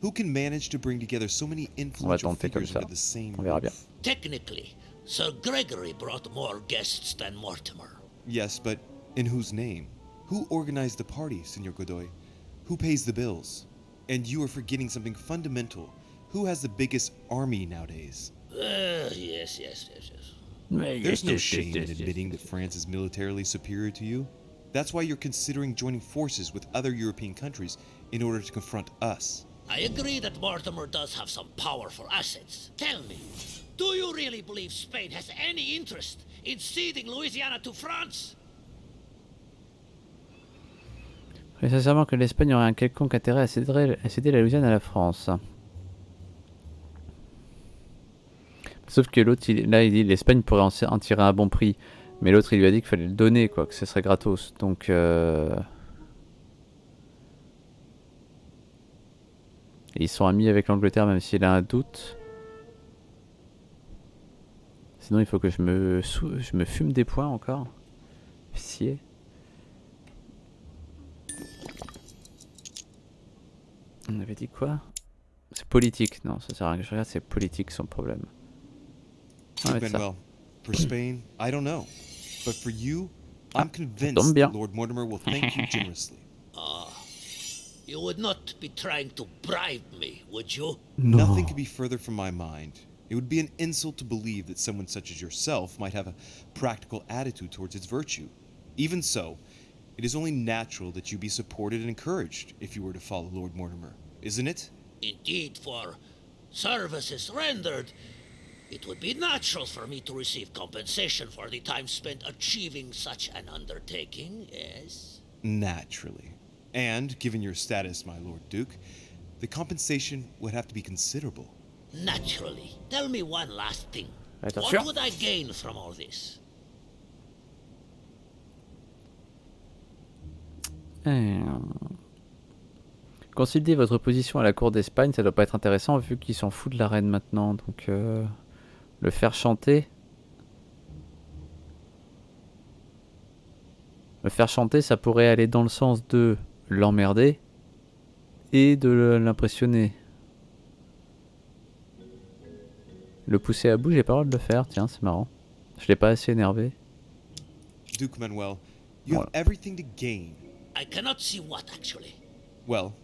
Who can manage to bring together so many influential figures under the same On verra bien. roof? Technically, Sir Gregory brought more guests than Mortimer. Yes, but in whose name? Who organized the party, Senor Godoy? Who pays the bills? And you are forgetting something fundamental. Who has the biggest army nowadays? Yes. There's no shame in admitting that France is militarily superior to you. That's why you're considering joining forces with other European countries in order to confront us. I agree that Mortimer does have some powerful assets. Tell me, do you really believe Spain has any interest in ceding Louisiana to France? Je crois sincèrement que l'Espagne aurait un quelconque intérêt à céder la Louisiane à la France. Sauf que l'autre, là, il dit l'Espagne pourrait en tirer un bon prix. Mais l'autre, il lui a dit qu'il fallait le donner, quoi, que ce serait gratos. Donc, ils sont amis avec l'Angleterre, même s'il a un doute. Sinon, il faut que je me fume des points encore. Pitié. On avait dit quoi? C'est politique. Non, ça sert à rien que je regarde, c'est politique son problème. Ah, ouais, ça. Well, for Spain, I don't know. But for you, I'm convinced that Lord Mortimer will thank you generously. You would not be trying to bribe me, would you? No. Nothing could be further from my mind. It would be an insult to believe that someone such as yourself might have a practical attitude towards its virtue. Even so, it is only natural that you be supported and encouraged if you were to follow Lord Mortimer, isn't it? Indeed, for services rendered, it would be natural for me to receive compensation for the time spent achieving such an undertaking, yes? Naturally. And, given your status, my Lord Duke, the compensation would have to be considerable. Naturally. Tell me one last thing. Attention. What would I gain from all this? Considérez votre position à la cour d'Espagne, ça doit pas être intéressant vu qu'ils s'en foutent de la reine maintenant. Donc, le faire chanter. Le faire chanter, ça pourrait aller dans le sens de l'emmerder et de l'impressionner. Le pousser à bout, j'ai pas le droit de le faire. Tiens, c'est marrant. Je l'ai pas assez énervé. Duke Manuel, you have everything to gain. I cannot see what, actually. Well,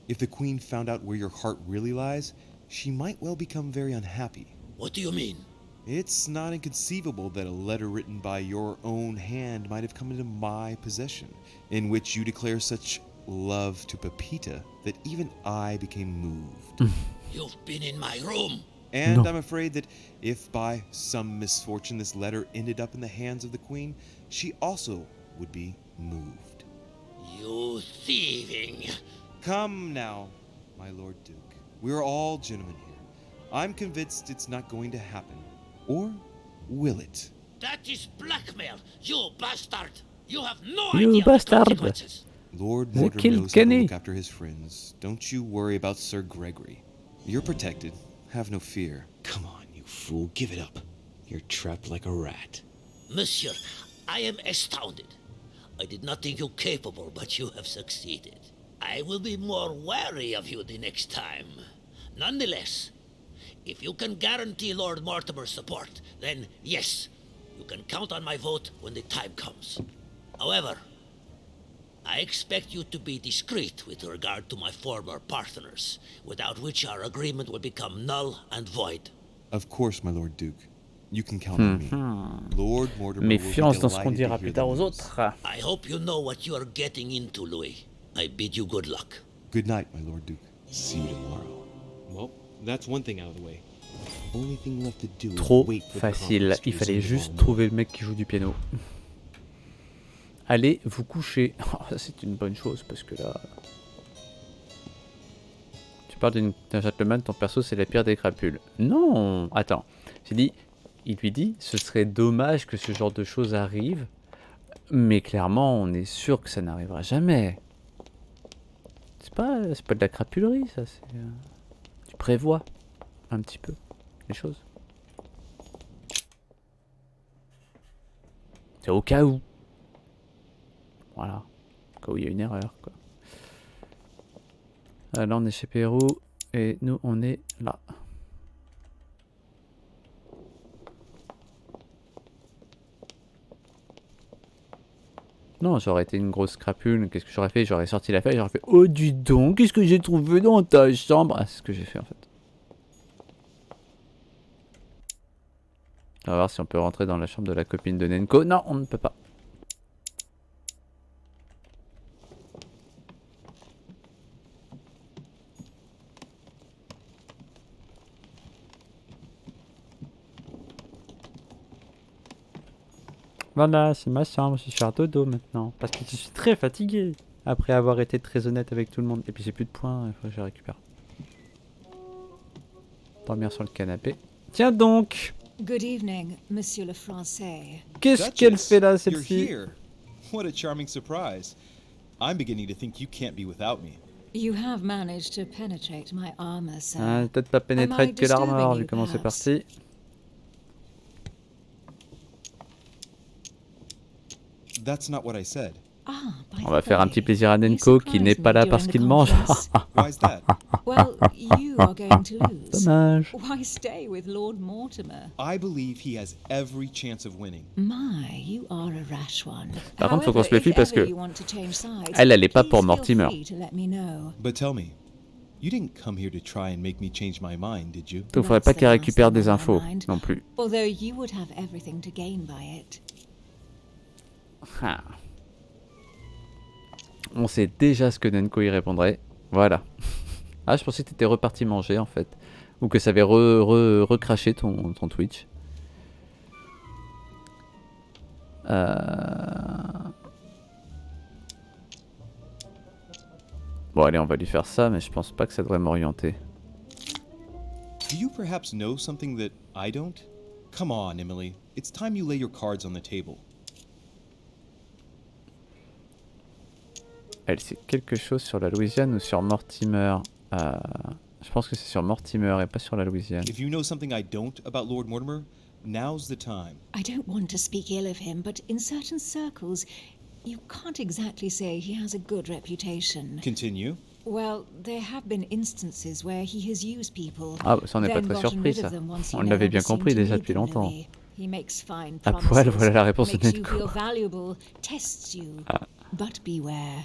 if the Queen found out where your heart really lies, she might well become very unhappy. What do you mean? It's not inconceivable that a letter written by your own hand might have come into my possession, in which you declare such love to Pepita that even I became moved. You've been in my room. And I'm afraid that if by some misfortune this letter ended up in the hands of the Queen, she also would be moved. You thieving. Come now, my Lord Duke. We're all gentlemen here. I'm convinced it's not going to happen. Or will it? That is blackmail, you bastard! You have no You idea bastard. the consequences. Lord Mortimer knows how to look after his friends. Don't you worry about Sir Gregory. You're protected. Have no fear. Come on, you fool, give it up. You're trapped like a rat. Monsieur, I am astounded. I did not think you capable, but you have succeeded. I will be more wary of you the next time. Nonetheless, If you can guarantee Lord Mortimer's support, then yes, you can count on my vote when the time comes. However, I expect you to be discreet with regard to my former partners, without which our agreement will become null and void. Of course, my Lord Duke. You can count on me. Lord Mortimer Méfiance will dans be ce qu'on delighted dira to plus hear tard the aux news. autres. I hope you know what you are getting into, Louis. I bid you good luck. Good night, my Lord Duke. See you tomorrow. Well, that's one thing out of the way. Only thing left to do is Trop wait for the facile. conference to Il fallait resume juste tomorrow trouver le mec qui joue du piano. Allez vous coucher. Oh, ça c'est une bonne chose parce que là... Tu parles d'un gentleman, ton perso c'est la pire des crapules. Non, attends. J'ai dit, il lui dit, ce serait dommage que ce genre de choses arrive. Mais clairement, on est sûr que ça n'arrivera jamais. C'est pas de la crapulerie ça. Tu prévois un petit peu les choses. C'est au cas où. Voilà. Au cas où il y a une erreur, quoi. Là, on est chez Pérou. Et nous, on est là. Non, j'aurais été une grosse crapule. Qu'est-ce que j'aurais fait? J'aurais sorti la feuille. J'aurais fait: oh, dis donc, qu'est-ce que j'ai trouvé dans ta chambre? Ah, c'est ce que j'ai fait, en fait. On va voir si on peut rentrer dans la chambre de la copine de Nenko. Non, on ne peut pas. Voilà, c'est ma chambre, je vais faire dodo maintenant. Parce que je suis très fatigué. Après avoir été très honnête avec tout le monde. Et puis j'ai plus de points, il faut que je les récupère. Dormir sur le canapé. Tiens donc! Good evening, Monsieur le Français. Qu'est-ce qu'elle fait là, You're celle-ci? here. What a charming surprise. I'm beginning to think you can't be without me. You have managed to penetrate my armor, sir. Ah, peut-être pas pénétrate que l'armor, vu comment c'est parti. That's not what I said. On va faire un petit plaisir à Nenko qui n'est pas là parce qu'il mange. Why is that? Well, you are going to lose. Dommage. Why stay with Lord Mortimer? I believe he has every chance of winning. My, you are a rash one. Par contre, faut qu'on se méfie However, parce if ever que you want to change sides, elle est pas pour please feel Mortimer. free to let me know. But tell me, you didn't come here to try and make me change my mind, did you? Donc faudrait pas qu'elle récupère des infos non plus. Although you would have everything to gain by it. Ah. On sait déjà ce que Nenko y répondrait. Voilà. Ah, je pensais que t'étais reparti manger en fait. Ou que ça avait recraché ton Twitch. Bon allez, on va lui faire ça, mais je pense pas que ça devrait m'orienter. Do you perhaps know something that I don't? Come on, Emily. It's time you lay your cards on the table. Elle sait quelque chose sur la Louisiane ou sur Mortimer? Je pense que c'est sur Mortimer et pas sur la Louisiane. If you know something I don't about Lord Mortimer, now's the time. I don't want to speak ill of him, but in certain circles, you can't exactly say he has a good reputation. Continue. Well, there have been instances where he has used people. Ah, ça on n'est pas then très gotten surpris rid ça. of them once he On no l'avait longer bien seemed compris to déjà need depuis them, longtemps. Louis. He makes fine À promises, poil, voilà la réponse de makes you Nenko. feel valuable, tests you. But beware.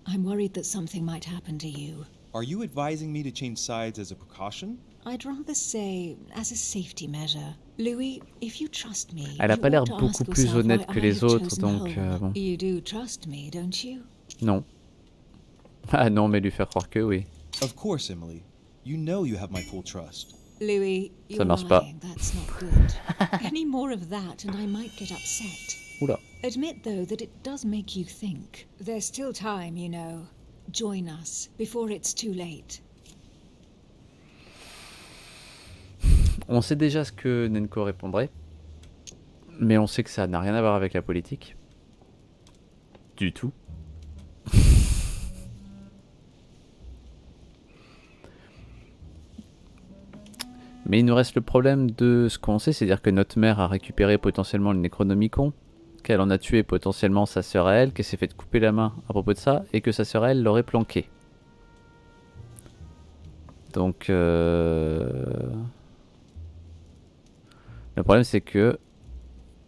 I'm worried that something might happen to you. Are you advising me to change sides as a precaution? I'd rather say as a safety measure. Louis, if you trust me, Elle a you pas l'air ought to beaucoup ask plus yourself honnête why que I les have autres, chosen donc home. bon. You do trust me, don't you? Non. Ah non, mais lui faire croire que oui. Of course, Emily. You know you have my full trust. Louis, Ça you're marche pas. lying. That's not good. Any more of that and I might get upset. Oula. Admit, though, that it does make you think. There's still time, you know. Join us before it's too late. On sait déjà ce que Nenko répondrait. Mais on sait que ça n'a rien à voir avec la politique. Du tout. Mais il nous reste le problème de ce qu'on sait, c'est-à-dire que notre mère a récupéré potentiellement le Necronomicon, qu'elle en a tué potentiellement sa sœur à elle, qu'elle s'est fait couper la main à propos de ça, et que sa sœur à elle l'aurait planqué. Donc, le problème c'est que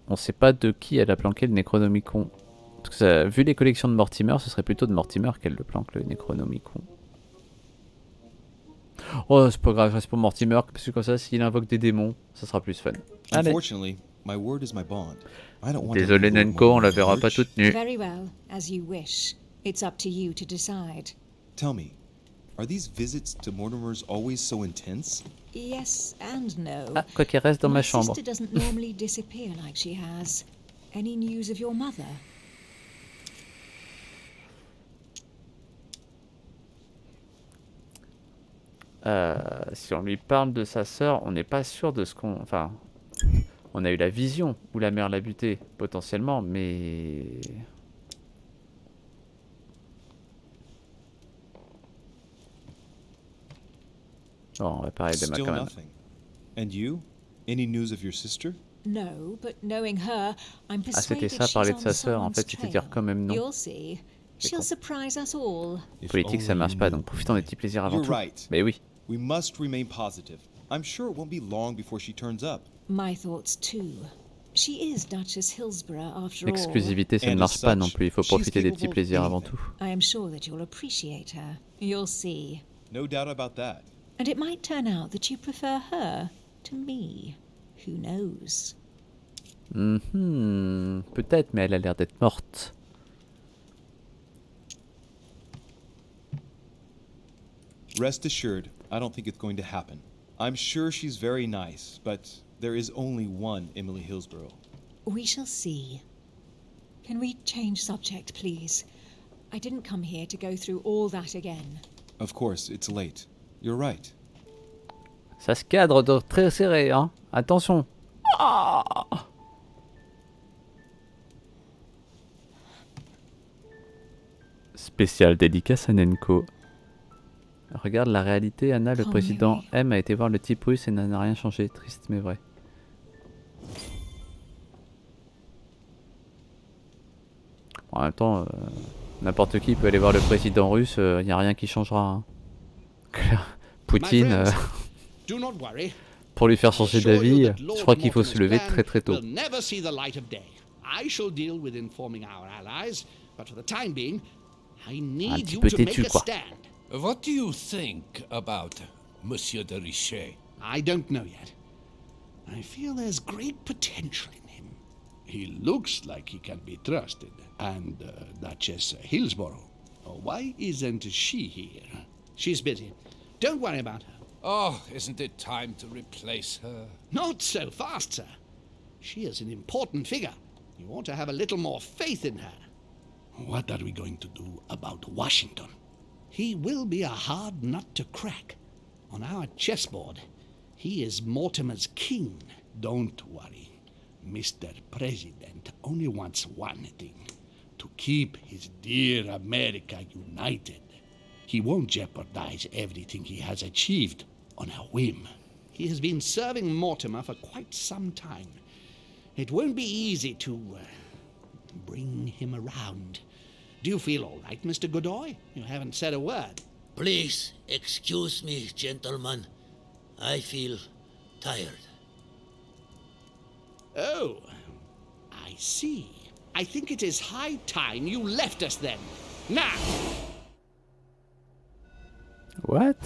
on sait pas de qui elle a planqué le Necronomicon. Parce que ça, vu les collections de Mortimer, ce serait plutôt de Mortimer qu'elle le planque, le Necronomicon. Oh, c'est pas grave, je reste pour Mortimer, parce que comme ça, s'il invoque des démons, ça sera plus fun. Allez. Désolé Nenko, on la verra pas toute nue. Very well, as you wish. It's up to you to decide. Tell me, are these visits to Mortimer's always so intense? Yes and no. Ah, quoi qu'elle reste dans ma chambre. My sister doesn't normally disappear like she has. Any news of your mother? Si on lui parle de sa sœur, on n'est pas sûr de ce qu'on... Enfin, on a eu la vision où la mère l'a buté, potentiellement, mais... Bon, on va parler d'Emma quand même. And you? Any news of your sister? No, but knowing her, I'm Ah, c'était persuaded ça, parler de she's sa on sœur, en someone's fait, c'était dire quand même non. You'll see. She'll surprise us all. Politique, ça marche pas, donc profitons des petits plaisirs avant You're tout. right. Mais oui. We must remain positive. I'm sure it won't be long before she turns up. My thoughts too. She is Duchess Hillsborough after all. L'exclusivité, ça ne marche pas non plus. Il faut profiter des petits plaisirs avant tout. I am sure that you'll appreciate her. You'll see. No doubt about that. And it might turn out that you prefer her to me. Who knows? Peut-être, mais elle a l'air d'être morte. Rest assured, I don't think it's going to happen. I'm sure she's very nice, but there is only one Emily Hillsborough. We shall see. Can we change subject, please? I didn't come here to go through all that again. Of course, it's late. You're right. Ça se cadre de très serré, hein. Attention. Ah, spécial dédicace à Nenko. Regarde la réalité, Anna, le président M a été voir le type russe et n'a rien changé. Triste mais vrai. En même temps, n'importe qui peut aller voir le président russe, il n'y a rien qui changera. Hein. Poutine, pour lui faire changer d'avis, je crois qu'il faut se lever très très tôt. Un petit peu têtu, quoi. What do you think about Monsieur de Richet? I don't know yet. I feel there's great potential in him. He looks like he can be trusted. And Duchess Hillsborough. Why isn't she here? She's busy. Don't worry about her. Oh, isn't it time to replace her? Not so fast, sir. She is an important figure. You ought to have a little more faith in her. What are we going to do about Washington? He will be a hard nut to crack. On our chessboard, he is Mortimer's king. Don't worry. Mr. President only wants one thing. To keep his dear America united. He won't jeopardize everything he has achieved on a whim. He has been serving Mortimer for quite some time. It won't be easy to bring him around. Do you feel all right, Mr. Godoy? You haven't said a word. Please excuse me, gentlemen. I feel tired. Oh, I see. I think it is high time you left us then. Now! What?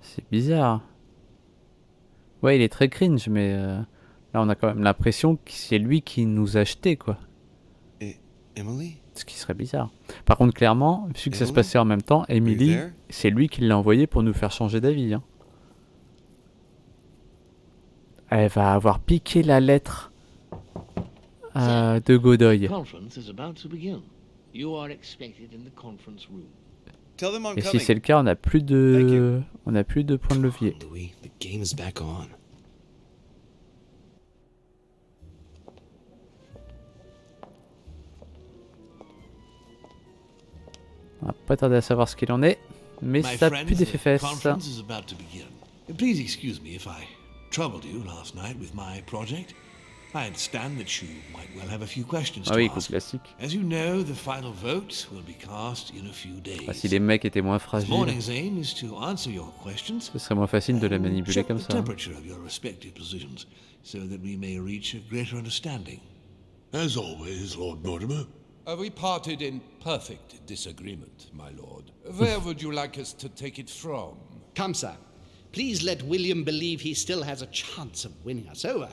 C'est bizarre. Ouais, il est très cringe, mais là on a quand même l'impression que c'est lui qui nous a acheté, quoi. Et Emily? Ce qui serait bizarre. Par contre, clairement, vu que ça se passait en même temps, Emily, c'est lui qui l'a envoyé pour nous faire changer d'avis. Hein. Elle va avoir piqué la lettre de Godoy. Et si c'est le cas, on n'a plus de points de levier. On va pas tarder à savoir ce qu'il en est, mais ça pue des fesses. Please excuse me if I troubled you last night with my project. I understand that you might well have a few questions Ah to oui, coup ask. classique. As you know, the final vote will be cast in a few days. Ah, si les mecs étaient moins This fragiles, morning's aim is to answer your questions ce serait moins facile de les and manipuler check comme the ça. Hein. temperature of your respective positions so that we may reach a greater understanding. As always, Lord Mortimer. We parted in perfect disagreement, my lord. Where would you like us to take it from? Come, sir. Please let William believe he still has a chance of winning us over.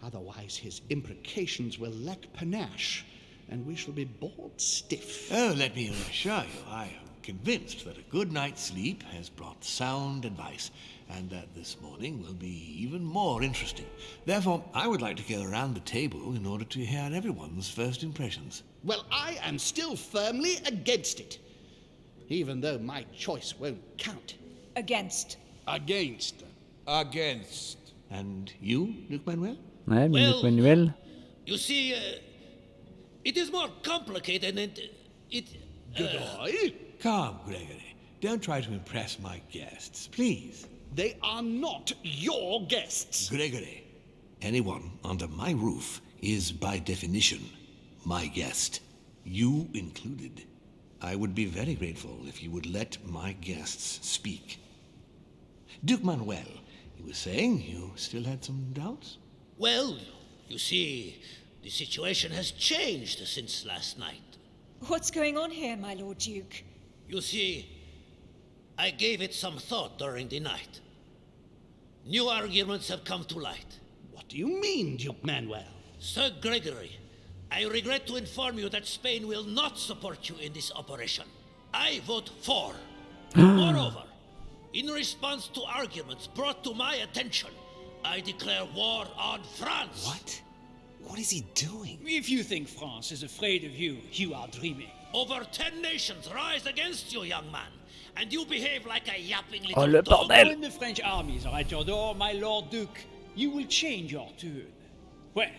Otherwise, his imprecations will lack panache, and we shall be bored stiff. Oh, let me assure you, I am convinced that a good night's sleep has brought sound advice, and that this morning will be even more interesting. Therefore, I would like to go around the table in order to hear everyone's first impressions. Well, I am still firmly against it, even though my choice won't count. Against. Against. Against. And you, Luc Manuel? Ouais, mais Well, Luc Manuel. You see, it is more complicated and it... Goodbye. Come, Gregory. Don't try to impress my guests, please. They are not your guests. Gregory, anyone under my roof is by definition my guest. You included. I would be very grateful if you would let my guests speak. Duke Manuel, you were saying you still had some doubts? Well, you see, the situation has changed since last night. What's going on here, my Lord Duke? You see, I gave it some thought during the night. New arguments have come to light. What do you mean, Duke Manuel? Sir Gregory, I regret to inform you that Spain will not support you in this operation. I vote for. Moreover, in response to arguments brought to my attention, I declare war on France. What? What is he doing? If you think France is afraid of you, you are dreaming. Over 10 nations rise against you, young man, and you behave like a yapping Oh, little le dog. bordel! When the French armies are at your door, my Lord Duke, you will change your tune. Well,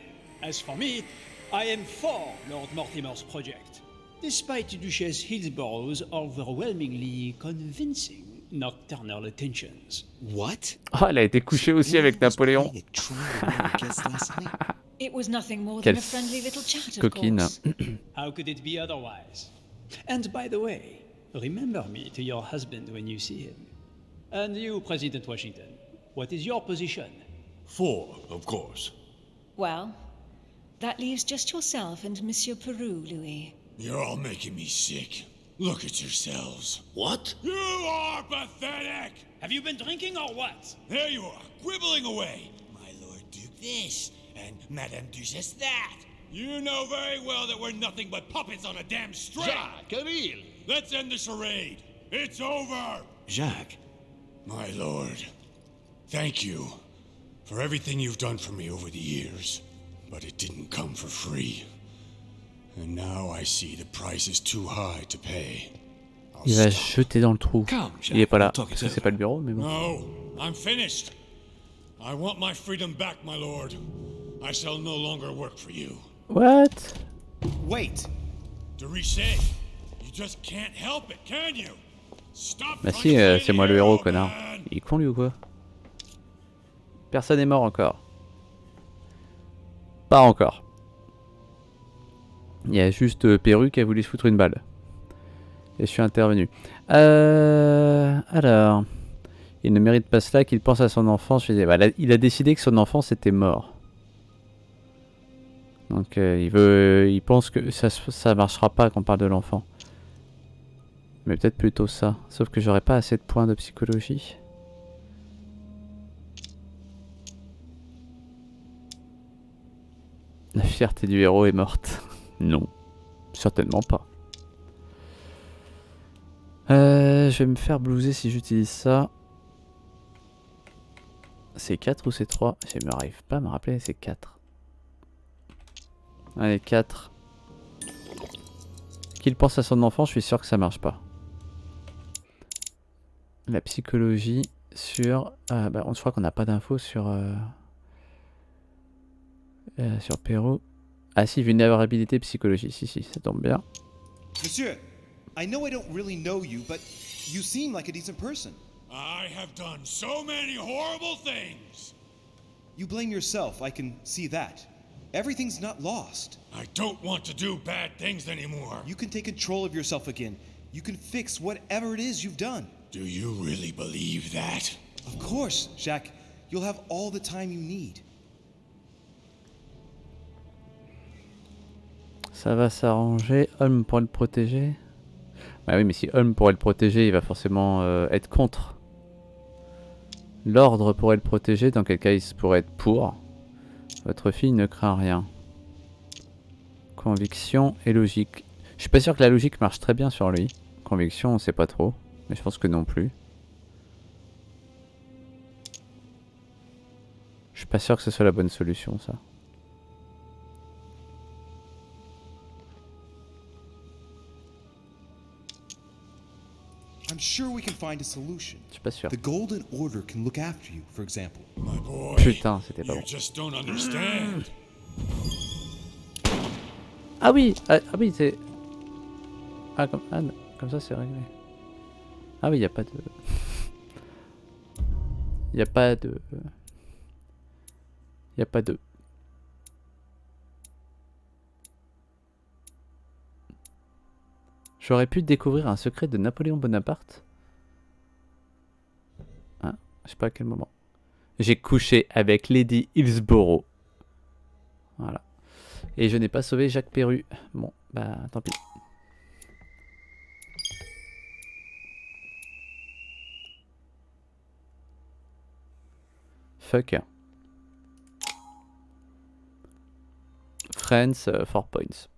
as for me, I am for Lord Mortimer's project, despite Duchess Hillsborough's overwhelmingly convincing nocturnal attentions. What? Oh, elle a été couchée aussi avec Napoléon. It was nothing more Quelle than a friendly little chat, of coquine. course. How could it be otherwise? And by the way, remember me to your husband when you see him. And you, President Washington, what is your position? 4, of course. Well, that leaves just yourself and Monsieur Peru, Louis. You're all making me sick. Look at yourselves. What? You are pathetic! Have you been drinking or what? There you are, quibbling away. My Lord Duke this, and Madame Duchess that. You know very well that we're nothing but puppets on a damn string. Jacques, really? Let's end the charade. It's over. Jacques, My lord, thank you for everything you've done for me over the years. But it didn't come for free. And now I see the price is too high to pay. I'll Il va stop. se jeter dans le trou. Come, Il est pas là. Jack, Parce que c'est pas le bureau, mais bon. No, I'm finished. I want my freedom back, my lord. I shall no longer work for you. What? Wait! De Richet, you just can't help it, can you? Stop Bah trying si, to play c'est the moi le hero, héros, connard. man. Il est con lui ou quoi? Personne n'est mort encore. Pas encore. Il y a juste Perru qui a voulu se foutre une balle. Et je suis intervenu. Alors... Il ne mérite pas cela, qu'il pense à son enfance. Je disais, bah, il a décidé que son enfance était mort. Donc il pense que ça marchera pas quand on parle de l'enfant. Mais peut-être plutôt ça. Sauf que j'aurais pas assez de points de psychologie. La fierté du héros est morte. Non. Certainement pas. Je vais me faire blouser si j'utilise ça. C'est 4 ou c'est 3? Je m'arrive pas à me rappeler, c'est 4. Allez, 4. Qu'il pense à son enfant, je suis sûr que ça marche pas. La psychologie sur... bah, je crois qu'on n'a pas d'infos sur... sur Perrault. Ah si, vulnérabilité psychologie. Si, ça tombe bien. Monsieur, I know I don't really know you, but you seem like a decent person. I have done so many horrible things. You blame yourself, I can see that. Everything's not lost. I don't want to do bad things anymore. You can take control of yourself again. You can fix whatever it is you've done. Do you really believe that? Of course, Jacques. You'll have all the time you need. Ça va s'arranger. Holm pourrait le protéger. Bah oui, mais si Holm pourrait le protéger, il va forcément être contre. L'ordre pourrait le protéger, dans quel cas il pourrait être pour. Votre fille ne craint rien. Conviction et logique. Je suis pas sûr que la logique marche très bien sur lui. Conviction, on sait pas trop. Mais je pense que non plus. Je suis pas sûr que ce soit la bonne solution, ça. I'm sure we can find a solution. Je suis pas sûr. The Golden Order can look after you, for example. My boy, Putain, c'était pas you bon. just don't understand. Ah oui, c'est... Ah, comme ça c'est réglé. Ah oui, y a pas de... Y a pas de... Y a pas de... J'aurais pu découvrir un secret de Napoléon Bonaparte. Hein, je sais pas à quel moment. J'ai couché avec Lady Hillsborough. Voilà. Et je n'ai pas sauvé Jacques Perru. Bon, bah tant pis. Fuck. Friends, 4 points.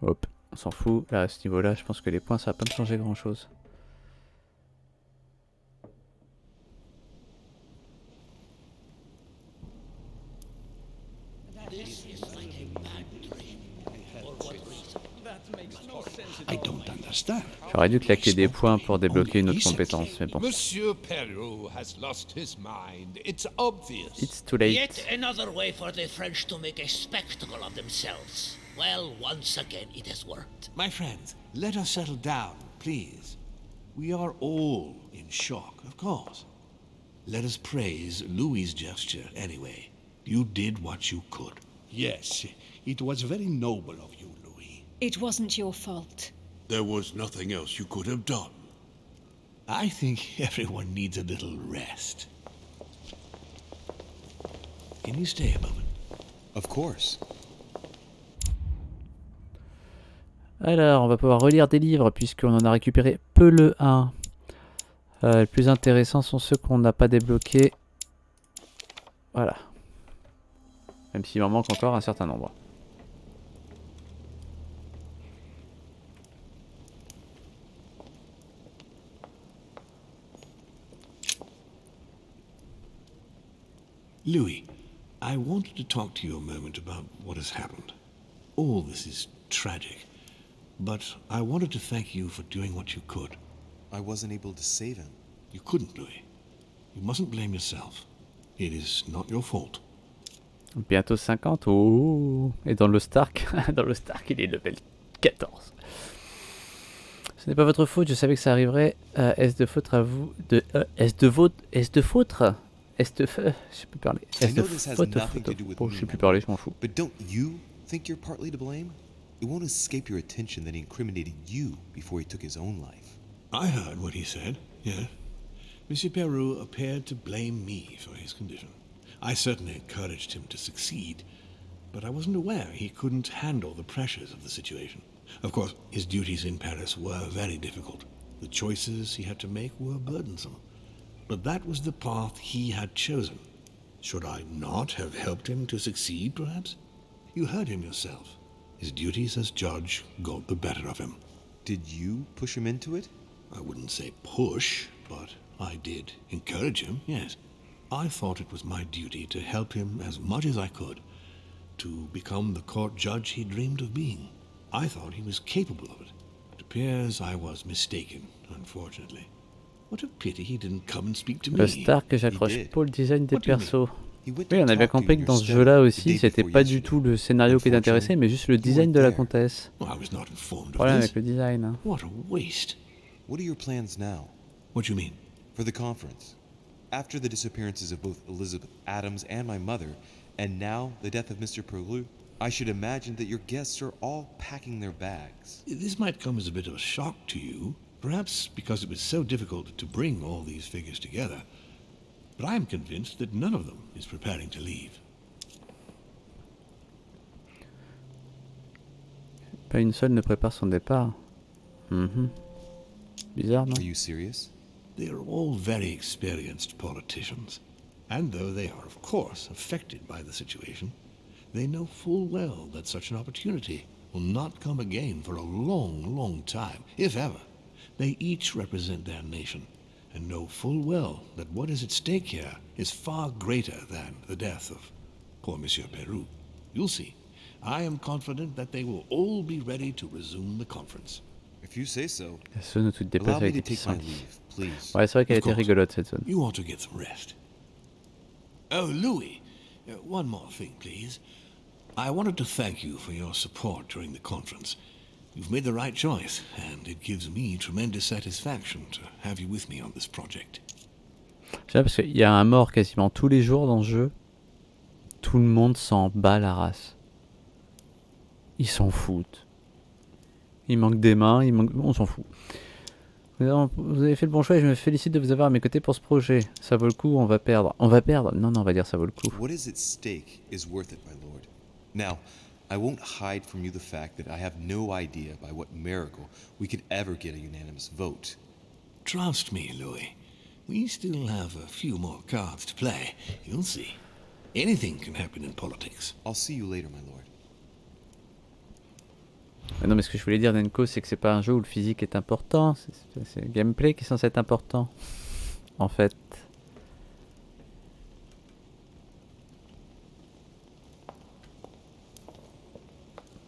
Hop, on s'en fout. Là, à ce niveau-là, je pense que les points, ça va pas me changer grand-chose. J'aurais dû claquer des points pour débloquer une autre compétence, mais bon. Monsieur Perrault has lost his mind. It's obvious. It's too late. Yet another way for the French to make a spectacle of themselves. Well, once again it has worked. My friends, let us settle down, please. We are all in shock, of course. Let us praise Louis's gesture anyway. You did what you could. Yes, it was very noble of you, Louis. It wasn't your fault. There was nothing else you could have done. I think everyone needs a little rest. Can you stay a moment? Of course. Alors, on va pouvoir relire des livres puisqu'on en a récupéré peu le 1. Les plus intéressants sont ceux qu'on n'a pas débloqués. Voilà. Même s'il m'en manque encore un certain nombre. Louis, I wanted to talk to you a moment about what has happened. All this is tragic, but I wanted to thank you for doing what you could. I wasn't able to save him. You couldn't, Louis. You mustn't blame yourself. It is not your fault. Bientôt 50. Oh. Et dans le Stark, dans le Stark, il est level 14. Ce n'est pas votre faute, je savais que ça arriverait. Est-ce de faute à vous de est-ce de votre est-ce de faute est-ce de je sais plus parler. Est-ce de faute bon, je sais plus parler, je m'en fous. But don't you think you're partly to blame? It won't escape your attention that he incriminated you before he took his own life. I heard what he said, yes. Monsieur Perrault appeared to blame me for his condition. I certainly encouraged him to succeed, but I wasn't aware he couldn't handle the pressures of the situation. Of course, his duties in Paris were very difficult. The choices he had to make were burdensome. But that was the path he had chosen. Should I not have helped him to succeed, perhaps? You heard him yourself. His duties as judge got the better of him. Did you push him into it? I wouldn't say push, but I did encourage him, yes. I thought it was my duty to help him as much as I could to become the court judge he dreamed of being. I thought he was capable of it. It appears I was mistaken, unfortunately. What a pity he didn't come and speak to me. Le Stark, j'accroche pas le design des persos. He went Oui, to on a bien talk to you compris in que your dans ce study jeu-là the aussi, day c'était before pas du yesterday. tout le scénario qui t'intéressait, mais juste le design de la comtesse. Well, I was not informed of Problème this. avec le design. Hein. What a waste. What are your plans now? What do you mean? For the conference? After the disappearances of both Elizabeth Adams and my mother, and now the death of Mr. Perlu, I should imagine that your guests are all packing their bags. This might come as a bit of a shock to you, perhaps because it was so difficult to bring all these figures together. But I am convinced that none of them is preparing to leave. Pas une seule ne prépare son départ. Bizarre, non? Are you serious? They are all very experienced politicians, and though they are of course affected by the situation, they know full well that such an opportunity will not come again for a long, long time, if ever. They each represent their nation, and know full well that what is at stake here is far greater than the death of poor Monsieur Peru. You'll see. I am confident that they will all be ready to resume the conference. If you say so. La zone où tu te déplaces Allow me avec to des take my petits leave, please. Ouais, c'est vrai qu'elle Of était course. rigolote cette zone. You ought to get some rest. Oh, Louis, one more thing, please. I wanted to thank you for your support during the conference. You've made the right choice, and it gives me tremendous satisfaction to have you with me on this project. J'aime parce qu'il y a un mort quasiment tous les jours dans ce jeu. Tout le monde s'en bat la race. Ils s'en foutent. Il manque des mains, on s'en fout. Vous avez fait le bon choix et je me félicite de vous avoir à mes côtés pour ce projet. Ça vaut le coup, on va perdre. On va perdre? Non, on va dire ça vaut le coup. What is at stake is worth it, my lord. Now, I won't hide from you the fact that I have no idea by what miracle we could ever get a unanimous vote. Trust me, Louis. We still have a few more cards to play. You'll see. Anything can happen in politics. I'll see you later, my lord. Non, mais ce que je voulais dire, Nenko, c'est que c'est pas un jeu où le physique est important. C'est le gameplay qui est censé être important. En fait.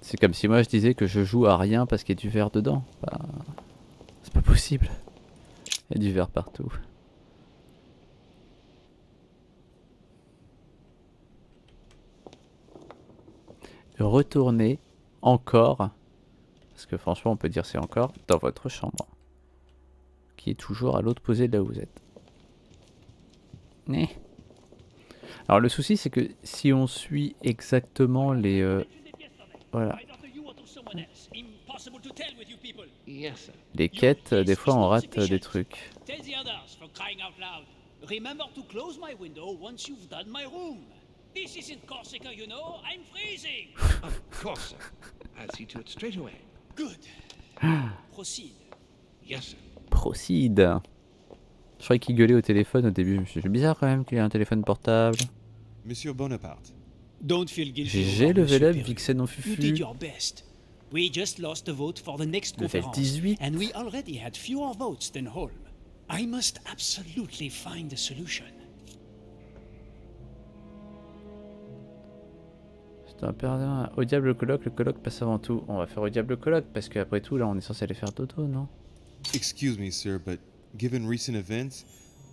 C'est comme si moi je disais que je joue à rien parce qu'il y a du verre dedans. Bah, c'est pas possible. Il y a du verre partout. Retournez encore, parce que franchement on peut dire c'est encore, dans votre chambre. Qui est toujours à l'autre posé de là où vous êtes. Alors le souci c'est que si on suit exactement les... voilà. Les quêtes, des fois on rate des trucs. This isn't Corsica, you know. I'm freezing. Of course, sir. I'll see to it straight away. Good. Proceed. Yes, sir. Proceed. Je croyais qu'il gueulait au téléphone au début. C'est bizarre quand même qu'il ait un téléphone portable. Monsieur Bonaparte. Don't feel guilty. J'ai level up Vixen en fufu. You did your best. We just lost the vote for the next Level conference, 18. and we already had fewer votes than Holm. I must absolutely find a solution. Au diable le colloque passe avant tout. On va faire au diable le colloque parce qu'après tout là on est censé aller faire dodo, non? Excuse me, sir, but given recent events,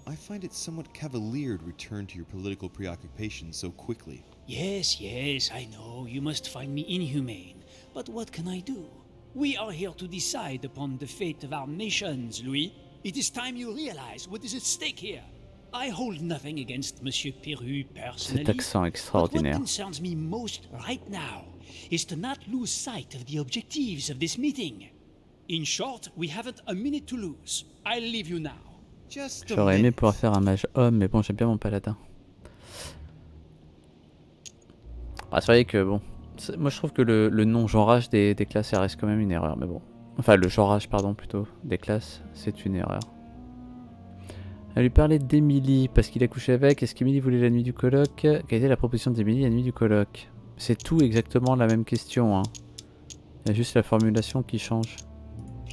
I find it somewhat cavalier to return to your political preoccupations so quickly. Yes, I know, you must find me inhumane. But what can I do? We are here to decide upon the fate of our nations, Louis. It is time you realize what is at stake here. I hold nothing against Monsieur Peru personally. Cet accent extraordinaire. But what concerns me most right now is to not lose sight of the objectives of this meeting. In short, we haven't a minute to lose. I'll leave you now. J'aurais aimé pouvoir faire un mage homme, mais bon, j'aime bien mon paladin. Ah, c'est vrai que bon, moi je trouve que le non-genrage des classes, ça reste quand même une erreur, mais bon. Enfin, le genrage, pardon, plutôt, des classes, c'est une erreur. Elle lui parlait d'Emily parce qu'il a couché avec. Est-ce qu'Emily voulait la nuit du colloque? Quelle était la proposition d'Emily la nuit du colloque? C'est tout exactement la même question. Hein. Il y a juste la formulation qui change.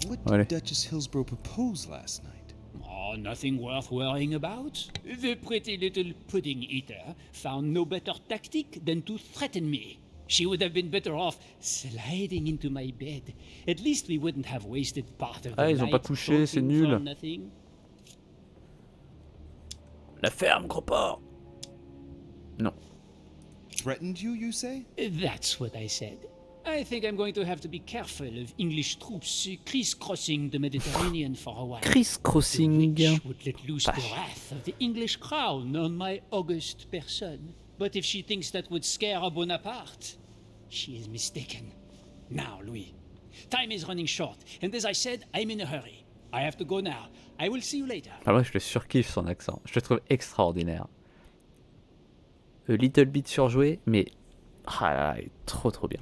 What did Duchess Hillsborough propose last night? Oh, nothing worth worrying about. The pretty little pudding eater found no better tactic than to threaten me. She would have been better off sliding into my bed. At least we wouldn't have wasted part of the ils ont pas night couché, c'est talking for nul. nothing. La ferme, gros porc. Non. Threatened you, you say? That's what I said. I think I'm going to have to be careful of English troops crisscrossing the Mediterranean for a while. Criss-crossing. The witch would let loose the wrath of the English crown on my august person. But if she thinks that would scare a Bonaparte, she is mistaken. Now, Louis, time is running short, and as I said, I'm in a hurry. I have to go now. I will see you later. Ah ouais, je le surkiffe son accent. Je le trouve extraordinaire. A little bit surjoué, mais ah là là, il est trop bien.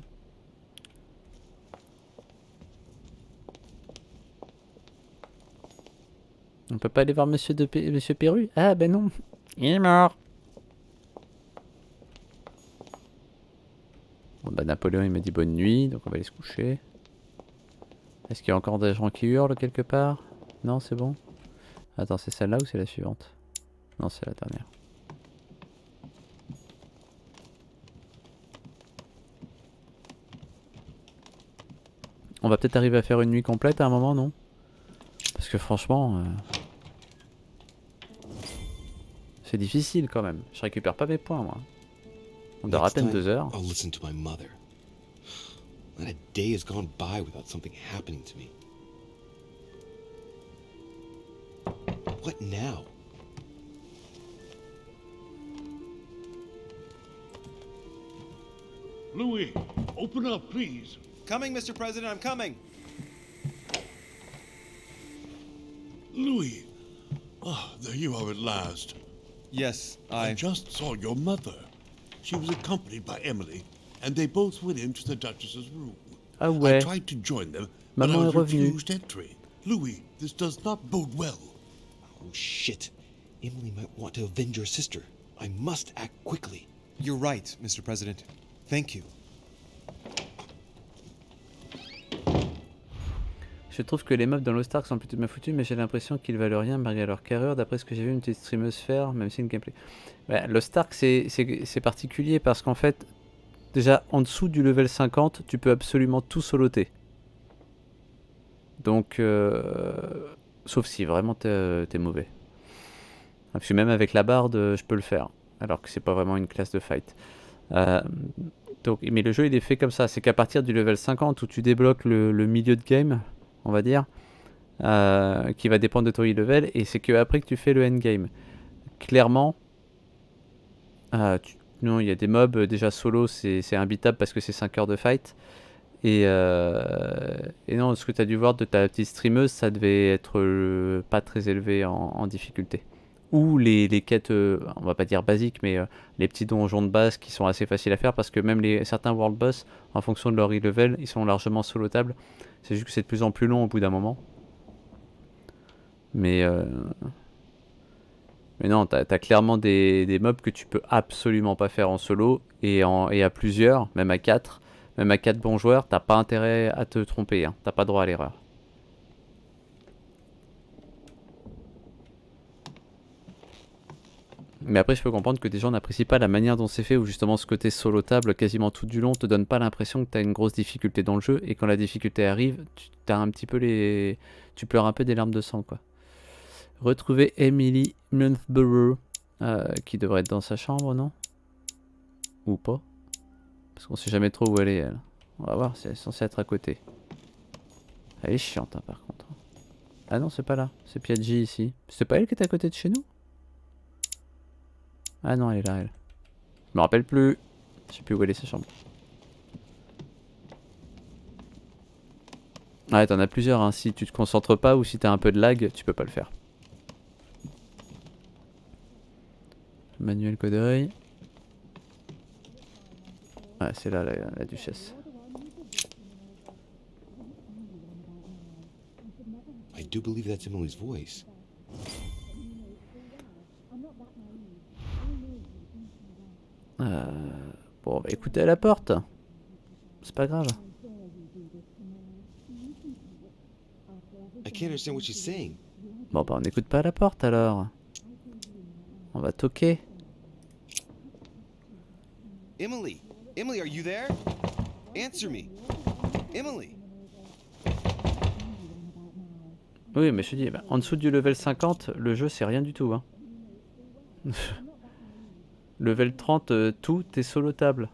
On peut pas aller voir Monsieur Perru? Ah ben non, il est mort. Bon bah Napoléon il m'a dit bonne nuit, donc on va aller se coucher. Est-ce qu'il y a encore des gens qui hurlent quelque part? Non, c'est bon. Attends, c'est celle-là ou c'est la suivante? Non, c'est la dernière. On va peut-être arriver à faire une nuit complète à un moment, non? Parce que franchement... c'est difficile quand même. Je récupère pas mes points, moi. On dort à peine 2 heures. I'll listen to my mother. Not a day has gone by without something happening to me. What now? Louis, open up, please. Coming, Mr. President, I'm coming. Louis. Ah, there you are at last. Yes, I just saw your mother. She was accompanied by Emily, and they both went into the Duchess's room. Ah ouais. I tried to join them, but Maman I est was revenue. refused entry. Louis, this does not bode well. Oh shit. Emily might want to avenge her sister. I must act quickly. You're right, Mr. President. Thank you. Je trouve que les mobs dans Lost Ark sont plutôt bien foutus, mais j'ai l'impression qu'ils valent rien malgré leur carrure, d'après ce que j'ai vu une petite streameuse faire, même si une gameplay. Ouais, Lost Ark c'est particulier parce qu'en fait, déjà en dessous du level 50, tu peux absolument tout soloter. Donc, sauf si vraiment t'es mauvais. Parce que même avec la barde, je peux le faire, alors que c'est pas vraiment une classe de fight. Donc, mais le jeu il est fait comme ça, c'est qu'à partir du level 50 où tu débloques le milieu de game, on va dire, qui va dépendre de ton level, et c'est que après que tu fais le endgame. Clairement, non, il y a des mobs déjà solo, c'est imbitable parce que c'est 5 heures de fight. Et non, ce que tu as dû voir de ta petite streameuse, ça devait être pas très élevé en difficulté. Ou les quêtes, on va pas dire basiques, mais les petits donjons de base qui sont assez faciles à faire parce que même certains world boss, en fonction de leur e-level, ils sont largement solotables. C'est juste que c'est de plus en plus long au bout d'un moment. Mais non, t'as clairement des mobs que tu peux absolument pas faire en solo et à plusieurs, même à 4. Même à 4 bons joueurs, t'as pas intérêt à te tromper, hein. T'as pas droit à l'erreur. Mais après, je peux comprendre que des gens n'apprécient pas la manière dont c'est fait, ou justement ce côté solotable quasiment tout du long te donne pas l'impression que tu as une grosse difficulté dans le jeu, et quand la difficulté arrive, tu pleures un peu des larmes de sang, quoi. Retrouver Emily Munthborough, qui devrait être dans sa chambre, non? Ou pas? Parce qu'on sait jamais trop où elle est, elle. On va voir si elle est censée être à côté. Elle est chiante, hein, par contre. Ah non, c'est pas là, c'est Piaggi ici. C'est pas elle qui était à côté de chez nous? Ah non, elle est là, elle. Je me rappelle plus. Je sais plus où elle est, sa chambre. Ouais, t'en as plusieurs, hein. Si tu te concentres pas ou si t'as un peu de lag, tu peux pas le faire. Manuel Codeuil. Ouais, c'est là, la duchesse. I do believe that's Emily's voice. Bon, on va écouter à la porte. C'est pas grave. I can't understand what she's saying. Bon, bah on n'écoute pas à la porte alors. On va toquer. Emily! Emily, are you there? Answer me! Emily! Oui, mais je te dis, bah, en dessous du level 50, le jeu c'est rien du tout, hein. Level 30, tout est solotable.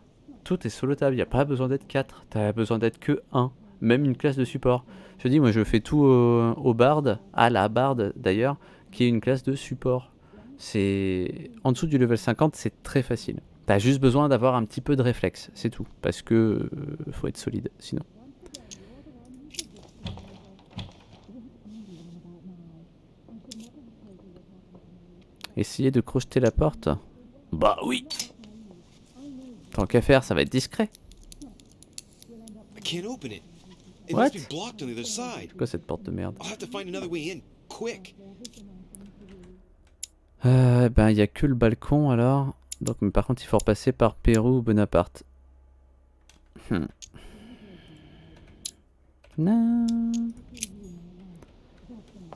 Tout est solotable, il n'y a pas besoin d'être 4. T'as besoin d'être que 1. Même une classe de support. Je dis, moi je fais tout au bard, à la bard d'ailleurs, qui est une classe de support. C'est en dessous du level 50, c'est très facile. T'as juste besoin d'avoir un petit peu de réflexe, c'est tout. Parce que faut être solide, sinon. Essayer de crocheter la porte? Bah oui. Tant qu'à faire, ça va être discret. I can't open it. It What? must be blocked on the other side. C'est quoi cette porte de merde? I'll have to find another way in, quick. Ben il y a que le balcon alors. Donc mais par contre il faut repasser par Pérou ou Bonaparte. Non.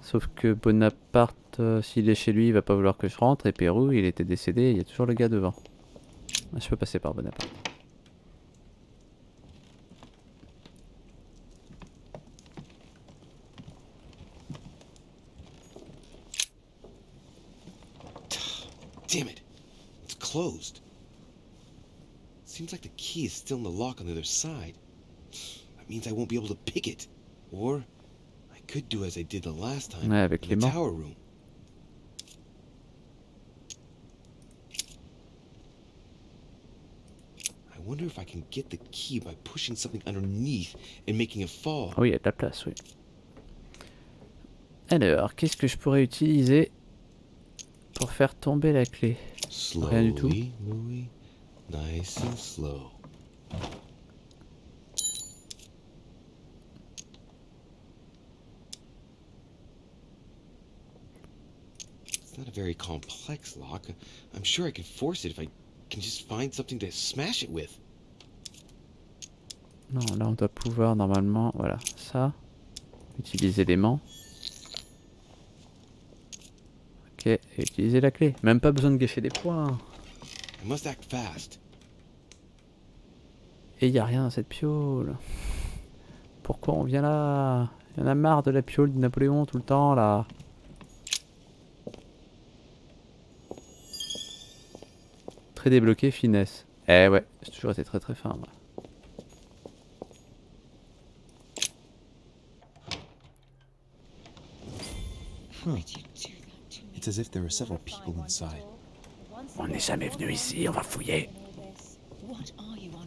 Sauf que Bonaparte, s'il est chez lui, il va pas vouloir que je rentre. Et Pérou, il était décédé, il y a toujours le gars devant. Je peux passer par Bonaparte. Damn it. It's closed. Seems like the key is still in the lock on the other side. That means I won't be able to pick it. Or I could do as I did the last time Ouais, avec in les the morts. tower room. I wonder if I can get the key by pushing something underneath and making it fall. Ah oui, il y a de la place, oui. Alors, qu'est-ce que je pourrais utiliser pour faire tomber la clé? Rien du tout. Slowly, Louis. Nice and slow. It's not a very complex lock. I'm sure I can force it if I can just find something to smash it with. Non, là on doit pouvoir normalement, voilà, ça. Utiliser l'aimant. Ok, et utiliser la clé. Même pas besoin de gâcher des points. I must act fast. Et il n'y a rien dans cette piole. Pourquoi on vient là? Il y en a marre de la piole de Napoléon tout le temps là. Très débloqué, finesse. Eh ouais, j'ai toujours été très fin moi. It's as if there are several people inside. On n'est jamais venu ici, on va fouiller.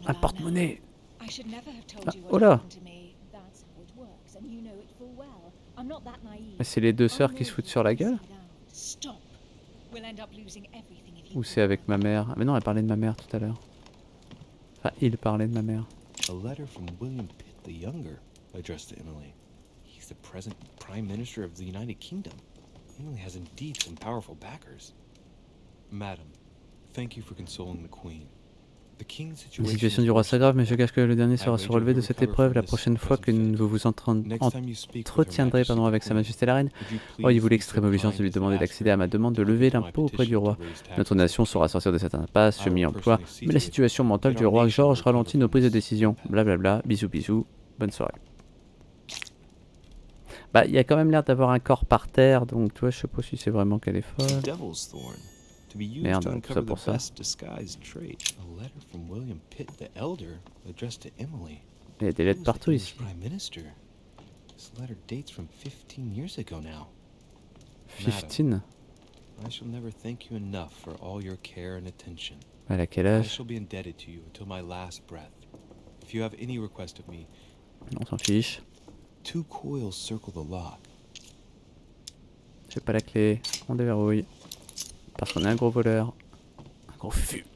Un porte-monnaie. Ah, oh là. Mais c'est les deux sœurs qui se foutent sur la gueule? Ou c'est avec ma mère? Ah mais non, elle parlait de ma mère tout à l'heure. Enfin, il parlait de ma mère. A letter from William Pitt the Younger, addressed to Emily. He's the present Prime Minister of the United Kingdom. Emily has indeed some powerful backers. Madam, thank you for consoling the Queen. The King's La situation situation du roi s'aggrave, mais je cache que le dernier sera se relever de cette épreuve la prochaine fois que vous vous entretiendrez avec Sa Majesté la Reine. Auriez-vous l'extrême obligeance de lui demander d'accéder à ma demande de lever l'impôt auprès du roi? Notre nation saura sortir de cette impasse, je m'y emploie, mais la situation mentale du roi George ralentit nos prises de décision. Blablabla, bisous bisous, bonne soirée. Bah, il y a quand même l'air d'avoir un corps par terre, donc tu vois, je sais pas si c'est vraiment qu'elle est folle. Merde, tout ça pour ça. Il y a des lettres partout ici. 15. Elle a quel âge? On s'en fiche. J'ai pas la clé, on déverrouille. Parce qu'on est un gros voleur. Un gros fufu.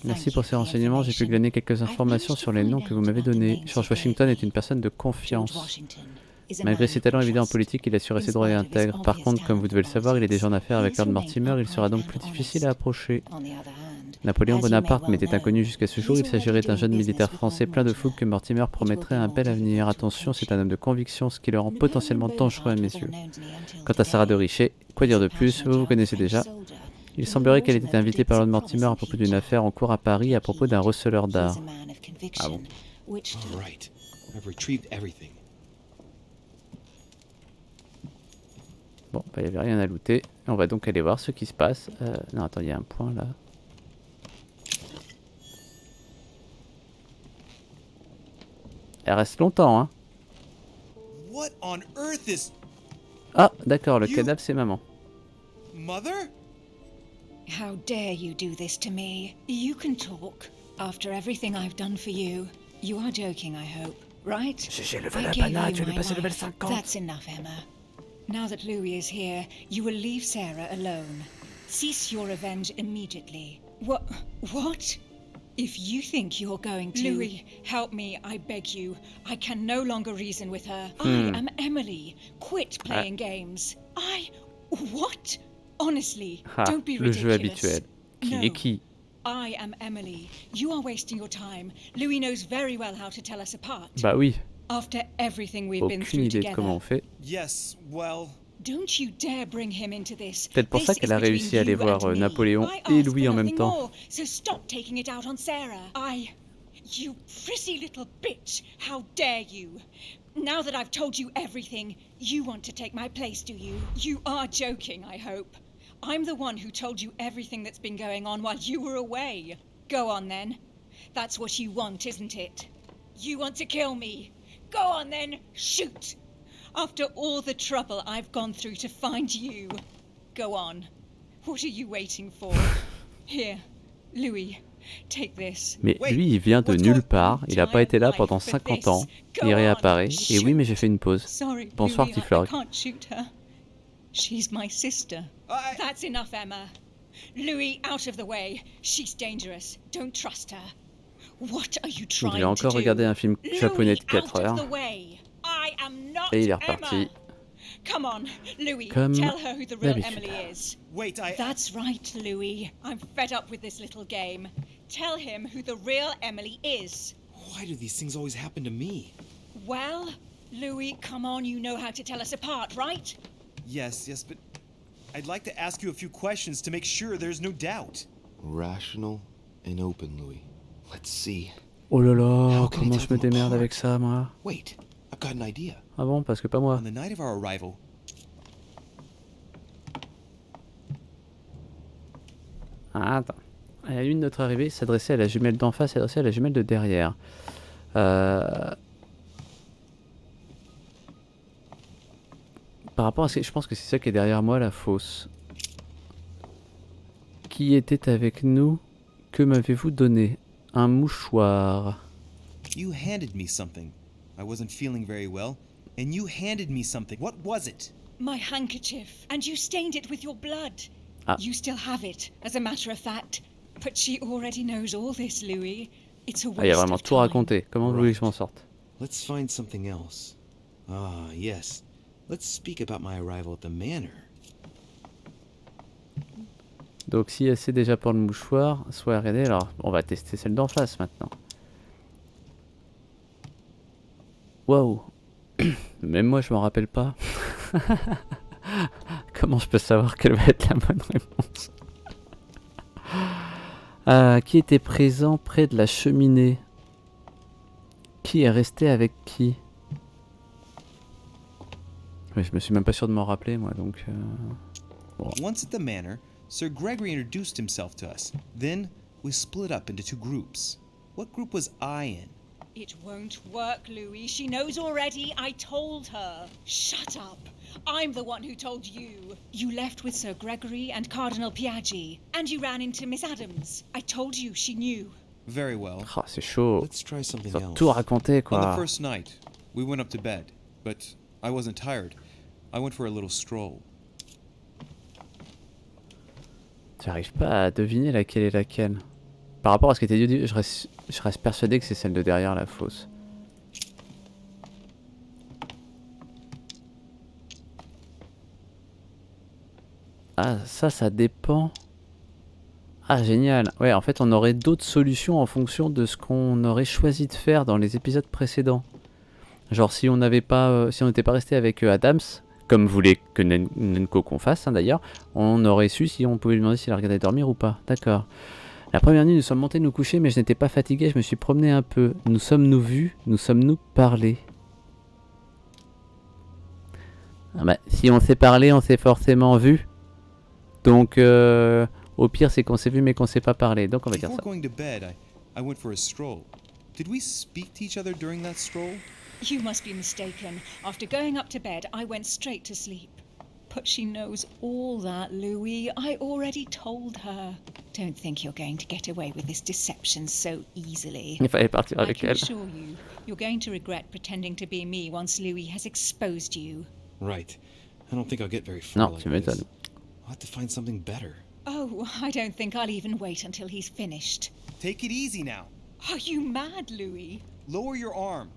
Merci pour ces renseignements, j'ai pu glaner quelques informations sur les noms que vous m'avez donnés. George Washington est une personne de confiance. Malgré ses talents évidents en politique, il assure ses droits et intègre. Par contre, comme vous devez le savoir, il est déjà en affaire avec Lord Mortimer, il sera donc plus difficile à approcher. Napoléon Bonaparte m'était inconnu jusqu'à ce jour, il s'agirait d'un jeune militaire français plein de fougue que Mortimer promettrait un bel avenir. Attention, c'est un homme de conviction, ce qui le rend potentiellement dangereux à mes yeux. Quant à Sarah de Richet, quoi dire de plus, vous connaissez déjà. Il semblerait qu'elle était invitée par Lord Mortimer à propos d'une affaire en cours à Paris à propos d'un receleur d'art. Ah bon? Bon, bah, il n'y avait rien à looter. On va donc aller voir ce qui se passe. Non, attends, il y a un point là. Elle reste longtemps, hein. What on earth is... Ah, d'accord, le cadavre, c'est maman. Mother? How dare you do this to me? You can talk. After everything I've done for you. You are joking, I hope, right? J'ai levé la banane, je vais passer level 50. That's enough, Emma. Now that Louis is here, you will leave Sarah alone. Cease your revenge immediately. What? If you think you're going to... Louis, help me, I beg you. I can no longer reason with her. I am Emily. Quit playing games. What? Honestly, don't be ridiculous. Le jeu habituel. Qui est qui? I am Emily. You are wasting your time. Louis knows very well how to tell us apart. Bah oui. After everything we've been Aucune through idée together. de comment on fait. Yes, well... Don't you dare bring him into this. Peut-être pour ça qu'elle a réussi à aller voir Napoléon et Louis en même temps. So stop taking it out on Sarah. You prissy little bitch. How dare you? Now that I've told you everything, you want to take my place, do you? You are joking, I hope. I'm the one who told you everything that's been going on while you were away. Go on then. That's what you want, isn't it? You want to kill me. Go on then, shoot. After all the trouble I've gone through to find you. Go on. What are you waiting for? Here, Louis, take this. Mais lui, il vient de nulle part. Il n'a pas été là pendant 50 ans. Il réapparaît. Et oui, mais j'ai fait une pause. Bonsoir, petit Fleury. I can't shoot her. She's my sister. That's enough, Emma. Louis, out of the way. She's dangerous. Don't trust her. What are you trying to do? Il a encore regardé un film japonais de 4 heures. Et il est reparti. Come on, Louis, Comme tell her who the real d'habitude. Emily is. Wait, That's right, Louis. I'm fed up with this little game. Tell him who the real Emily is. Why do these things always happen to me? Well, Louis, come on, you know how to tell us apart, right? Yes, but I'd like to ask you a few questions to make sure there's no doubt. Rational and open, Louis. Let's see. Oh là là, comment je me démerde avec ça, moi? Wait, I've got an idea. Ah bon, parce que pas moi. On the night of our arrival... Ah, attends. À la nuit de notre arrivée, s'adresser à la jumelle d'en face, s'adresser à la jumelle de derrière. Par rapport à ce que... Je pense que c'est ça qui est derrière moi, la fosse. Qui était avec nous? Que m'avez-vous donné? Un mouchoir. You handed me something. I wasn't feeling very well, and you handed me something. What was it? My handkerchief, and you stained it with your blood. You still have it, as a matter of fact. But she already knows all this, Louis. It's a waste Ah, il y a vraiment tout raconté. Comment voulez-vous que je m'en sorte? Let's find something else. Ah, yes. Let's speak about my arrival at the manor. Donc si elle sait déjà pour le mouchoir, soit arrêtée. Alors on va tester celle d'en face maintenant. Waouh. Même moi je m'en rappelle pas. Comment je peux savoir quelle va être la bonne réponse? Qui était présent près de la cheminée? Qui est resté avec qui? Mais je me suis même pas sûr de m'en rappeler moi donc... Bon. Once at the manor, Sir Gregory introduced himself to us. Then we split up into two groups. What group was I in? It won't work, Louis. She knows already. I told her. Shut up. I'm the one who told you. You left with Sir Gregory and Cardinal Piaggi, and you ran into Miss Adams. I told you she knew. Very well. Oh, c'est chaud. Let's try something Ils ont else. tout raconté quoi. On the first night, we went up to bed, but I wasn't tired. I went for a little stroll. J'arrive pas à deviner laquelle est laquelle. Par rapport à ce qui était dit, je reste persuadé que c'est celle de derrière la fosse. Ah, ça dépend. Ah, génial. Ouais, en fait, on aurait d'autres solutions en fonction de ce qu'on aurait choisi de faire dans les épisodes précédents. Genre, si on n'avait pas, si on n'était pas resté avec Adams, comme voulait que Nenko qu'on fasse, hein, d'ailleurs, on aurait su si on pouvait lui demander s'il a regardé dormir ou pas. D'accord. La première nuit, nous sommes montés nous coucher, mais je n'étais pas fatigué, je me suis promené un peu. Nous sommes-nous vus? Nous sommes-nous parlé? Ah bah, si on s'est parlé, on s'est forcément vu. Donc, au pire, c'est qu'on s'est vu mais qu'on s'est pas parlé. Donc, on va dire Before ça. going to bed, I went for a stroll. Did we speak to each other during that stroll? You must be mistaken. After going up to bed, I went straight to sleep. But she knows all that, Louis. I already told her. Don't think you're going to get away with this deception so easily. Il fallait partir I avec can elle. assure you, you're going to regret pretending to be me once Louis has exposed you. Right. I don't think I'll get very far Non, like tu this. m'étonnes. I'll have to find something better. Oh, I don't think I'll even wait until he's finished. Take it easy now. Are you mad, Louis? Lower your arm.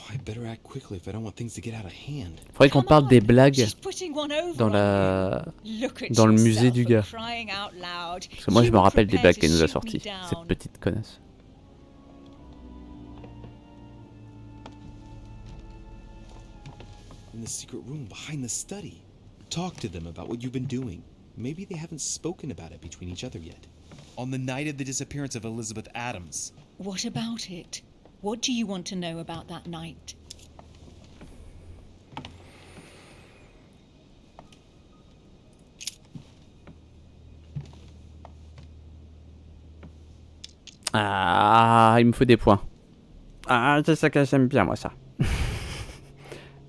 I better act quickly if I don't want things to get out of hand. Faudrait qu'on parle des blagues She's putting one over dans on you. Look at dans le musée yourself du for gars. crying out loud. Parce que moi, je You me were rappelle des prepared blagues qu'elle nous a to shoot me sorties. down. Cette petite connasse. In the secret room behind the study. Talk to them about what you've been doing. Maybe they haven't spoken about it between each other yet. On the night of the disappearance of Elizabeth Adams. What about it? What do you want to know about that night? Ah, il me faut des points. Ah, c'est ça que j'aime bien, moi, ça.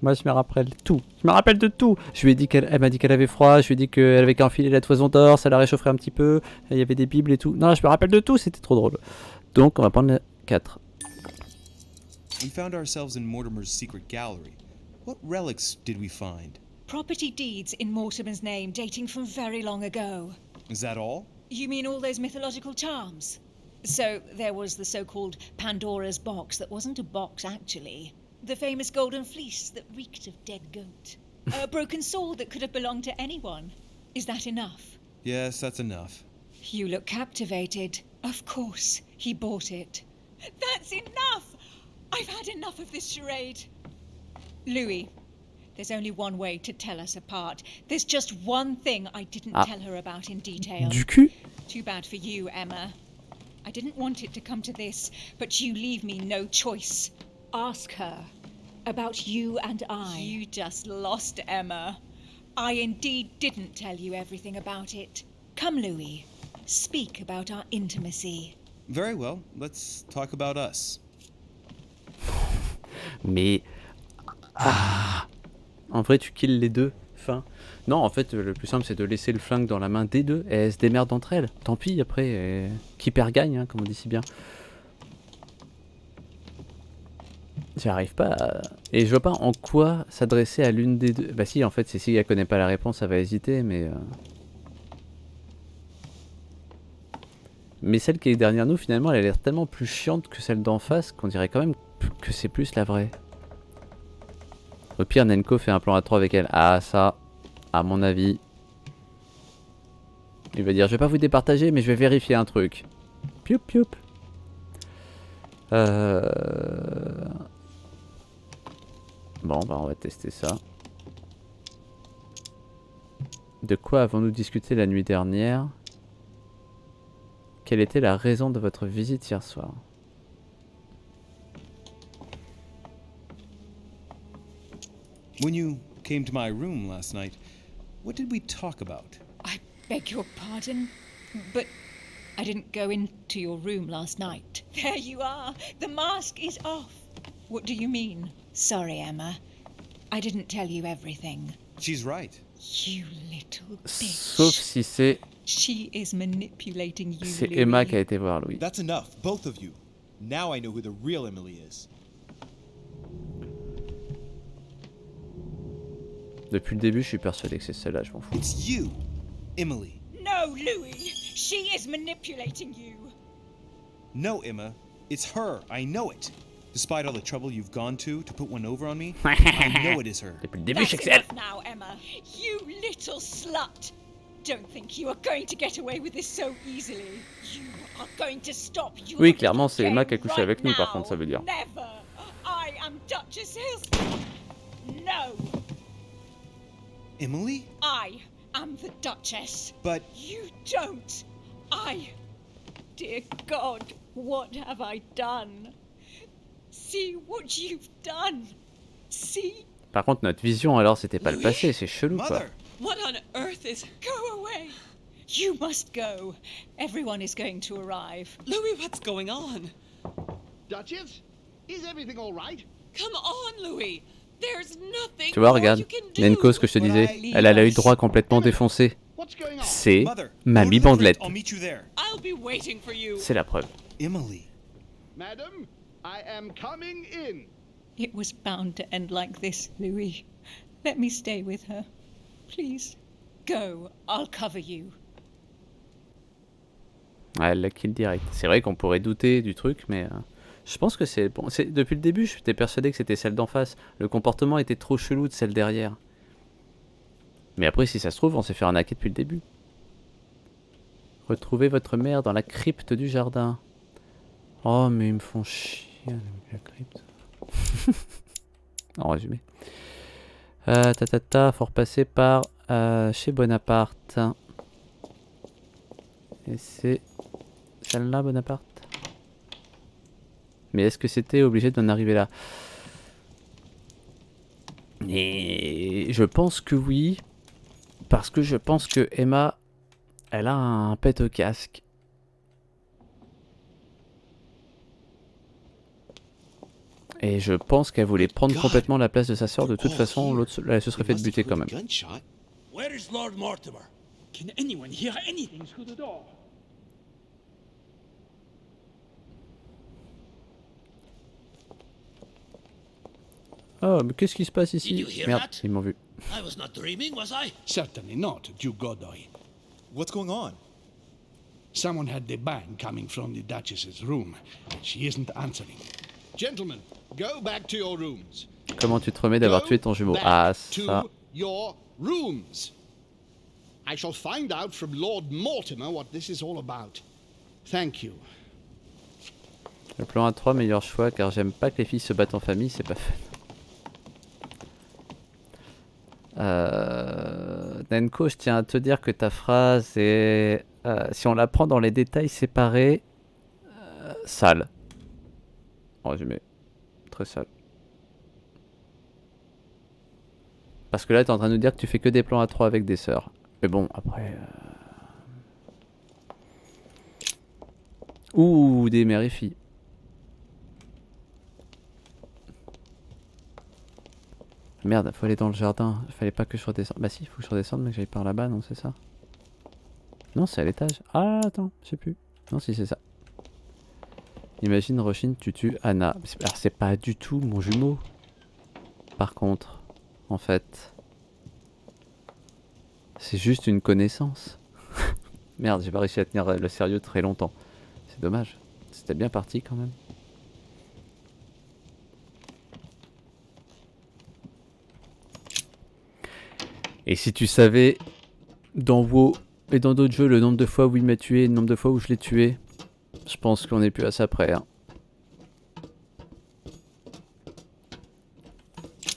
Moi, je me rappelle tout. Je me rappelle de tout. Je lui ai dit elle m'a dit qu'elle avait froid. Je lui ai dit qu'elle avait qu'enfilé la toison d'or. Ça la réchaufferait un petit peu. Il y avait des bibles et tout. Non, je me rappelle de tout. C'était trop drôle. Donc, on va prendre le 4. We found ourselves in Mortimer's secret gallery. What relics did we find? Property deeds in Mortimer's name dating from very long ago. Is that all? You mean all those mythological charms? So there was the so-called Pandora's box that wasn't a box actually. The famous golden fleece that reeked of dead goat. A broken sword that could have belonged to anyone. Is that enough? Yes, that's enough. You look captivated. Of course, he bought it. That's enough! I've had enough of this charade. Louis, there's only one way to tell us apart. There's just one thing I didn't tell her about in detail. Du cul? Too bad for you, Emma. I didn't want it to come to this, but you leave me no choice. Ask her about you and I. You just lost, Emma. I indeed didn't tell you everything about it. Come, Louis. Speak about our intimacy. Very well, let's talk about us. Mais... Ah. En vrai, tu kills les deux. Fin. Non, en fait, le plus simple, c'est de laisser le flingue dans la main des deux. Et elles se démerdent entre elles. Tant pis, après. Qui perd gagne, hein, comme on dit si bien. J'arrive pas à... Et je vois pas en quoi s'adresser à l'une des deux. Bah si, en fait, c'est si elle connaît pas la réponse, elle va hésiter, mais... Mais celle qui est derrière nous, finalement, elle a l'air tellement plus chiante que celle d'en face qu'on dirait quand même que c'est plus la vraie. Au pire, Nenko fait un plan à 3 avec elle. Ah, ça, à mon avis... Il va dire, je vais pas vous départager, mais je vais vérifier un truc. Pioup, pioup. Bon, bah on va tester ça. De quoi avons-nous discuté la nuit dernière? Quelle était la raison de votre visite hier soir? When you came to my room last night, what did we talk about? I beg your pardon, but I didn't go into your room last night. There you are. The mask is off. What do you mean? Sorry, Emma. I didn't tell you everything. She's right. You little bitch. Sauf si c'est... She is manipulating you, C'est Louis. Emma qui a été voir Louis. That's enough, both of you. Now I know who the real Emily is. Depuis le début, je suis persuadé que c'est celle-là, je m'en fous. It's you, Emily. No, Louis. She is manipulating you. No, Emma. It's her. I know it. Despite all the trouble you've gone to put one over on me, I know it is her. Depuis le début, That's enough now, Emma. You little slut. Don't think you are going to get away with this so easily. You are going to stop your Oui, clairement, c'est Emma qui a game couché avec nous, right par now. contre, ça veut dire. Never. I am Duchess Hills. No. Emily? I am the Duchess. But... You don't. Dear God, what have I done? See what you've done. See Par contre, notre vision, alors, c'était pas le passé, c'est chelou, quoi. What on earth is... Go away! You must go. Everyone is going to arrive. Louis, what's going on? Duchess, is everything all right? Come on, Louis. There's nothing Tu vois, more regarde, you can do. Nenko, ce que je te disais, elle a l'œil droit complètement défoncé. What's going on? C'est Mother, Mamie go to the Bandelette. crypt, I'll meet you there. I'll be waiting for you. C'est la preuve. Emily. Madam, I am coming in. It was bound to end like this, Louis. Let me stay with her. Please. Go. I'll cover you. Ouais, elle l'a kill direct. C'est vrai qu'on pourrait douter du truc, mais je pense que c'est bon. Depuis le début, j'étais persuadé que c'était celle d'en face. Le comportement était trop chelou de celle derrière. Mais après, si ça se trouve, on s'est fait arnaquer depuis le début. Retrouvez votre mère dans la crypte du jardin. Oh, mais ils me font chier avec la crypte. En résumé. Faut repasser par chez Bonaparte. Et c'est celle-là, Bonaparte. Mais est-ce que c'était obligé d'en arriver là? Et je pense que oui. Parce que je pense que Emma, elle a un pet au casque. Et je pense qu'elle voulait prendre complètement la place de sa sœur. De toute façon, l'autre, elle se serait fait buter quand même. Where is Lord Mortimer? Can anyone hear anything through the door? Oh, mais qu'est-ce qui se passe Did you ici? hear Merde, that? ils m'ont vu. I was not dreaming, was I? Certainly not, Duke Godoy. What's going on? Someone had the bang coming from the Duchess's room. She isn't answering. Gentlemen, go back to your rooms. Comment tu te remets d'avoir tué ton jumeau? Ah, ça. To your rooms. I shall find out from Lord Mortimer what this is all about. Thank you. Le plan A3, meilleur choix, car j'aime pas que les filles se battent en famille, c'est pas fun. Nenko, je tiens à te dire que ta phrase est, si on la prend dans les détails séparés, sale. En résumé, très sale. Parce que là, t'es en train de nous dire que tu fais que des plans A3 avec des sœurs. Mais bon, après... Ouh, des mères et filles. Merde, faut aller dans le jardin. Fallait pas que je redescende. Bah si, faut que je redescende, mais que j'aille par là-bas, non, c'est ça? Non, c'est à l'étage. Ah, attends, je sais plus. Non, si, c'est ça. Imagine, Roshin, tu tues Anna. Alors, c'est pas du tout mon jumeau. Par contre, en fait... C'est juste une connaissance. Merde, j'ai pas réussi à tenir le sérieux très longtemps. C'est dommage. C'était bien parti quand même. Et si tu savais, dans WoW et dans d'autres jeux, le nombre de fois où il m'a tué et le nombre de fois où je l'ai tué, je pense qu'on est plus à ça près. Hein.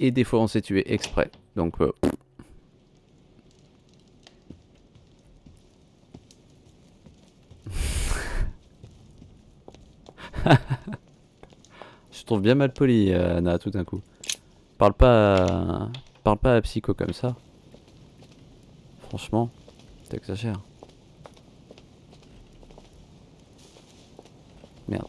Et des fois on s'est tué exprès. Donc... Je trouve bien mal poli, Anna, tout d'un coup. Parle pas à Psycho comme ça. Franchement, t'exagères. Merde.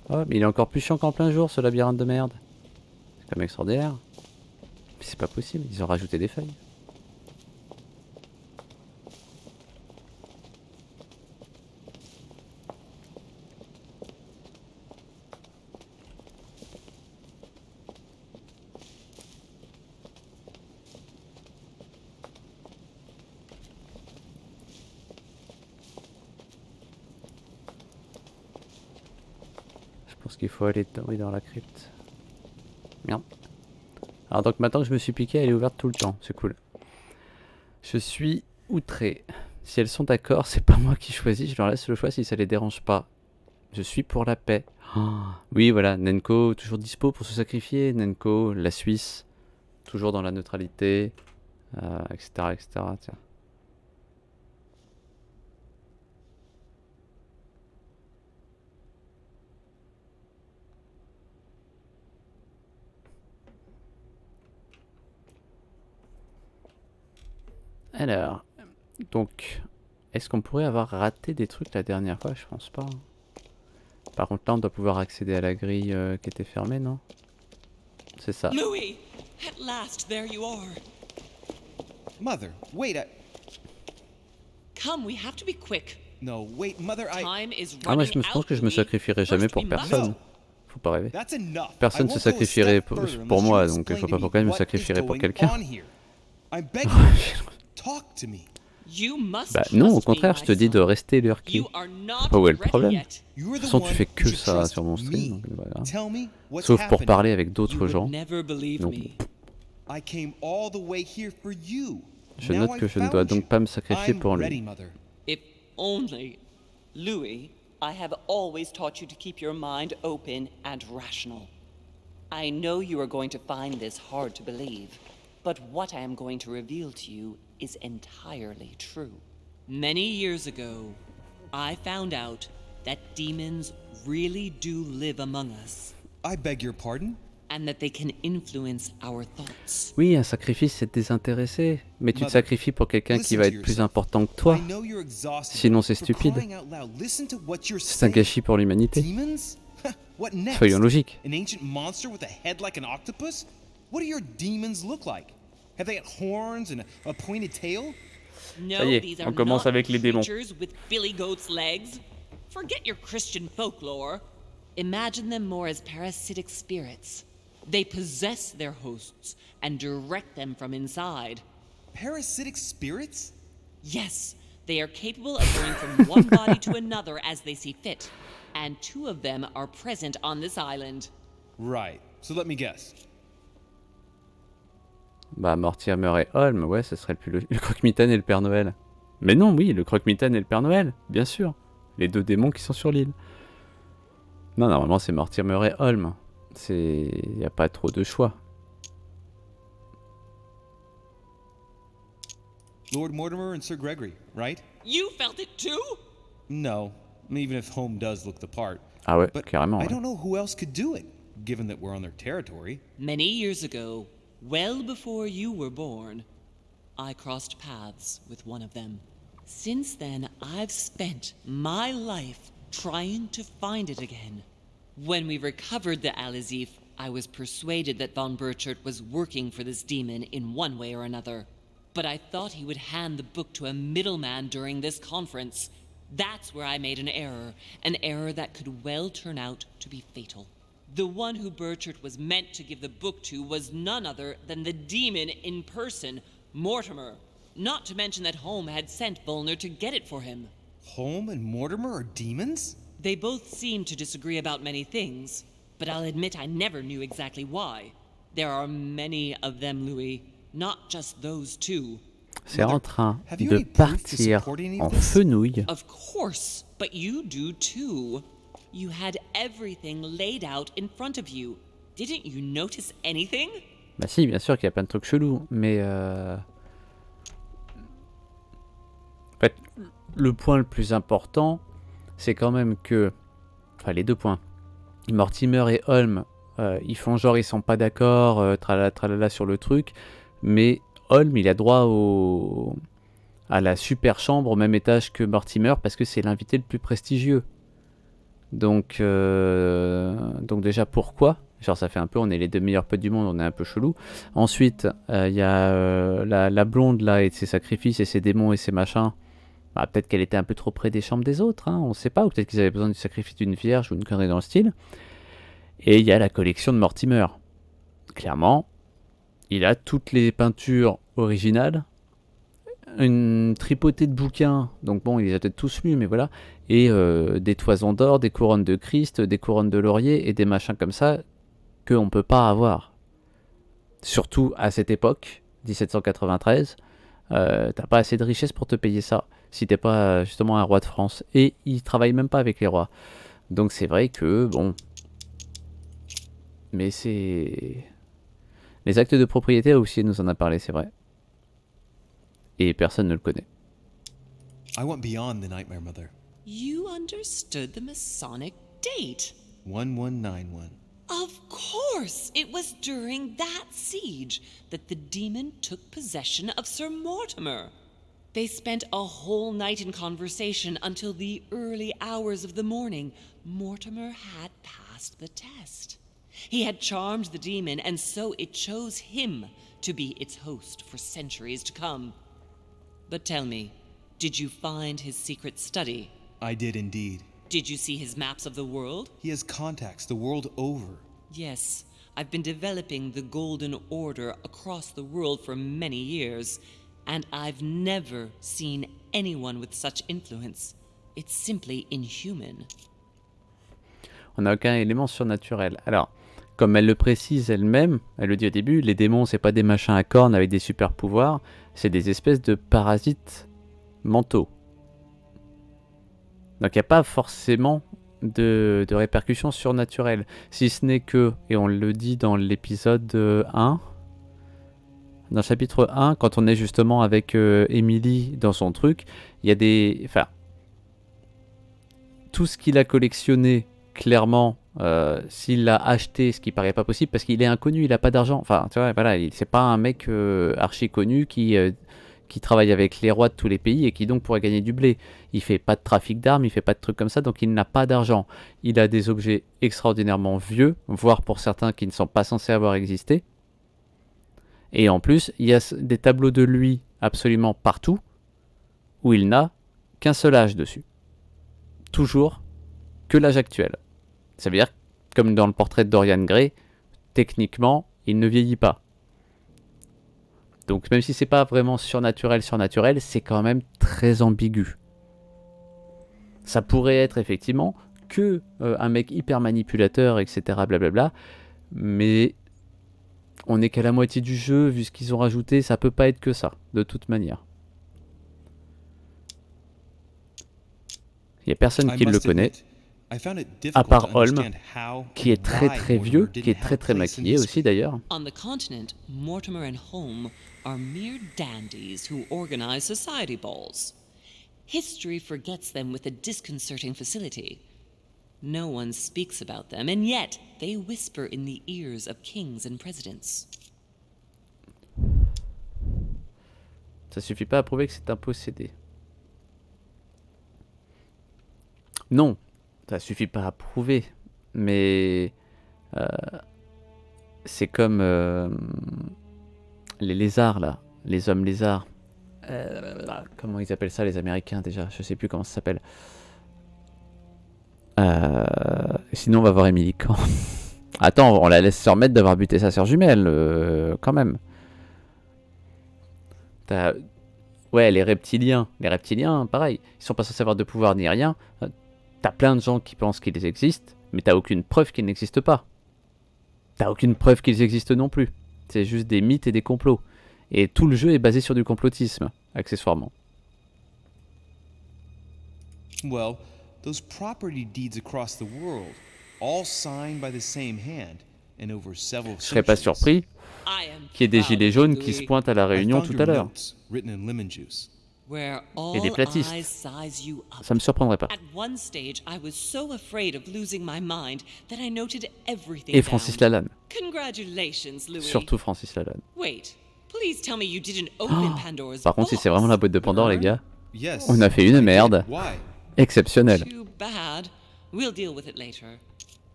Oh, mais il est encore plus chiant qu'en plein jour, ce labyrinthe de merde. C'est quand même extraordinaire. Mais c'est pas possible, ils ont rajouté des feuilles. Je pense qu'il faut aller dans la crypte. Merde. Alors donc maintenant que je me suis piqué, elle est ouverte tout le temps. C'est cool. Je suis outré. Si elles sont d'accord, c'est pas moi qui choisis. Je leur laisse le choix si ça les dérange pas. Je suis pour la paix. Oh. Oui, voilà. Nenko, toujours dispo pour se sacrifier. Nenko, la Suisse, toujours dans la neutralité, etc., etc. Tiens. Alors, donc, est-ce qu'on pourrait avoir raté des trucs la dernière fois? Je pense pas. Par contre, là, on doit pouvoir accéder à la grille qui était fermée, non? C'est ça. Louis, at last there you are. Mother, wait, Come, we have to be quick. No, wait, Mother, Time is Ah, moi, running je pense out, que je me Louis. sacrifierai jamais First pour we must- personne. Faut pas rêver. That's enough. Personne I se won't go a sacrifierait step further pour unless moi, you donc je explain vois to pas me pourquoi je me what is sacrifierais pour going quelqu'un. on here. I beg you, talk to me. You must Bah non, au trust contraire, me, je te my dis de son. rester Lurky. You are not Pas où est le ready problème. yet. De toute façon, tu fais que ça sur mon stream, donc c'est pas grave. Tell me what's Sauf pour happening. parler avec d'autres You would gens. never believe Donc, me. I came all the way here for you. je Now note I que je ne found dois you. donc pas me sacrifier I'm pour ready, lui. Mother. If only. Louis, I have always taught you to keep your mind open and rational. I know you are going to find this hard to believe, but what I am going to reveal to you is entirely true. Many years ago, I found out that demons really do live among us. I beg your pardon? And that they can influence our thoughts. Oui, un sacrifice, c'est désintéressé. Mais tu te Mother, sacrifies pour quelqu'un qui listen va to être plus yourself. important que toi. I know you're exhausted, Sinon, but c'est for stupide. crying out loud, listen to what you're C'est un saying. gâchis pour l'humanité. Demons? What next? Soyons logiques. An ancient monster with a head like an octopus? What do your demons look like? Have they got horns and a pointed tail? No, Ça y est, these on are commence not avec les démons. creatures with billy goat's legs. Forget your Christian folklore. Imagine them more as parasitic spirits. They possess their hosts and direct them from inside. Parasitic spirits? Yes, they are capable of going from one body to another as they see fit. And 2 of them are present on this island. Right. So let me guess. Bah, Mortimer et Holm, ouais, ce serait le plus logique. Le Croque-Mitaine et le Père Noël. Mais non, oui, le Croque-Mitaine et le Père Noël, bien sûr. Les 2 démons qui sont sur l'île. Non, normalement, c'est Mortimer et Holm. Il n'y a pas trop de choix. Lord Mortimer and Sir Gregory, right? You felt it too? No, even if Home does look the part. Ah ouais, But carrément. I Ouais. don't know who else could do it, given that we're on their territory. Many years ago, well before you were born, I crossed paths with one of them. Since then, I've spent my life trying to find it again. When we recovered the Alizif, I was persuaded that von Burchard was working for this demon in one way or another. But I thought he would hand the book to a middleman during this conference. That's where I made an error that could well turn out to be fatal. The one who Burchard was meant to give the book to was none other than the demon in person, Mortimer. Not to mention that Home had sent Volner to get it for him. Home and Mortimer are demons? They both seem to disagree about many things, but I'll admit I never knew exactly why. There are many of them, Louis, not just those 2. C'est en train have you de any proof to partir support any en of this? fenouil. Of course, but you do too. You had everything laid out in front of you. Didn't you notice anything? Bah si, bien sûr qu'il y a plein de trucs chelous, mais en fait, le point le plus important, c'est quand même que... Enfin, les 2 points. Mortimer et Holm, ils font genre ils sont pas d'accord, tralala tralala sur le truc, mais Holm, il a droit à la super chambre au même étage que Mortimer, parce que c'est l'invité le plus prestigieux. Donc déjà, pourquoi ? Genre ça fait un peu, on est les 2 meilleurs potes du monde, on est un peu chelou. Ensuite, il y a la blonde là, et ses sacrifices, et ses démons, et ses machins. Bah, peut-être qu'elle était un peu trop près des chambres des autres, hein, on sait pas, ou peut-être qu'ils avaient besoin du sacrifice d'une vierge, ou une connerie dans le style. Et il y a la collection de Mortimer. Clairement, il a toutes les peintures originales, une tripotée de bouquins, donc bon, il les a peut-être tous lus, mais voilà, et des toisons d'or, des couronnes de Christ, des couronnes de laurier, et des machins comme ça, qu'on peut pas avoir. Surtout à cette époque, 1793, t'as pas assez de richesse pour te payer ça, si t'es pas justement un roi de France, et il travaille même pas avec les rois. Donc c'est vrai que, bon... Mais c'est... Les actes de propriété aussi, elle nous en a parlé, c'est vrai. Et personne ne le connaît. I went beyond the Nightmare Mother. You understood the Masonic date. 1191. Of course! It was during that siege that the demon took possession of Sir Mortimer. They spent a whole night in conversation until the early hours of the morning. Mortimer had passed the test. He had charmed the demon, and so it chose him to be its host for centuries to come. But tell me, did you find his secret study? I did indeed. Did you see his maps of the world? He has contacts the world over. Yes, I've been developing the Golden Order across the world for many years, and I've never seen anyone with such influence. It's simply inhuman. On n'a aucun élément surnaturel. Alors, comme elle le précise elle-même, elle le dit au début, les démons, c'est pas des machins à cornes avec des super pouvoirs, c'est des espèces de parasites mentaux. Donc il n'y a pas forcément de répercussions surnaturelles. Si ce n'est que, et on le dit dans l'épisode 1, dans le chapitre 1, quand on est justement avec Emily dans son truc, il y a des... Enfin, tout ce qu'il a collectionné, clairement, s'il l'a acheté, ce qui paraît pas possible, parce qu'il est inconnu, il a pas d'argent. Enfin, tu vois, voilà, c'est pas un mec archi connu qui travaille avec les rois de tous les pays et qui donc pourrait gagner du blé. Il fait pas de trafic d'armes, il fait pas de trucs comme ça, donc il n'a pas d'argent. Il a des objets extraordinairement vieux, voire pour certains qui ne sont pas censés avoir existé. Et en plus, il y a des tableaux de lui absolument partout, où il n'a qu'un seul âge dessus. Toujours que l'âge actuel. Ça veut dire, comme dans le portrait de Dorian Gray, techniquement, il ne vieillit pas. Donc même si c'est pas vraiment surnaturel, c'est quand même très ambigu. Ça pourrait être effectivement que un mec hyper manipulateur, etc. blablabla, mais on n'est qu'à la moitié du jeu, vu ce qu'ils ont rajouté, ça peut pas être que ça, de toute manière. Il y a personne qui le connaît, à part Holm, qui est très très vieux, qui est très très maquillé aussi d'ailleurs. On the continent, Mortimer and Holm are mere dandies who organize society balls. History forgets them with a disconcerting facility. No one speaks about them, and yet they whisper in the ears of kings and presidents. Ça suffit pas à prouver que c'est un possédé. Non, ça suffit pas à prouver, mais c'est comme les lézards là, les hommes lézards. Comment ils appellent ça les Américains déjà? Je sais plus comment ça s'appelle. Sinon on va voir Emily quand. Attends, on la laisse se remettre d'avoir buté sa sœur jumelle, quand même. Ouais, les reptiliens, pareil, ils sont pas censés avoir de pouvoir ni rien. T'as plein de gens qui pensent qu'ils existent, mais t'as aucune preuve qu'ils n'existent pas. T'as aucune preuve qu'ils existent non plus. C'est juste des mythes et des complots. Et tout le jeu est basé sur du complotisme, accessoirement. Well, those property deeds across the world, all signed by the same hand and over several centuries. Je serais pas surpris qu'il y ait des gilets jaunes qui se pointent à la réunion tout à l'heure. Et des platistes. Ça me surprendrait pas. Et Francis Lalanne. Surtout Francis Lalanne. Par contre, si c'est vraiment la boîte de Pandore, les gars, on a fait une merde exceptionnelle.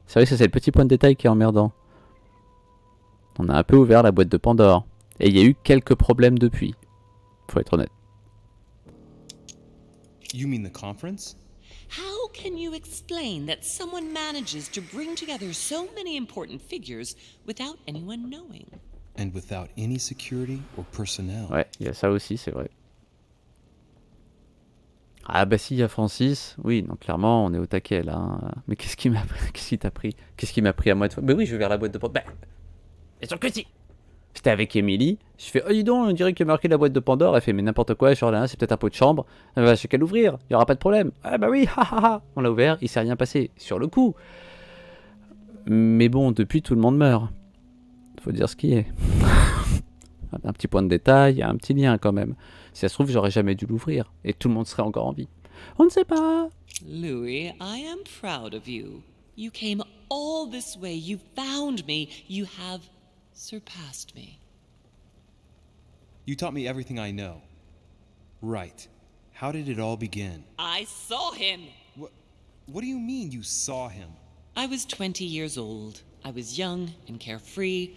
C'est vrai que ça, c'est le petit point de détail qui est emmerdant. On a un peu ouvert la boîte de Pandore. Et il y a eu quelques problèmes depuis. Faut être honnête. You mean the conference? How can you explain that someone manages to bring together so many important figures without anyone knowing? And without any security or personnel. Ouais, il y a ça aussi, c'est vrai. Ah bah si, il y a Francis. Oui, donc clairement, on est au taquet là. Hein. Mais qu'est-ce qui m'a pris? Qu'est-ce qui m'a pris à moi de... Bah oui, je vais vers la boîte de Pandore. Bah, bien sûr que si. J'étais avec Emily, je fais, oh dis donc, on dirait qu'il y a marqué la boîte de Pandore. Elle fait, mais n'importe quoi, genre là, c'est peut-être un pot de chambre. Bah, j'ai qu'à l'ouvrir, il n'y aura pas de problème. Ah bah oui, ha. On l'a ouvert, il s'est rien passé, sur le coup. Mais bon, depuis, tout le monde meurt. Faut dire ce qui est. Un petit point de détail, un petit lien quand même. Si ça se trouve, j'aurais jamais dû l'ouvrir. Et tout le monde serait encore en vie. On ne sait pas. Louis, I am proud of you. You came all this way, you found me, you have... surpassed me. You taught me everything I know. Right. How did it all begin? I saw him! What do you mean you saw him? I was 20 years old. I was young and carefree.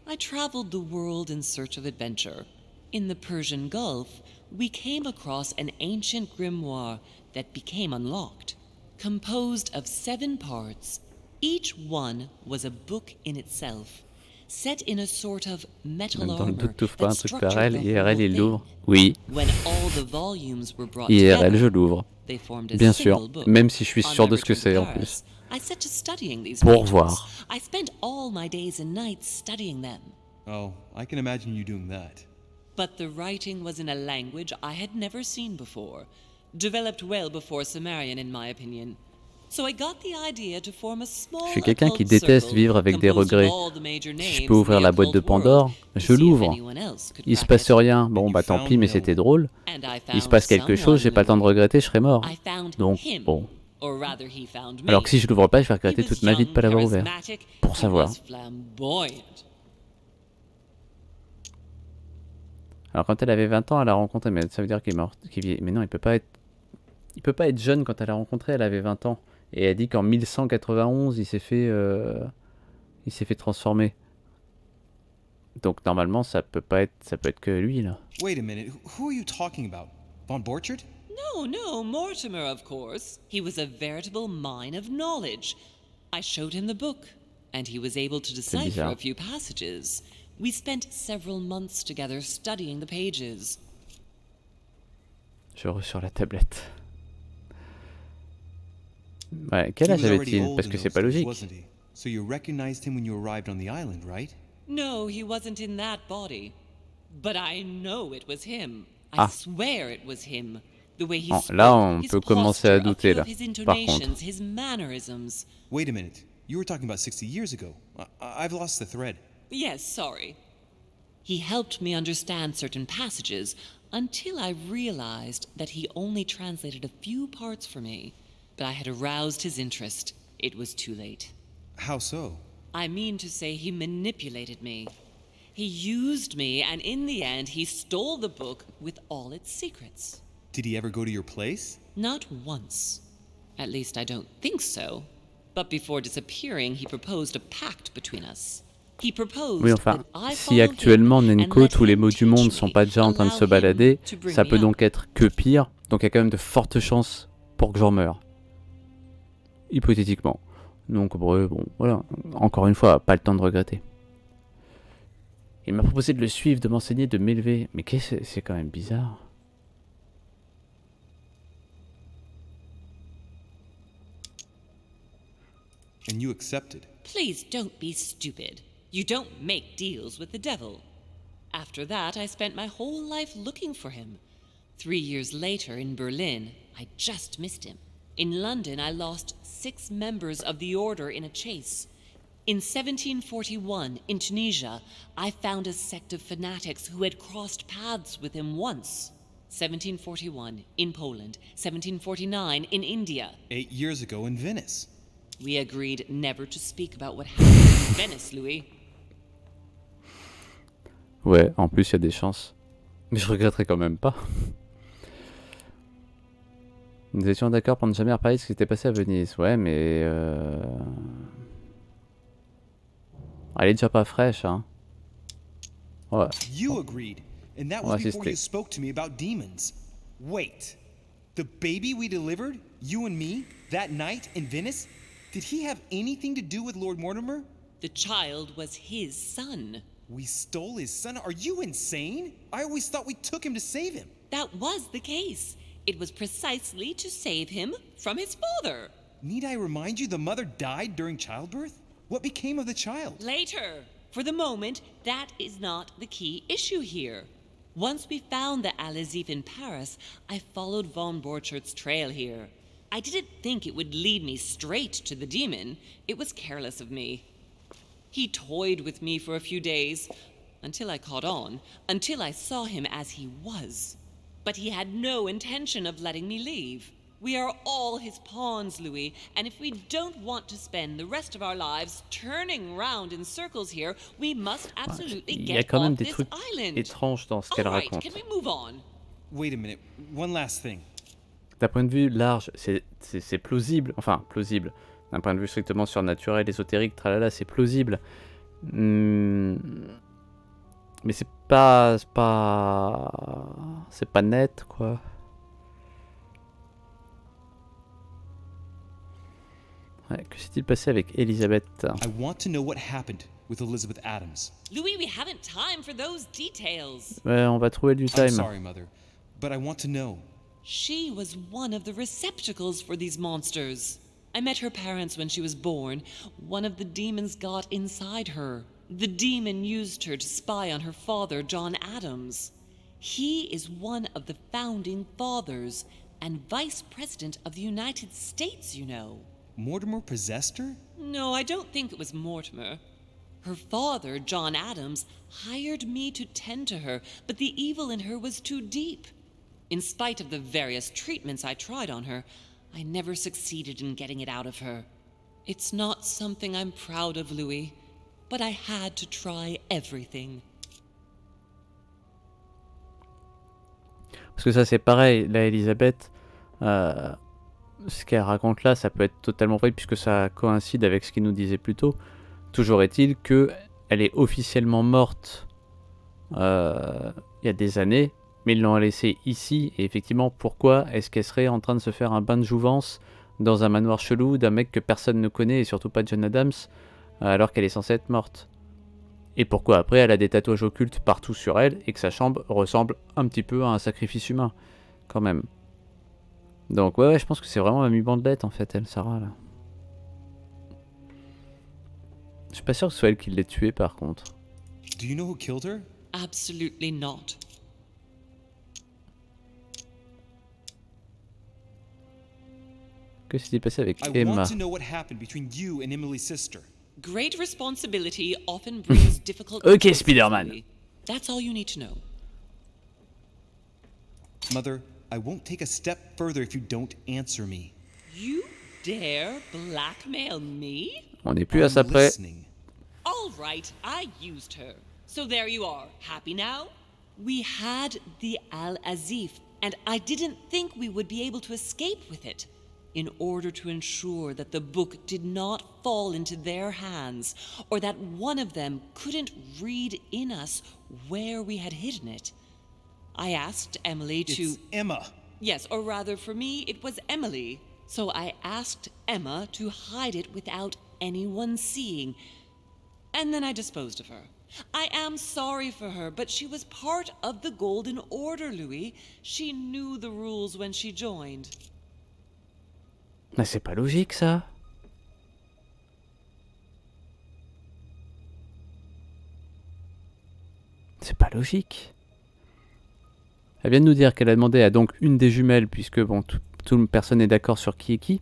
I traveled the world in search of adventure. In the Persian Gulf, we came across an ancient grimoire that became unlocked. Composed of 7 parts, each one was a book in itself, set in a sort of metal Dans le armor doute, t'ouvres pas that un truc structured pareil, the IRL whole il thing. l'ouvre. Oui. When all the volumes were brought IRL together, je l'ouvre. they formed a Bien single sûr, book. même si je suis On sûr my de ce que return to c'est en Paris, plus. I set to studying these Pour pages. voir. I spent all my days and nights studying them. Oh, I can imagine you doing that. But the writing was in a language I had never seen before, developed well before Sumerian in my opinion. So I got the idea to form a small Je suis quelqu'un qui occult déteste circle vivre avec des composed of regrets. all the major Si names je peux ouvrir in the la boîte de occult world Pandore, to je see if l'ouvre. anyone else could Il se crack passe it. rien, bon bah tant pis, mais c'était drôle. And I Il se found passe quelque chose, j'ai pas le temps de regretter, je serai mort. I found Donc him. bon. Or rather he found me. Alors que si je l'ouvre pas, je vais regretter He was toute ma vie de young, pas l'avoir ouvert. charismatic, Pour he savoir. was flamboyant. Alors quand elle avait 20 ans, elle a rencontré, mais ça veut dire qu'il est mort, mais non, il peut pas être jeune quand elle a rencontré, elle avait 20 ans. Et elle dit qu'en 1191, il s'est fait transformer. Donc normalement, ça peut être que lui là. Wait a minute, who are you talking about? Von Borchard? No, Mortimer, of course. He was a veritable mine of knowledge. I showed him the book, and he was able to decipher bizarre. a few passages. We spent several months together studying the pages. Je sur la tablette. Ouais, quel He âge was already avait-il? old Parce in que c'est those pas days, logique. wasn't he? So you recognized him when you arrived on the island, right? No, he wasn't in that body. But I know it was him. I Ah. swear it was him. The way he Oh, spoke, là, on his peut commencer à posture, a douter, few là, of his par intonations, contre. his mannerisms. Wait a minute, you were talking about 60 years ago. I've lost the thread. Yes, sorry. He helped me understand certain passages until I realized that he only translated a few parts for me. But I had aroused his interest. It was too late. How so? I mean to say he manipulated me. He used me, and in the end, he stole the book with all its secrets. Did he ever go to your place? Not once. At least I don't think so. But before disappearing, he proposed a pact between us. He proposed Oui, enfin, that I si follow actuellement him and Nenko, let tous les him mots du teach monde me, sont pas déjà en train de allow se him balader, to bring ça me peut up. donc être que pire. Donc il y a quand même de fortes chances pour que j'en meure. Hypothétiquement. Donc bon, voilà. Encore une fois, pas le temps de regretter. Il m'a proposé de le suivre, de m'enseigner, de m'élever. Mais qu'est-ce que c'est quand même bizarre. And you accepted. Please don't be stupid. You don't make deals with the devil. After that, I spent my whole life looking for him. 3 years later, in Berlin, I just missed him. In London, I lost 6 members of the order in a chase. In 1741, in Tunisia, I found a sect of fanatics who had crossed paths with him once. 1741, in Poland. 1749, in India. 8 years ago in Venice. We agreed never to speak about what happened in Venice, Louis. Ouais, en plus il y a des chances. Mais je regretterai quand même pas. Nous étions d'accord pour ne jamais reparler de ce qui s'était passé à Venise. Ouais, mais... Elle est déjà pas fraîche, hein. Ouais. You agreed, and that On was va before you assister. spoke to me about demons. Wait, the baby we delivered, you and me, that night in Venice, did he have anything to do with Lord Mortimer? The child was his son. We stole his son? Are you insane? I always thought we took him to save him. That was the case. It was precisely to save him from his father. Need I remind you the mother died during childbirth? What became of the child? Later. For the moment, that is not the key issue here. Once we found the Alazif in Paris, I followed von Borchardt's trail here. I didn't think it would lead me straight to the demon. It was careless of me. He toyed with me for a few days, until I caught on, until I saw him as he was. But he had no intention of letting me leave. We are all his pawns, Louis, and if we don't want to spend the rest of our lives turning round in circles here, we must absolutely Il y a get quand même off des this trucs island. étranges dans ce qu'elle All right, raconte. can we move on? Wait a minute. One last thing. D'un point de vue large, c'est plausible. Enfin, plausible. D'un point de vue strictement surnaturel, ésotérique, tralala, c'est plausible. Mais c'est pas net, quoi. Ouais, que s'est-il passé avec Elisabeth? I want to know what happened with Elizabeth Adams. Louis, we haven't time for those details. Ouais, on va trouver du time. I'm sorry, Mother, but I want to know. She was one of the receptacles for these monsters. I met her parents when she was born. One of the demons got inside her. The demon used her to spy on her father, John Adams. He is one of the founding fathers and vice president of the United States, you know. Mortimer possessed her? No, I don't think it was Mortimer. Her father, John Adams, hired me to tend to her, but the evil in her was too deep. In spite of the various treatments I tried on her, I never succeeded in getting it out of her. It's not something I'm proud of, Louis, but I had to try everything. Parce que ça c'est pareil, là Elisabeth, ce qu'elle raconte là, ça peut être totalement vrai puisque ça coïncide avec ce qu'il nous disait plus tôt. Toujours est-il que elle est officiellement morte il y a des années, mais ils l'ont laissée ici. Et effectivement, pourquoi est-ce qu'elle serait en train de se faire un bain de jouvence dans un manoir chelou d'un mec que personne ne connaît et surtout pas John Adams, alors qu'elle est censée être morte? Et pourquoi après elle a des tatouages occultes partout sur elle et que sa chambre ressemble un petit peu à un sacrifice humain, quand même. Donc ouais, je pense que c'est vraiment la mi-bandelette en fait, elle, Sarah, là. Je suis pas sûr que ce soit elle qui l'ait tuée par contre. Do you know who killed her? Absolutely not. Que s'est-il passé avec I Emma? want to know what happened between you and Emily's sister. Great responsibility often brings difficult Ok, choices, Spider-Man. Louis. That's all you need to know. Mother, I won't take a step further if you don't answer me. You dare blackmail me? On n'est plus à ça près. All right, I used her. So there you are. Happy now? We had the Al-Azif, and I didn't think we would be able to escape with it. In order to ensure that the book did not fall into their hands, or that one of them couldn't read in us where we had hidden it, I asked Emily to... It's Emma. Yes, or rather for me, it was Emily. So I asked Emma to hide it without anyone seeing, and then I disposed of her. I am sorry for her, but she was part of the Golden Order, Louis. She knew the rules when she joined. Mais c'est pas logique ça. C'est pas logique. Elle vient de nous dire qu'elle a demandé à donc une des jumelles, puisque bon, personne n'est d'accord sur qui est qui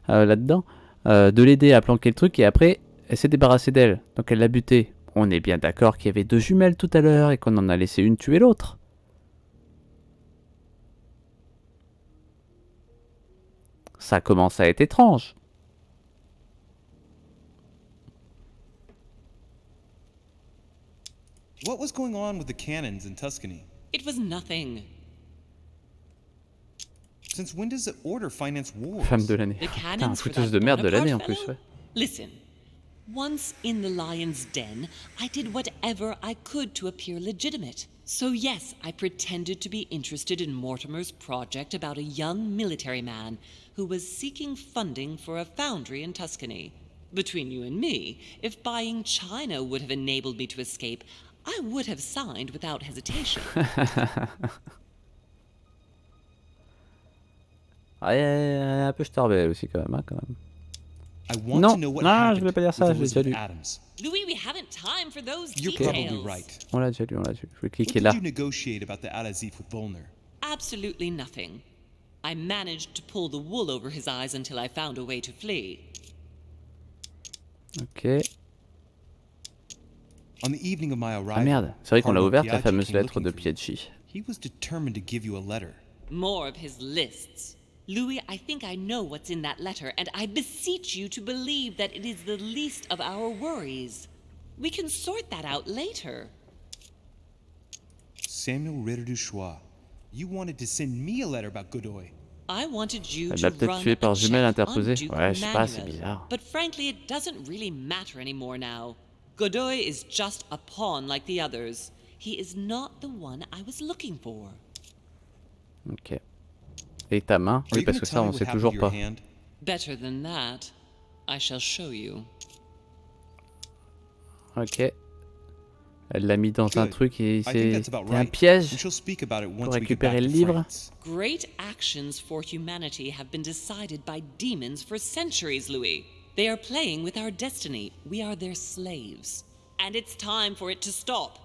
là-dedans, de l'aider à planquer le truc et après elle s'est débarrassée d'elle. Donc elle l'a butée. On est bien d'accord qu'il y avait deux jumelles tout à l'heure et qu'on en a laissé une tuer l'autre. Ça commence à être étrange. What was going on with the cannons in Tuscany? It was nothing. Since when does the order finance wars? Femme de l'année. Putain, fouteuse de merde de l'année en plus, ouais. Listen. Once in the lion's den, I did whatever I could to appear legitimate. So yes, I pretended to be interested in Mortimer's project about a young military man who was seeking funding for a foundry in Tuscany. Between you and me, if buying China would have enabled me to escape, I would have signed without hesitation. Ouais, un peu starbelle aussi quand même, hein, quand même. Non, non, je voulais pas dire ça, je l'ai déjà lu. Louis, we haven't time for those You're details. probably right. On l'a déjà lu, on l'a lu. Je vais cliquer What là. did you negotiate about the Al-Azif with Volner? Absolutely nothing. I managed to pull the wool over his eyes until I found a way to flee. Ok. On the evening of my arrival, Ah merde, c'est vrai qu'on l'a Cardinal ouverte la Piaggi fameuse came lettre looking de for you. Piaggi. He was determined to give you a letter. More of his lists. Louis, I think I know what's in that letter, and I beseech you to believe that it is the least of our worries. We can sort that out later. Samuel Ritter du Choix, You wanted to send me a letter about Godoy. I wanted you Elle l'a to peut-être run tué par a jumelle check interposée. on Duke Ouais, je sais pas, c'est Manuel. bizarre. But frankly, it doesn't really matter anymore now. Godoy is just a pawn like the others. He is not the one I was looking for. Ok. Et ta main? Are Oui, you parce gonna que ça, tell me on what sait happened toujours to your pas. hand? Better than that, I shall show you. Ok. Elle l'a mis dans un Good. truc et I think c'est that's about un right. piège We shall speak about it pour once we get récupérer back le to livre. France. Great actions for humanity have been decided by demons for centuries, Louis. They are playing with our destiny. We are their slaves. And it's time for it to stop.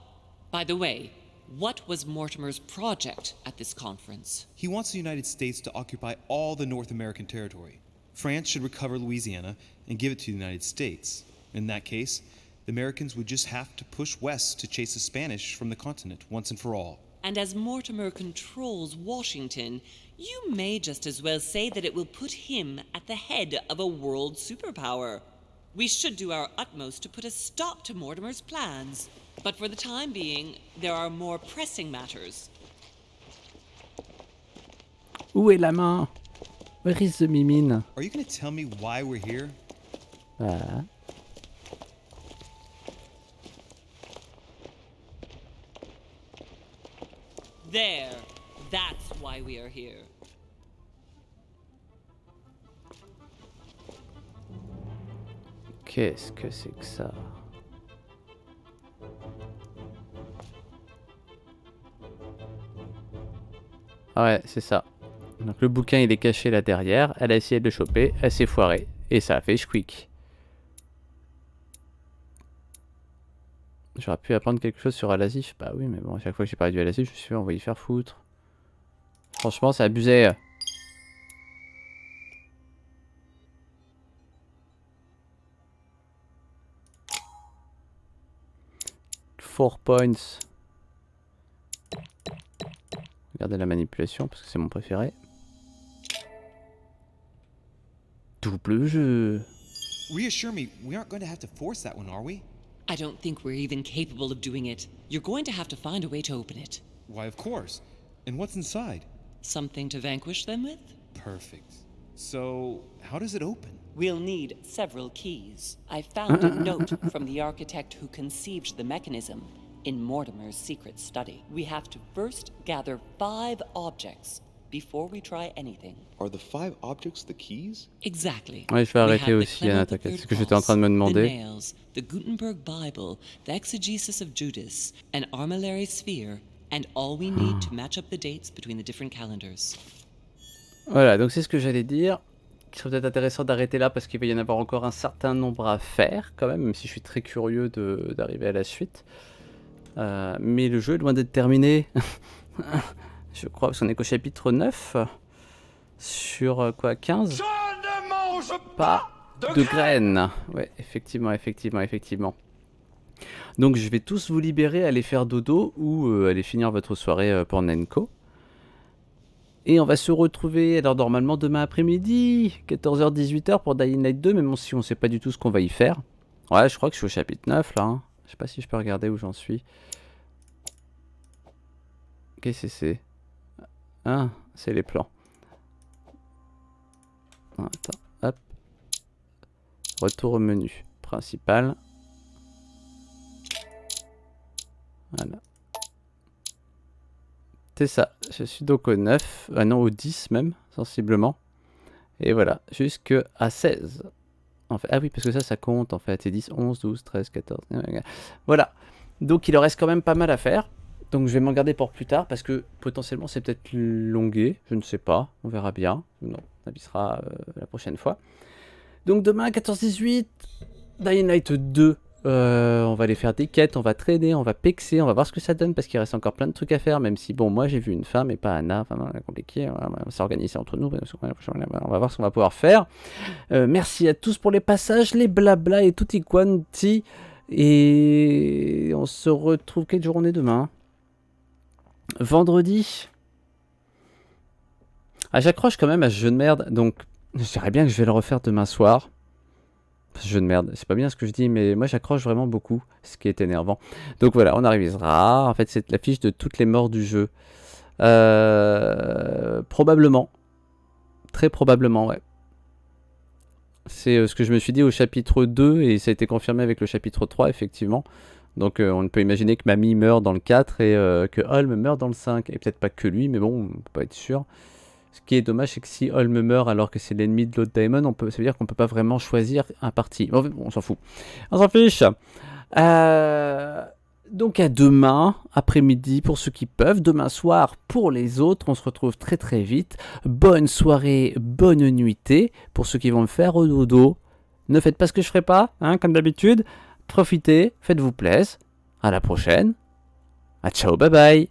By the way, what was Mortimer's project at this conference? He wants the United States to occupy all the North American territory. France should recover Louisiana and give it to the United States. In that case, the Americans would just have to push west to chase the Spanish from the continent once and for all. And as Mortimer controls Washington, you may just as well say that it will put him at the head of a world superpower. We should do our utmost to put a stop to Mortimer's plans. But for the time being, there are more pressing matters. Où est la main? Where is the mimine? Are you going to tell me why we're here? Voilà. There. That's why we are here. Qu'est-ce que c'est que ça? Ah ouais, c'est ça. Donc le bouquin il est caché là derrière, elle a essayé de le choper, elle s'est foirée, et ça a fait squeak. J'aurais pu apprendre quelque chose sur Alasif, bah oui mais bon à chaque fois que j'ai parlé du Alasif je me suis fait envoyer faire foutre. Franchement c'est abusé. 4 points. Regardez la manipulation parce que c'est mon préféré. Double jeu. Reassure me, we aren't going to have to force that one, are we? I don't think we're even capable of doing it. You're going to have to find a way to open it. Why, of course. And what's inside? Something to vanquish them with? Perfect. So, how does it open? We'll need several keys. I found a note from the architect who conceived the mechanism in Mortimer's secret study. We have to first gather 5 objects before we try anything. Are the 5 objects the keys? Exactly. Ouais, je vais arrêter aussi, Anna, t'inquiète. C'est ce que j'étais en train de me demander. The nails, the Gutenberg Bible, the exegesis of Judas, an armillary sphere, and all we need to match up the dates between the different calendars. Voilà, donc c'est ce que j'allais dire. Il serait peut-être intéressant d'arrêter là parce qu'il va y en avoir encore un certain nombre à faire quand même si je suis très curieux d'arriver à la suite. Mais le jeu est loin d'être terminé. Je crois parce qu'on est qu'au chapitre 9. Sur quoi, 15? Je ne mange pas de graines. Ouais, effectivement. Donc je vais tous vous libérer, aller faire dodo ou aller finir votre soirée pour Nenko. Et on va se retrouver alors normalement demain après-midi, 14h-18h pour Dying Light 2, même si on sait pas du tout ce qu'on va y faire. Ouais, je crois que je suis au chapitre 9 là. Hein. Je sais pas si je peux regarder où j'en suis. Qu'est-ce que c'est? Ah, c'est les plans. Attends, hop. Retour au menu principal. Voilà. C'est ça, je suis donc au 9, ah non au 10 même, sensiblement. Et voilà, jusqu'à 16. En fait, ah oui, parce que ça compte en fait, c'est 10, 11, 12, 13, 14. Voilà, donc il en reste quand même pas mal à faire. Donc je vais m'en garder pour plus tard, parce que potentiellement c'est peut-être longué, je ne sais pas, on verra bien. Non, on avisera la prochaine fois. Donc demain à 14-18, Dying Light 2. On va aller faire des quêtes, on va traîner, on va pexer, on va voir ce que ça donne parce qu'il reste encore plein de trucs à faire, même si bon moi j'ai vu une femme et pas Anna, enfin c'est compliqué, on va s'organiser entre nous, on va voir ce qu'on va pouvoir faire. Merci à tous pour les passages, les blabla et tutti quanti, et on se retrouve quelle journée demain? Vendredi. Ah j'accroche quand même à ce jeu de merde, donc je dirais bien que je vais le refaire demain soir. Jeu de merde, c'est pas bien ce que je dis, mais moi j'accroche vraiment beaucoup, ce qui est énervant. Donc voilà, on arrivera. En fait, c'est la fiche de toutes les morts du jeu. Probablement. Très probablement, ouais. C'est ce que je me suis dit au chapitre 2 et ça a été confirmé avec le chapitre 3, effectivement. Donc on peut imaginer que Mamie meurt dans le 4 et que Holm meurt dans le 5. Et peut-être pas que lui, mais bon, on peut pas être sûr. Ce qui est dommage, c'est que si Holm meurt alors que c'est l'ennemi de l'autre Daemon, ça veut dire qu'on peut pas vraiment choisir un parti. Bon, on s'en fout. On s'en fiche. Donc à demain, après-midi pour ceux qui peuvent, demain soir pour les autres, on se retrouve très très vite. Bonne soirée, bonne nuitée pour ceux qui vont me faire au dodo. Ne faites pas ce que je ferai pas, hein, comme d'habitude. Profitez, faites-vous plaisir. À la prochaine. À ciao, bye bye.